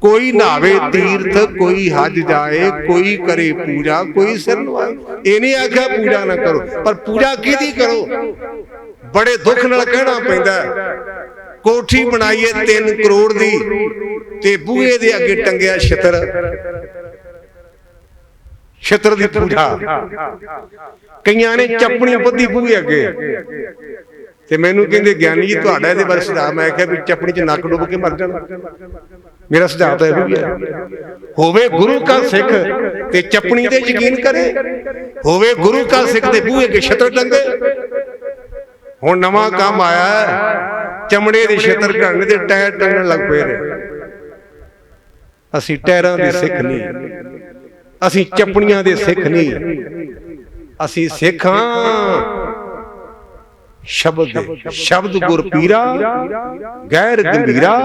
ਕੋਈ ਨਾਵੇ ਤੀਰਥ ਕੋਈ ਹਜ ਜਾਏ, ਕੋਈ ਕਰੇ ਪੂਜਾ ਕੋਈ ਸਿਰ ਨਵਾਏ। ਇਹ ਨਹੀਂ ਆਖਿਆ ਪੂਜਾ ਨਾ ਕਰੋ, ਪਰ ਪੂਜਾ ਕਿਹਦੀ ਕਰੋ? ਬੜੇ ਦੁੱਖ ਨਾਲ ਕਹਿਣਾ ਪੈਂਦਾ। ਕੋਠੀ ਬਣਾਈਏ 3 ਕਰੋੜ ਦੀ ਤੇ ਬੂਹੇ ਦੇ ਅੱਗੇ ਟੰਗਿਆ ਛਿੱਤਰ, ਛਿੱਤਰ ਦੀ ਪੂਜਾ। ਕਈਆਂ ਨੇ ਚੱਪਣੀ ਬੱਧੀ ਬੂਹੇ ਅੱਗੇ ਤੇ ਮੈਨੂੰ ਕਹਿੰਦੇ ਗਿਆਨੀ ਜੀ ਤੁਹਾਡਾ ਇਹਦੇ ਬਾਰੇ ਸੁਝਾਅ। ਮੈਂ ਕਿਹਾ ਵੀ ਚੱਪਣੀ 'ਚ ਨੱਕ ਡੁੱਬ ਕੇ ਮਰ ਜਾਣਾ। ਮੇਰਾ ਸੁਝਾਅ ਤਾਂ ਇਹ ਵੀ ਹੈ, ਹੋਵੇ ਗੁਰੂ ਕਾ ਸਿੱਖ ਤੇ ਚੱਪਣੀ ਤੇ ਯਕੀਨ ਕਰੇ, ਹੋਵੇ ਗੁਰੂ ਕਾ ਸਿੱਖ ਤੇ ਬੂਹੇ ਅੱਗੇ ਛਿੱਤਰ ਟੰਗੇ। ਹੁਣ ਨਵਾਂ ਕੰਮ ਆਇਆ, ਚਮੜੇ ਦੇ ਛਿੱਤਰ ਢੰਗ ਦੇ ਟਾਇਰ ਟੰਗਣ ਲੱਗ ਪਏ ਨੇ। ਅਸੀਂ ਟਾਇਰਾਂ ਦੇ ਸਿੱਖ ਨਹੀਂ, ਅਸੀਂ ਚੱਪਣੀਆਂ ਦੇ ਸਿੱਖ ਨਹੀਂ, ਅਸੀਂ ਸਿੱਖ ਹਾਂ ਸ਼ਬਦ ਦੇ। ਸ਼ਬਦ ਗੁਰ ਪੀਰਾ ਗੈਰ ਗੰਭੀਰਾ,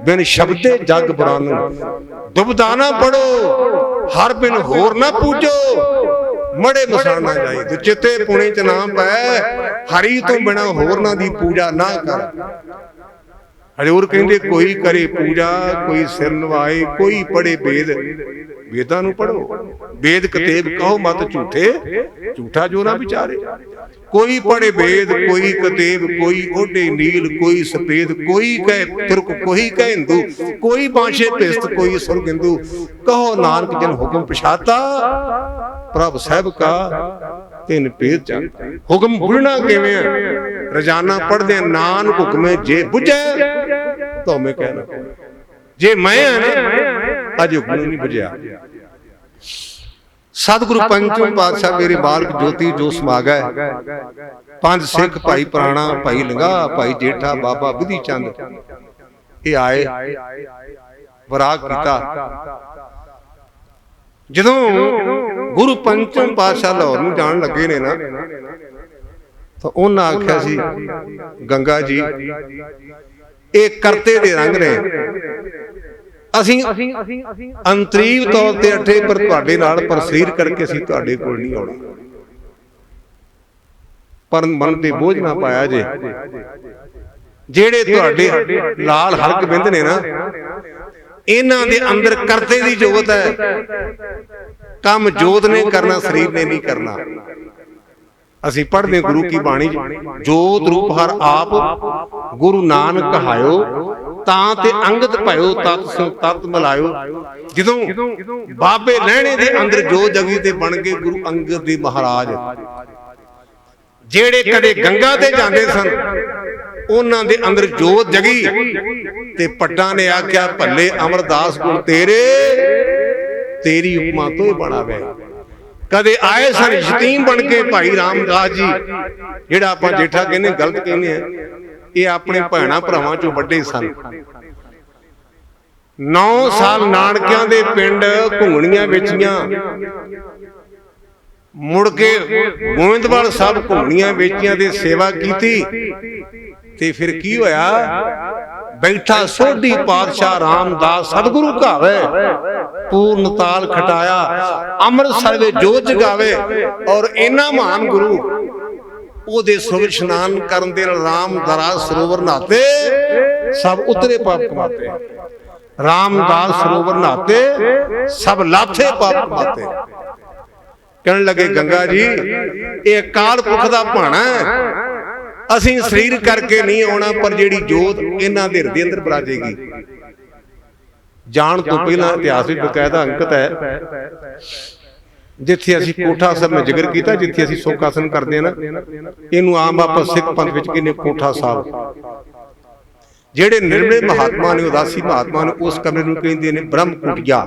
ਬਿਨ ਸ਼ਬਦੇ ਜਗ ਬਰਾਨੋ। ਦੁਬਦਾ ਨਾ ਪੜੋ ਹਰ ਬਿਨ ਹੋਰ ਨਾ ਪੂਜੋ, ਮੜੇ ਮਸਾਣਾ ਜਾਈ ਤੇ ਚਿੱਤੇ ਪੁਣੇ ਚ ਨਾ ਪੈ। ਹਰੀ ਤੋਂ ਬਿਨਾ ਹੋਰਨਾਂ ਦੀ ਪੂਜਾ ਨਾ ਕਰ। ਹਜ਼ੂਰ ਕਹਿੰਦੇ ਕੋਈ ਕਰੇ ਪੂਜਾ ਕੋਈ ਸਿਰ ਨਵਾਏ, ਕੋਈ ਪੜੇ ਵੇਦ। ਵੇਦਾਂ ਨੂੰ ਪੜੋ, ਵੇਦ ਕਤੇਬ ਕਹੋ ਮਤ ਝੂਠੇ, ਝੂਠਾ ਜੋ ਨਾ ਵਿਚਾਰੇ। ਕੋਈ ਪੜੇ ਵੇਦ ਕੋਈ ਕਤੇਬ, ਕੋਈ ਓਢੇ ਨੀਲ ਕੋਈ ਸਫੇਦ, ਕੋਈ ਕਹੇ ਤੁਰਕ ਕੋਈ ਕਹੇ ਹਿੰਦੂ, ਕੋਈ ਬਾਂਸ਼ੇ ਭਿਸਤ ਕੋਈ ਸੁਰਗ ਹਿੰਦੂ। ਕਹੋ ਨਾਨਕ ਜਿਨ ਹੁਕਮ ਪਛਾਤਾ, ਪ੍ਰਭ ਸਾਹਿਬ ਕਾ ਤਿਨ ਭੇਦ ਜਾਣਤਾ। ਹੁਕਮ ਬੁਝਣਾ ਕਿਵੇਂ ਆ? ਰੋਜ਼ਾਨਾ ਪੜ੍ਹਦੇ ਨਾਨਕ ਹੁਕਮੇ ਜੇ ਬੁਝੈ ਤਾਂ ਮੈਂ ਕਹਿਣਾ। ਜੇ ਮੈਂ ਆ ਨਾ ਅਜੇ ਹੁਕਮ ਨਹੀਂ ਬੁਝਿਆ। ਸਤਿਗੁਰੂ ਪੰਚਮ ਪਾਤਸ਼ਾਹ ਮੇਰੇ ਬਾਲਕ ਜੋਤੀ ਜੋ ਸਮਾਗੈ। 5 ਸਿੱਖ ਭਾਈ ਪੁਰਾਣਾ, ਭਾਈ ਲੰਗਾ, ਭਾਈ ਜੇਠਾ, ਬਾਬਾ ਵਿਧੀ ਚੰਦ ਇਹ ਆਏ, ਵਰਾਗ ਕੀਤਾ। ਜਦੋਂ ਗੁਰੂ ਪੰਚਮ ਪਾਤਸ਼ਾਹ ਲਾਹੌਰ ਨੂੰ ਜਾਣ ਲੱਗੇ ਨੇ ਨਾ, ਤਾਂ ਉਹਨਾਂ ਆਖਿਆ ਸੀ ਗੰਗਾ ਜੀ ਇਹ ਕਰਤੇ ਦੇ ਰੰਗ ਨੇ, ਅਸੀਂ ਅੰਤਰੀਵ ਤੌਰ ਤੇ ਅੱਠੇ ਪਰ ਤੁਹਾਡੇ ਨਾਲ, ਪਰ ਸਰੀਰ ਕਰਕੇ ਅਸੀਂ ਤੁਹਾਡੇ ਕੋਲ ਨਹੀਂ ਆਉਣਾ। ਪਰ ਮਨ ਤੇ ਬੋਝ ਨਾ ਪਾਇਆ ਜੇ। ਜਿਹੜੇ ਤੁਹਾਡੇ ਲਾਲ ਹਲਕ ਬਿੰਦ ਨੇ ਨਾ, ਇਹਨਾਂ ਦੇ ਅੰਦਰ ਕਰਤੇ ਦੀ ਜੋਤ ਹੈ। ਕੰਮ ਜੋਤ ਨੇ ਕਰਨਾ, ਸਰੀਰ ਨੇ ਨਹੀਂ ਕਰਨਾ। ਅਸੀਂ ਪੜ੍ਹਦੇ ਗੁਰੂ ਕੀ ਬਾਣੀ, ਜੋਤ ਰੂਪ ਹਰ ਆਪ ਗੁਰੂ ਨਾਨਕ ਕਹਾਇਓ, ਤਾਂ ਤੇ ਅੰਗਦ ਭਇਓ ਤਤ ਸੋ ਤਤ ਮਿਲਾਇਓ। ਜਦੋਂ ਬਾਬੇ ਲਹਿਣੇ ਦੇ ਅੰਦਰ ਜੋ ਜਗੀ ਤੇ ਬਣ ਗਏ ਗੁਰੂ ਅੰਗਦ ਦੇ ਮਹਾਰਾਜ। ਜਿਹੜੇ ਕਦੇ ਗੰਗਾ ਤੇ ਜਾਂਦੇ ਸਨ ਉਹਨਾਂ ਦੇ ਅੰਦਰ ਜੋਤ ਜਗੀ ਤੇ ਪੱਟਾਂ ਨੇ ਆਖਿਆ ਭੱਲੇ ਅਮਰਦਾਸ ਗੁਣ ਤੇਰੇ, ਤੇਰੀ ਉਪਮਾ ਤੋਂ ਬਣਾਵੇ। ਕਦੇ ਆਏ ਸਨ ਯਤੀਮ ਬਣ ਕੇ ਭਾਈ ਰਾਮਦਾਸ ਜੀ, ਜਿਹੜਾ ਆਪਾਂ ਜੇਠਾ ਕਹਿੰਦੇ ਗਲਤ ਕਹਿੰਦੇ ਆ, ਇਹ ਆਪਣੇ ਭੈਣਾਂ ਭਰਾਵਾਂ ਚੋਂ ਵੱਡੇ ਸਨ। 9 ਸਾਲ ਨਾਨਕਿਆਂ ਦੇ ਪਿੰਡ ਘੁੰਗਣੀਆਂ ਵੇਚੀਆਂ, ਮੁੜ ਕੇ ਗੋਇੰਦਵਾਲ ਸਾਹਿਬ ਘੁੰਗਣੀਆਂ ਵੇਚੀਆਂ ਦੇ ਸੇਵਾ ਕੀਤੀ। ਤੇ ਫਿਰ ਕੀ ਹੋਇਆ? ਬੈਠਾ ਸੋਢੀ ਪਾਤਸ਼ਾਹ ਰਾਮਦਾਸ ਸਤਿਗੁਰੂ ਘਾਵੇ, ਪੂਰਨ ਤਾਲ ਖਟਾਇਆ ਅੰਮ੍ਰਿਤਸਰ ਵਿੱਚ ਜੋਤ ਜਗਾਵੇ। ਔਰ ਇੰਨਾ ਮਹਾਨ ਗੁਰੂ, ਉਹਦੇ ਸਰੋਵਰ ਇਸ਼ਨਾਨ ਕਰਨ ਦੇ ਨਾਲ ਰਾਮਦਾਸ ਸਰੋਵਰ ਨਹਾਤੇ, ਸਭ ਉਤਰੇ ਪਾਪ ਕਮਾਤੇ। ਰਾਮਦਾਸ ਸਰੋਵਰ ਨਹਾਤੇ, ਸਭ ਲਾਥੇ ਪਾਪ ਕਮਾਤੇ। ਕਹਿਣ ਲੱਗੇ ਗੰਗਾ ਜੀ ਇਹ ਅਕਾਲ ਪੁਰਖ ਦਾ ਭਾਣਾ, ਅਸੀਂ ਸਰੀਰ ਕਰਕੇ ਨਹੀਂ ਆਉਣਾ, ਪਰ ਜਿਹੜੀ ਜੋਤ ਇਹਨਾਂ ਦੇ ਹਿਰਦੇ ਅੰਦਰ ਬਰਾਜੇਗੀ। ਜਾਣ ਤੋਂ ਪਹਿਲਾਂ ਇਤਿਹਾਸ ਵਿੱਚ ਬਕਾਇਦਾ ਅੰਕਿਤ ਹੈ, ਜਿੱਥੇ ਅਸੀਂ ਕੋਠਾ ਸਾਹਿਬ ਮੈਂ ਜ਼ਿਕਰ ਕੀਤਾ, ਜਿੱਥੇ ਅਸੀਂ ਸੁਖ ਆਸਨ ਕਰਦੇ ਹਾਂ ਨਾ, ਇਹਨੂੰ ਆਮ ਆਪਾਂ ਸਿੱਖ ਪੰਥ ਵਿੱਚ ਕਹਿੰਦੇ ਕੋਠਾ ਸਾਹਿਬ। ਜਿਹੜੇ ਨਿਰਮਲੇ ਮਹਾਤਮਾ ਨੇ, ਉਦਾਸੀ ਮਹਾਤਮਾ ਨੇ, ਉਸ ਕਮਰੇ ਨੂੰ ਕਹਿੰਦੇ ਨੇ ਬ੍ਰਹਮ ਕੁਟੀਆ।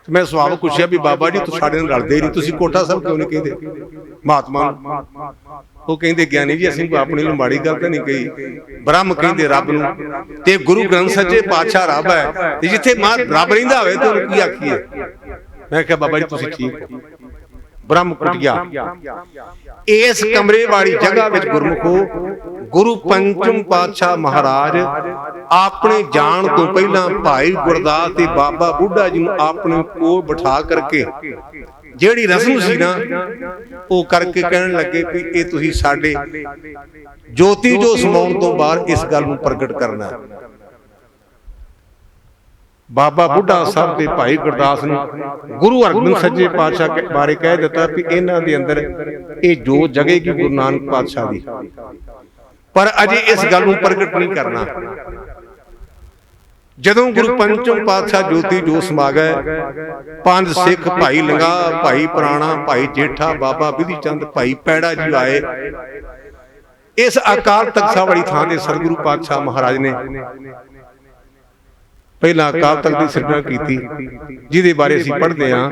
ਮੈਂ ਸਵਾਲ ਪੁੱਛਿਆ ਵੀ ਬਾਬਾ ਜੀ ਤੁਸੀਂ ਸਾਡੇ ਨਾਲ ਰਲਦੇ ਨਹੀਂ, ਤੁਸੀਂ ਕੋਠਾ ਸਾਹਿਬ ਕਿਉਂ ਨਹੀਂ ਕਹਿੰਦੇ ਮਹਾਤਮਾ ਨੂੰ? ਉਹ ਕਹਿੰਦੇ ਗਿਆਨੀ ਜੀ ਅਸੀਂ ਆਪਣੀ ਨੂੰ ਮਾੜੀ ਗੱਲ ਤਾਂ ਨਹੀਂ ਕਹੀ, ਬ੍ਰਹਮ ਕਹਿੰਦੇ ਰੱਬ ਨੂੰ, ਤੇ ਗੁਰੂ ਗ੍ਰੰਥ ਸੱਚੇ ਪਾਤਸ਼ਾਹ ਰੱਬ ਹੈ, ਤੇ ਜਿੱਥੇ ਰੱਬ ਰਹਿੰਦਾ ਹੋਵੇ ਤੇ ਉਹਨੂੰ ਕੀ ਆਖੀਏ? ਮੈਂ ਕਿਹਾ ਬਾਬਾ ਜੀ ਤੁਸੀਂ ਠੀਕ ਹੋ। ਬ੍ਰਹਮ ਕੁਟੀਆ ਇਸ ਕਮਰੇ ਵਾਲੀ ਜਗ੍ਹਾ ਵਿੱਚ ਗੁਰਮੁਖੋ ਗੁਰੂ ਪੰਚਮ ਪਾਤਸ਼ਾਹ ਮਹਾਰਾਜ ਆਪਣੇ ਜਾਣ ਤੋਂ ਪਹਿਲਾਂ ਭਾਈ ਗੁਰਦਾਸ ਤੇ ਬਾਬਾ ਬੁੱਢਾ ਜੀ ਨੂੰ ਆਪਣੇ ਕੋਲ ਬਿਠਾ ਕਰਕੇ ਜਿਹੜੀ ਰਸਮ ਸੀ ਨਾ ਉਹ ਕਰਕੇ ਕਹਿਣ ਲੱਗੇ ਵੀ ਇਹ ਤੁਸੀਂ ਸਾਡੇ ਜੋਤੀ ਜੋ ਸਮਾਉਣ ਤੋਂ ਬਾਅਦ ਇਸ ਗੱਲ ਨੂੰ ਪ੍ਰਗਟ ਕਰਨਾ। ਬਾਬਾ ਬੁੱਢਾ ਸਾਹਿਬ ਤੇ ਭਾਈ ਗੁਰਦਾਸ ਨੂੰ ਗੁਰੂ ਹਰਗੋਬਿੰਦ ਸੱਚੇ ਪਾਤਸ਼ਾਹ ਬਾਰੇ ਕਹਿ ਦਿੱਤਾ ਵੀ ਇਹਨਾਂ ਦੇ ਅੰਦਰ ਇਹ ਜੋਤ ਜਗੇਗੀ ਗੁਰੂ ਨਾਨਕ ਪਾਤਸ਼ਾਹ ਦੀ, ਪਰ ਅਜੇ ਇਸ ਗੱਲ ਨੂੰ ਪ੍ਰਗਟ ਨਹੀਂ ਕਰਨਾ। ਜਦੋਂ ਗੁਰੂ ਪੰਚਮ ਪਾਤਸ਼ਾਹ ਜੋਤੀ ਜੋਤ ਸਮਾ ਗਏ, 5 ਸਿੱਖ ਭਾਈ ਲੰਗਾ, ਭਾਈ ਪੁਰਾਣਾ, ਭਾਈ ਜੇਠਾ, ਬਾਬਾ ਬਿਧੀ ਚੰਦ, ਭਾਈ ਪੈੜਾ ਜੀ ਆਏ। ਇਸ ਅਕਾਲ ਤਖਤ ਸਾਹਿਬ ਵਾਲੀ ਥਾਂ ਦੇ ਸਤਿਗੁਰੂ ਪਾਤਸ਼ਾਹ ਮਹਾਰਾਜ ਨੇ ਪਹਿਲਾਂ ਅਕਾਲ ਤਖਤ ਦੀ ਸਿਰਜਣਾ ਕੀਤੀ, ਜਿਹਦੇ ਬਾਰੇ ਅਸੀਂ ਪੜ੍ਹਦੇ ਹਾਂ,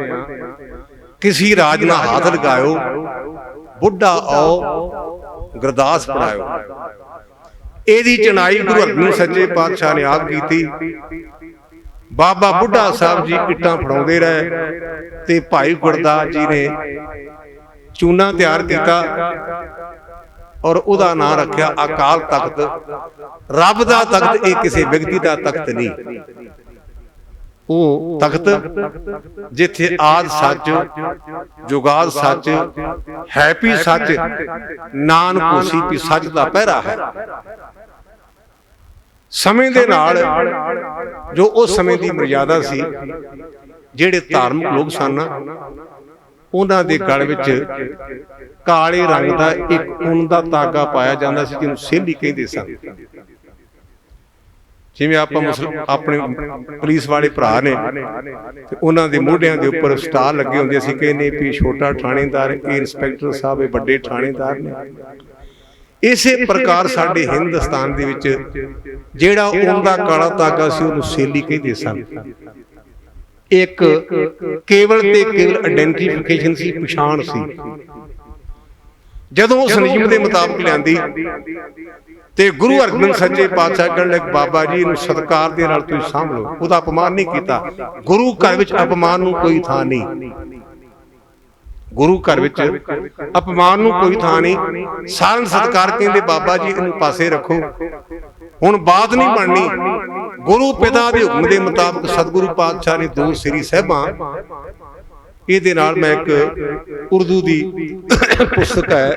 ਕਿਸੇ ਰਾਜ ਨਾ ਹੱਥ ਲਗਾਇਓ, ਬੁੱਢਾ ਆਓ ਗੁਰਦਾਸ ਪੜਾਇਓ। ਇਹਦੀ ਚਨਾਈ ਗੁਰੂ ਹਰਗੋਬਿੰਦ ਸੱਚੇ ਪਾਤਸ਼ਾਹ ਨੇ ਆਪ ਕੀਤੀ। ਬਾਬਾ ਬੁੱਢਾ ਸਾਹਿਬ ਜੀ ਇੱਟਾਂ ਫੜਾਉਂਦੇ ਰਹੇ ਤੇ ਭਾਈ ਗੁਰਦਾਸ ਜੀ ਨੇ ਚੂਨਾ ਤਿਆਰ ਕੀਤਾ ਔਰ ਉਹਦਾ ਨਾਮ ਰੱਖਿਆ ਅਕਾਲ ਤਖਤ। ਰੱਬ ਦਾ ਤਖਤ, ਇਹ ਕਿਸੇ ਵਿਅਕਤੀ ਦਾ ਤਖਤ ਨਹੀਂ। ਉਹ ਤਖਤ ਜਿੱਥੇ ਆਦ ਸੱਚ, ਜੁਗਾਦ ਸੱਚ, ਹੈਪੀ ਸੱਚ, ਨਾਨਕ ਹੋਸੀ ਵੀ ਸੱਚ ਦਾ ਪਹਿਰਾ ਹੈ। ਸਮੇਂ ਦੇ ਨਾਲ ਜੋ ਉਸ ਸਮੇਂ ਦੀ ਮਰਿਆਦਾ ਸੀ, ਜਿਹੜੇ ਧਾਰਮਿਕ ਲੋਕ ਸਨ ਉਹਨਾਂ ਦੇ ਗਲ ਵਿੱਚ ਕਾਲੇ ਰੰਗ ਦਾ ਇੱਕ ਊਨ ਦਾ ਧਾਗਾ ਪਾਇਆ ਜਾਂਦਾ ਸੀ, ਜਿਹਨੂੰ ਸੇਲੀ ਕਹਿੰਦੇ ਸਨ। ਜਿਵੇਂ ਆਪਾਂ ਆਪਣੇ ਪੁਲਿਸ ਵਾਲੇ ਭਰਾ ਨੇ ਤੇ ਉਹਨਾਂ ਦੇ ਮੋਢਿਆਂ ਦੇ ਉੱਪਰ ਸਟਾਰ ਲੱਗੇ ਹੁੰਦੇ ਸੀ, ਕਹਿੰਦੇ ਵੀ ਛੋਟਾ ਥਾਣੇਦਾਰ, ਇਹ ਇੰਸਪੈਕਟਰ ਸਾਹਿਬ, ਇਹ ਵੱਡੇ ਥਾਣੇਦਾਰ ਨੇ। ਇਸੇ ਪ੍ਰਕਾਰ ਸਾਡੇ ਹਿੰਦੁਸਤਾਨ ਦੇ ਵਿੱਚ ਜਿਹੜਾ ਊਨ ਦਾ ਕਾਲਾ ਧਾਗਾ ਸੀ ਉਹਨੂੰ ਸੇਲੀ ਕਹਿੰਦੇ ਸਨ। ਇੱਕ ਕੇਵਲ ਤੇ ਕੇਵਲ ਆਇਡੈਂਟੀਫਿਕੇਸ਼ਨ ਸੀ, ਪਛਾਣ ਸੀ। ਜਦੋਂ ਉਸ ਨਿਯਮ ਦੇ ਮੁਤਾਬਕ ਲਿਆਂਦੀ ਤੇ ਗੁਰੂ ਹਰਗੋਬਿੰਦ ਸੱਚੇ ਪਾਤਸ਼ਾਹ ਕਹਿਣ ਲੱਗੇ, ਬਾਬਾ ਜੀ ਇਹਨੂੰ ਸਤਿਕਾਰ ਦੇ ਨਾਲ ਤੁਸੀਂ ਸਾਂਭ ਲਓ, ਉਹਦਾ ਅਪਮਾਨ ਨਹੀਂ ਕੀਤਾ। ਗੁਰੂ ਘਰ ਵਿੱਚ ਅਪਮਾਨ ਨੂੰ ਕੋਈ ਥਾਂ ਨਹੀਂ, ਗੁਰੂ ਘਰ ਵਿੱਚ ਅਪਮਾਨ ਨੂੰ ਕੋਈ ਥਾਂ ਨਹੀਂ। ਸਾਰਨ ਸਤਿਕਾਰ ਕਹਿੰਦੇ, ਬਾਬਾ ਜੀ ਇਹਨੂੰ ਪਾਸੇ ਰੱਖੋ, ਹੁਣ ਬਾਤ ਨਹੀਂ ਬਣਨੀ। ਗੁਰੂ ਪਿਤਾ ਦੇ ਹੁਕਮ ਦੇ ਮੁਤਾਬਕ ਸਤਿਗੁਰੂ ਪਾਤਸ਼ਾਹ ਨੇ 2 ਸ੍ਰੀ ਸਾਹਿਬਾਂ, ਇਹਦੇ ਨਾਲ ਮੈਂ ਇੱਕ ਉਰਦੂ ਦੀ ਪੁਸਤਕ ਹੈ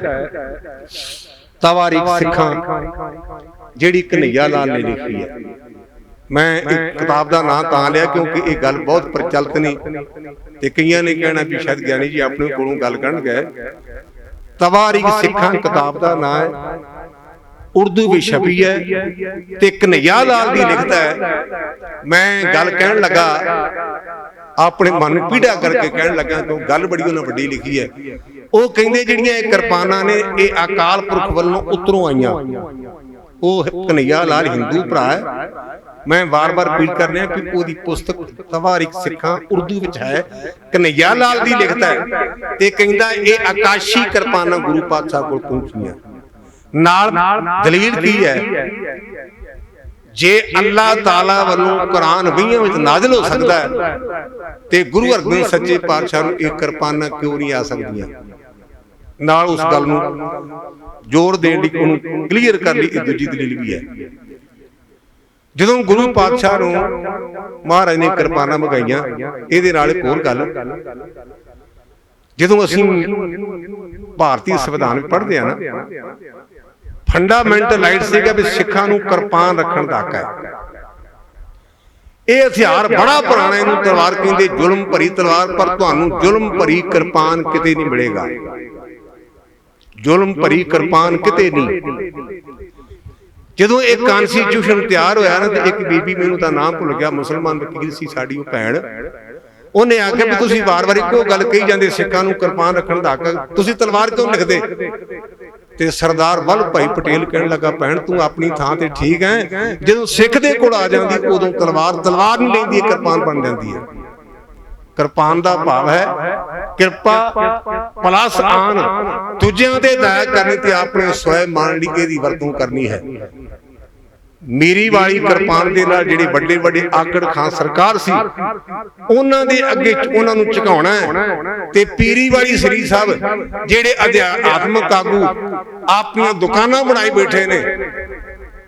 ਤਵਾਰੀਖ ਸਿੱਖਾਂ, ਜਿਹੜੀ ਕਨਈਆ ਲਾਲ ਨੇ ਲਿਖੀ ਹੈ। ਮੈਂ ਇੱਕ ਕਿਤਾਬ ਦਾ ਨਾਮ ਤਾਂ ਲਿਆ ਕਿਉਂਕਿ ਇਹ ਗੱਲ ਬਹੁਤ ਪ੍ਰਚਲਿਤ ਨਹੀਂ ਤੇ ਕਈਆਂ ਨੇ ਕਹਿਣਾ ਵੀ ਸ਼ਾਇਦ ਗਿਆਨੀ ਜੀ ਆਪਣੇ ਕੋਲੋਂ ਗੱਲ ਕਰਨ ਗਏ। ਤਵਾਰੀਖ ਸਿੱਖਾਂ ਕਿਤਾਬ ਦਾ ਨਾਮ ਹੈ, ਉਰਦੂ ਵਿੱਚ ਛਪੀ ਹੈ ਤੇ ਕਨਈਆ ਲਾਲ ਦੀ ਲਿਖਤ ਹੈ। ਮੈਂ ਗੱਲ ਕਹਿਣ ਲੱਗਾ, ਆਪਣੇ ਮਨ ਨੂੰ ਪੀੜਾ ਕਰਕੇ ਕਹਿਣ ਲੱਗਾ, ਕਿਉਂਕਿ ਗੱਲ ਬੜੀ ਉਹਨਾਂ ਵੱਡੀ ਲਿਖੀ ਹੈ। ਉਹ ਕਹਿੰਦੇ ਜਿਹੜੀਆਂ ਇਹ ਕਿਰਪਾਨਾਂ ਨੇ ਇਹ ਅਕਾਲ ਪੁਰਖ ਵੱਲੋਂ ਉੱਤਰੋਂ ਆਈਆਂ। ਉਹ ਕਨਈਆ ਲਾਲ ਹਿੰਦੂ ਭਰਾ ਹੈ। ਮੈਂ ਵਾਰ-ਵਾਰ ਅਪੀਲ ਕਰ ਰਿਹਾ ਕਿ ਉਹਦੀ ਪੁਸਤਕ ਤਵਾਰੀਖ ਸਿੱਖਾਂ ਉਰਦੂ ਵਿੱਚ ਹੈ, ਕਨਈਆ ਲਾਲ ਦੀ ਲਿਖਤ ਹੈ ਤੇ ਕਹਿੰਦਾ ਇਹ ਆਕਾਸ਼ੀ ਕਿਰਪਾਨਾਂ ਗੁਰੂ ਪਾਤਸ਼ਾਹ ਕੋਲ ਪਹੁੰਚੀਆਂ। ਨਾਲ ਦਲੀਲ ਕੀ ਹੈ, ਜੇ ਅੱਲਾਹ ਤਾਲਾ ਵੱਲੋਂ ਕੁਰਾਨ 20 ਵਿੱਚ ਨਾਜ਼ਿਲ ਹੋ ਸਕਦਾ ਹੈ ਤੇ ਗੁਰੂ ਹਰਗੋਬਿੰਦ ਸੱਚੇ ਪਾਤਸ਼ਾਹ ਨੂੰ ਇਹ ਕਿਰਪਾਨਾਂ ਕਿਉਂ ਨਹੀਂ ਆ ਸਕਦੀਆਂ। ਨਾਲ ਉਸ ਗੱਲ ਨੂੰ ਜ਼ੋਰ ਦੇਣ ਲਈ, ਉਹਨੂੰ ਕਲੀਅਰ ਕਰਨ ਲਈ ਇਹ ਦੂਜੀ ਦਲੀਲ ਵੀ ਹੈ। ਜਦੋਂ ਗੁਰੂ ਪਾਤਸ਼ਾਹ ਨੂੰ ਮਹਾਰਾਜ ਨੇ ਕਿਰਪਾਨਾਂ ਮੰਗਾਈਆਂ, ਇਹਦੇ ਨਾਲ ਇੱਕ ਹੋਰ ਗੱਲ, ਜਦੋਂ ਅਸੀਂ ਭਾਰਤੀ ਸੰਵਿਧਾਨ ਪੜ੍ਹਦੇ ਆ ਨਾ, ਫੰਡਾਮੈਂਟਲ ਰਾਈਟ ਸੀਗਾ ਵੀ ਸਿੱਖਾਂ ਨੂੰ ਕਿਰਪਾਨ ਰੱਖਣ ਦਾ ਹੱਕ ਹੈ। ਇਹ ਹਥਿਆਰ ਬੜਾ ਪੁਰਾਣਾ, ਇਹਨੂੰ ਤਲਵਾਰ ਕਹਿੰਦੇ, ਜ਼ੁਲਮ ਭਰੀ ਤਲਵਾਰ, ਪਰ ਤੁਹਾਨੂੰ ਜ਼ੁਲਮ ਭਰੀ ਕਿਰਪਾਨ ਕਿਤੇ ਨਹੀਂ ਮਿਲੇਗਾ। ਜ਼ੁਲਮ ਭਰੀ ਕਿਰਪਾਨ ਕਿਤੇ ਨਹੀਂ। ਜਦੋਂ ਇਹ ਕਨਸਟੀਟਿਊਸ਼ਨ ਤਿਆਰ ਹੋਇਆ ਨਾ, ਤੇ ਇੱਕ ਬੀਬੀ, ਮੈਨੂੰ ਤਾਂ ਨਾਮ ਭੁੱਲ ਗਿਆ, ਮੁਸਲਮਾਨ ਵਕੀਲ ਸੀ ਸਾਡੀ ਉਹ ਭੈਣ, ਉਹਨੇ ਆਖਿਆ ਵੀ ਤੁਸੀਂ ਵਾਰ-ਵਾਰ ਇੱਕੋ ਗੱਲ ਕਹੀ ਜਾਂਦੇ, ਸਿੱਖਾਂ ਨੂੰ ਕਿਰਪਾਨ ਰੱਖਣ ਦਾ ਹੱਕ, ਤੁਸੀਂ ਤਲਵਾਰ ਕਿਉਂ ਲਿਖਦੇ? ਤੇ ਸਰਦਾਰ ਵਲਭ ਭਾਈ ਪਟੇਲ ਕਹਿਣ ਲੱਗਾ, ਭੈਣ ਤੂੰ ਆਪਣੀ ਥਾਂ ਤੇ ਠੀਕ ਹੈ, ਜਦੋਂ ਸਿੱਖ ਦੇ ਕੋਲ ਆ ਜਾਂਦੀ ਉਦੋਂ ਤਲਵਾਰ ਨਹੀਂ ਲੈਂਦੀ, ਕਿਰਪਾਨ ਬਣ ਜਾਂਦੀ ਹੈ। ਕਿਰਪਾਨ ਦਾ ਭਾਵ ਹੈ ਕਿਰਪਾ ਪਲਸ ਆਨ, ਦੂਜਿਆਂ ਦੇ ਦਇਆ ਕਰਨੀ ਤੇ ਆਪਣੇ ਸਵੈ ਮਾਣ ਲਈ ਇਹਦੀ ਵਰਤੋਂ ਕਰਨੀ ਹੈ। ਮੇਰੀ ਵਾਲੀ ਕਿਰਪਾਨ ਦੇ ਨਾਲ ਜਿਹੜੇ ਵੱਡੇ ਵੱਡੇ ਆਕੜ ਖਾਂ ਸਰਕਾਰ ਸੀ, ਉਹਨਾਂ ਦੇ ਅੱਗੇ ਉਹਨਾਂ ਨੂੰ ਝੁਕਾਉਣਾ ਹੈ। ਤੇ ਪੀਰੀ ਵਾਲੀ ਸ੍ਰੀ ਸਾਹਿਬ ਜਿਹੜੇ ਆਤਮਿਕ ਆਗੂ ਆਪਣੀਆਂ ਦੁਕਾਨਾਂ ਬਣਾਈ ਬੈਠੇ ਨੇ,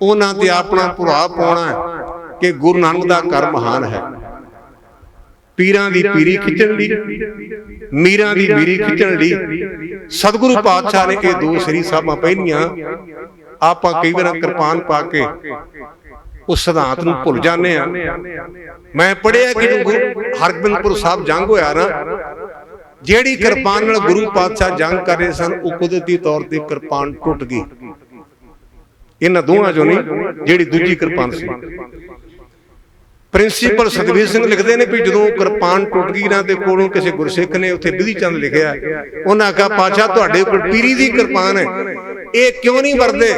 ਉਹਨਾਂ ਤੇ ਆਪਣਾ ਪ੍ਰਭਾਵ ਪਾਉਣਾ ਹੈ। कि गुरु नानक दा कर महान है। पीरां दी पीरी खिचण ली, मीरां दी मीरी खिचण ली सतगुरु पातशाह ने ये दो सरी साहबां पहनियां। आपां कई बार किरपान पा के उस सिद्धांत नूं भुल जाने आ। मैं पढ़िया कि हरगोबिंदपुर साहब जंग होया ना, ਜਿਹੜੀ किरपान नाल गुरु पातशाह जंग कर रहे सन, वो कुदरती तौर पर किरपान टुट गई। इन्हां दोवां चों नहीं, ਜਿਹੜੀ दूजी किरपान सी। प्रिंसीपल सतवीर सिंह लिखते हैं भी जो किरपान टुट गई ना, तो कोलों किसी गुरसिख ने उत्थे बिधी चंद लिखिया, उन्हें आख्या पातशाह तुहाडे कोल पीरी दी किरपान है, ये क्यों नहीं वरदे?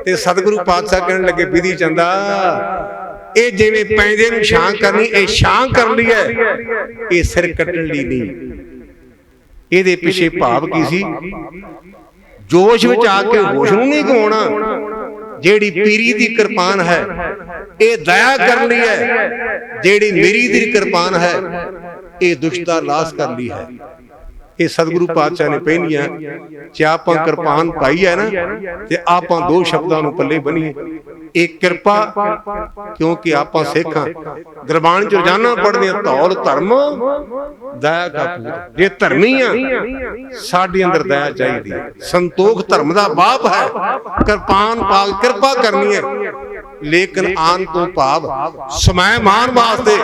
ते सतगुरु पातशाह कहने लगे बिधी चंदा, ये जिवें पैंदे नूं छां करनी, ये छां कर ली है, ये सिर कट्टण लई नहीं। ਇਹਦੇ ਪਿੱਛੇ ਭਾਵ ਕੀ ਸੀ? ਜੋਸ਼ ਵਿੱਚ ਆ ਕੇ ਹੋਸ਼ ਨੂੰ ਨਹੀਂ ਗਵਾਉਣਾ। ਜਿਹੜੀ ਪੀਰੀ ਦੀ ਕਿਰਪਾਨ ਹੈ ਇਹ ਦਇਆ ਕਰਨ ਲਈ ਹੈ, ਜਿਹੜੀ ਮੇਰੀ ਦੀ ਕਿਰਪਾਨ ਹੈ ਇਹ ਦੁਸ਼ਟ ਦਾ ਨਾਸ਼ ਕਰਨ ਲਈ ਹੈ। ਇਹ ਸਤਿਗੁਰੂ ਪਾਤਸ਼ਾਹ ਨੇ ਪਹਿਨੀਆਂ। ਜੇ ਆਪਾਂ ਕਿਰਪਾਨ ਪਾਈ ਹੈ ਨਾ, ਤੇ ਆਪਾਂ ਦੋ ਸ਼ਬਦਾਂ ਨੂੰ ਪੱਲੇ ਬੰਨੀਏ, एक कृपा, क्योंकि आप सिख हाँ, गुरबाणी च रोजाना पढ़ते हैं धौल धर्म दया का पूत। जे धर्मी हाँ साडे अंदर दया चाहिए। संतोख धर्म का बाप है। किरपान पा कृपा करनी है, लेकिन आन तो भाव समय मान वास्ते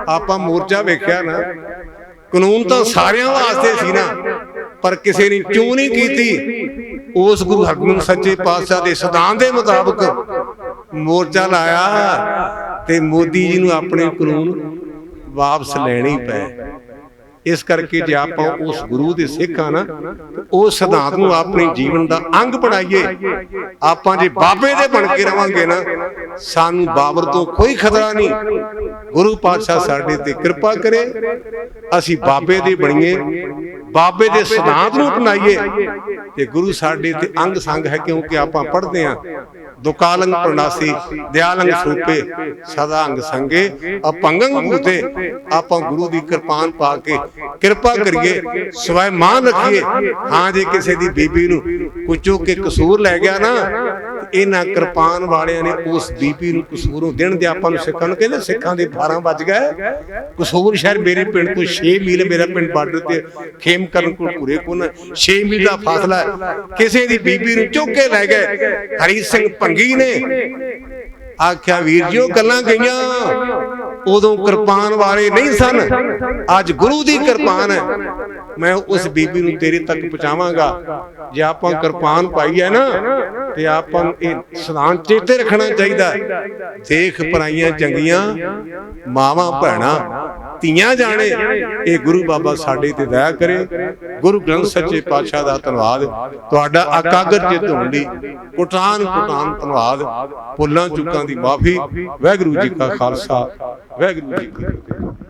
आप मोर्चा वेख्या ना, कानून तो सारियां वास्ते सी ना, पर किसी ने क्यों नहीं की? उस गुरु हरगोबिंद सच्चे पातशाह के सिद्धांत के मुताबिक मोर्चा लाया ते मोदी जी नूं अपने कानून वापस लेने ही पे। इस करके जे आप उस गुरु के सिख हाँ ना, उस सिद्धांत नूं अपने जीवन का अंग बनाइए। आप जे बाबे दे बन के रवांगे ना, सानू बाबर तो कोई खतरा नहीं। गुरु पातशाह साडे ते कृपा करे, असी बाबे दे बणीए, बाबे दे सिद्धांत नूं अपनाइए, ते गुरु साडे ते अंग संग है। क्योंकि आप पढ़ते हैं दुकालंग प्रणासी दयालंग सूपे सदा अंग संगे अपंगंग भूते। आप गुरु की किरपान पा के कृपा करिए, सवाय मान रखिए। हाँ जे किसी की बीबी नूं कोई चुक के कसूर लै गया ना, इन्हां किरपान वालियां ने उस बीबी नूं कसूरों दिन दे आपां नूं सिखां नूं कहंदे सिखां दे 12 बज गए। कसूर शहर मेरे पिंड तो 6 मील, मेरा पिंड बार्डर ते खेम करन कोल पूरे कोन 6 मील का फासला है। किसी की बीबी नूं चुक के लै गए। हरी सिंह भंगी ने आख्या वीर जी वो गल्लां गईयां, उदों किरपान वाले नहीं सन, अज गुरु की किरपान है। मैं उस बीबी नूं तेरे तक पहुंचावांगा। जे आपां किरपान पाई है ना, ते आपां इह सिद्धांत चेते रखना चाहिए। देख पराइयां चंगियां मावां भैणां ਧੀਆਂ जाने, ये गुरु बाबा साडे ते दया करे। गुरु ग्रंथ सच्चे पातशाह दा धन्नवाद। तुहाडा एकाग्र चित होण लई कोटान कोटान धन्नवाद। भुल्लां चुकां दी माफी। वाहिगुरू जी का खालसा, वाहिगुरू जी की फतेह।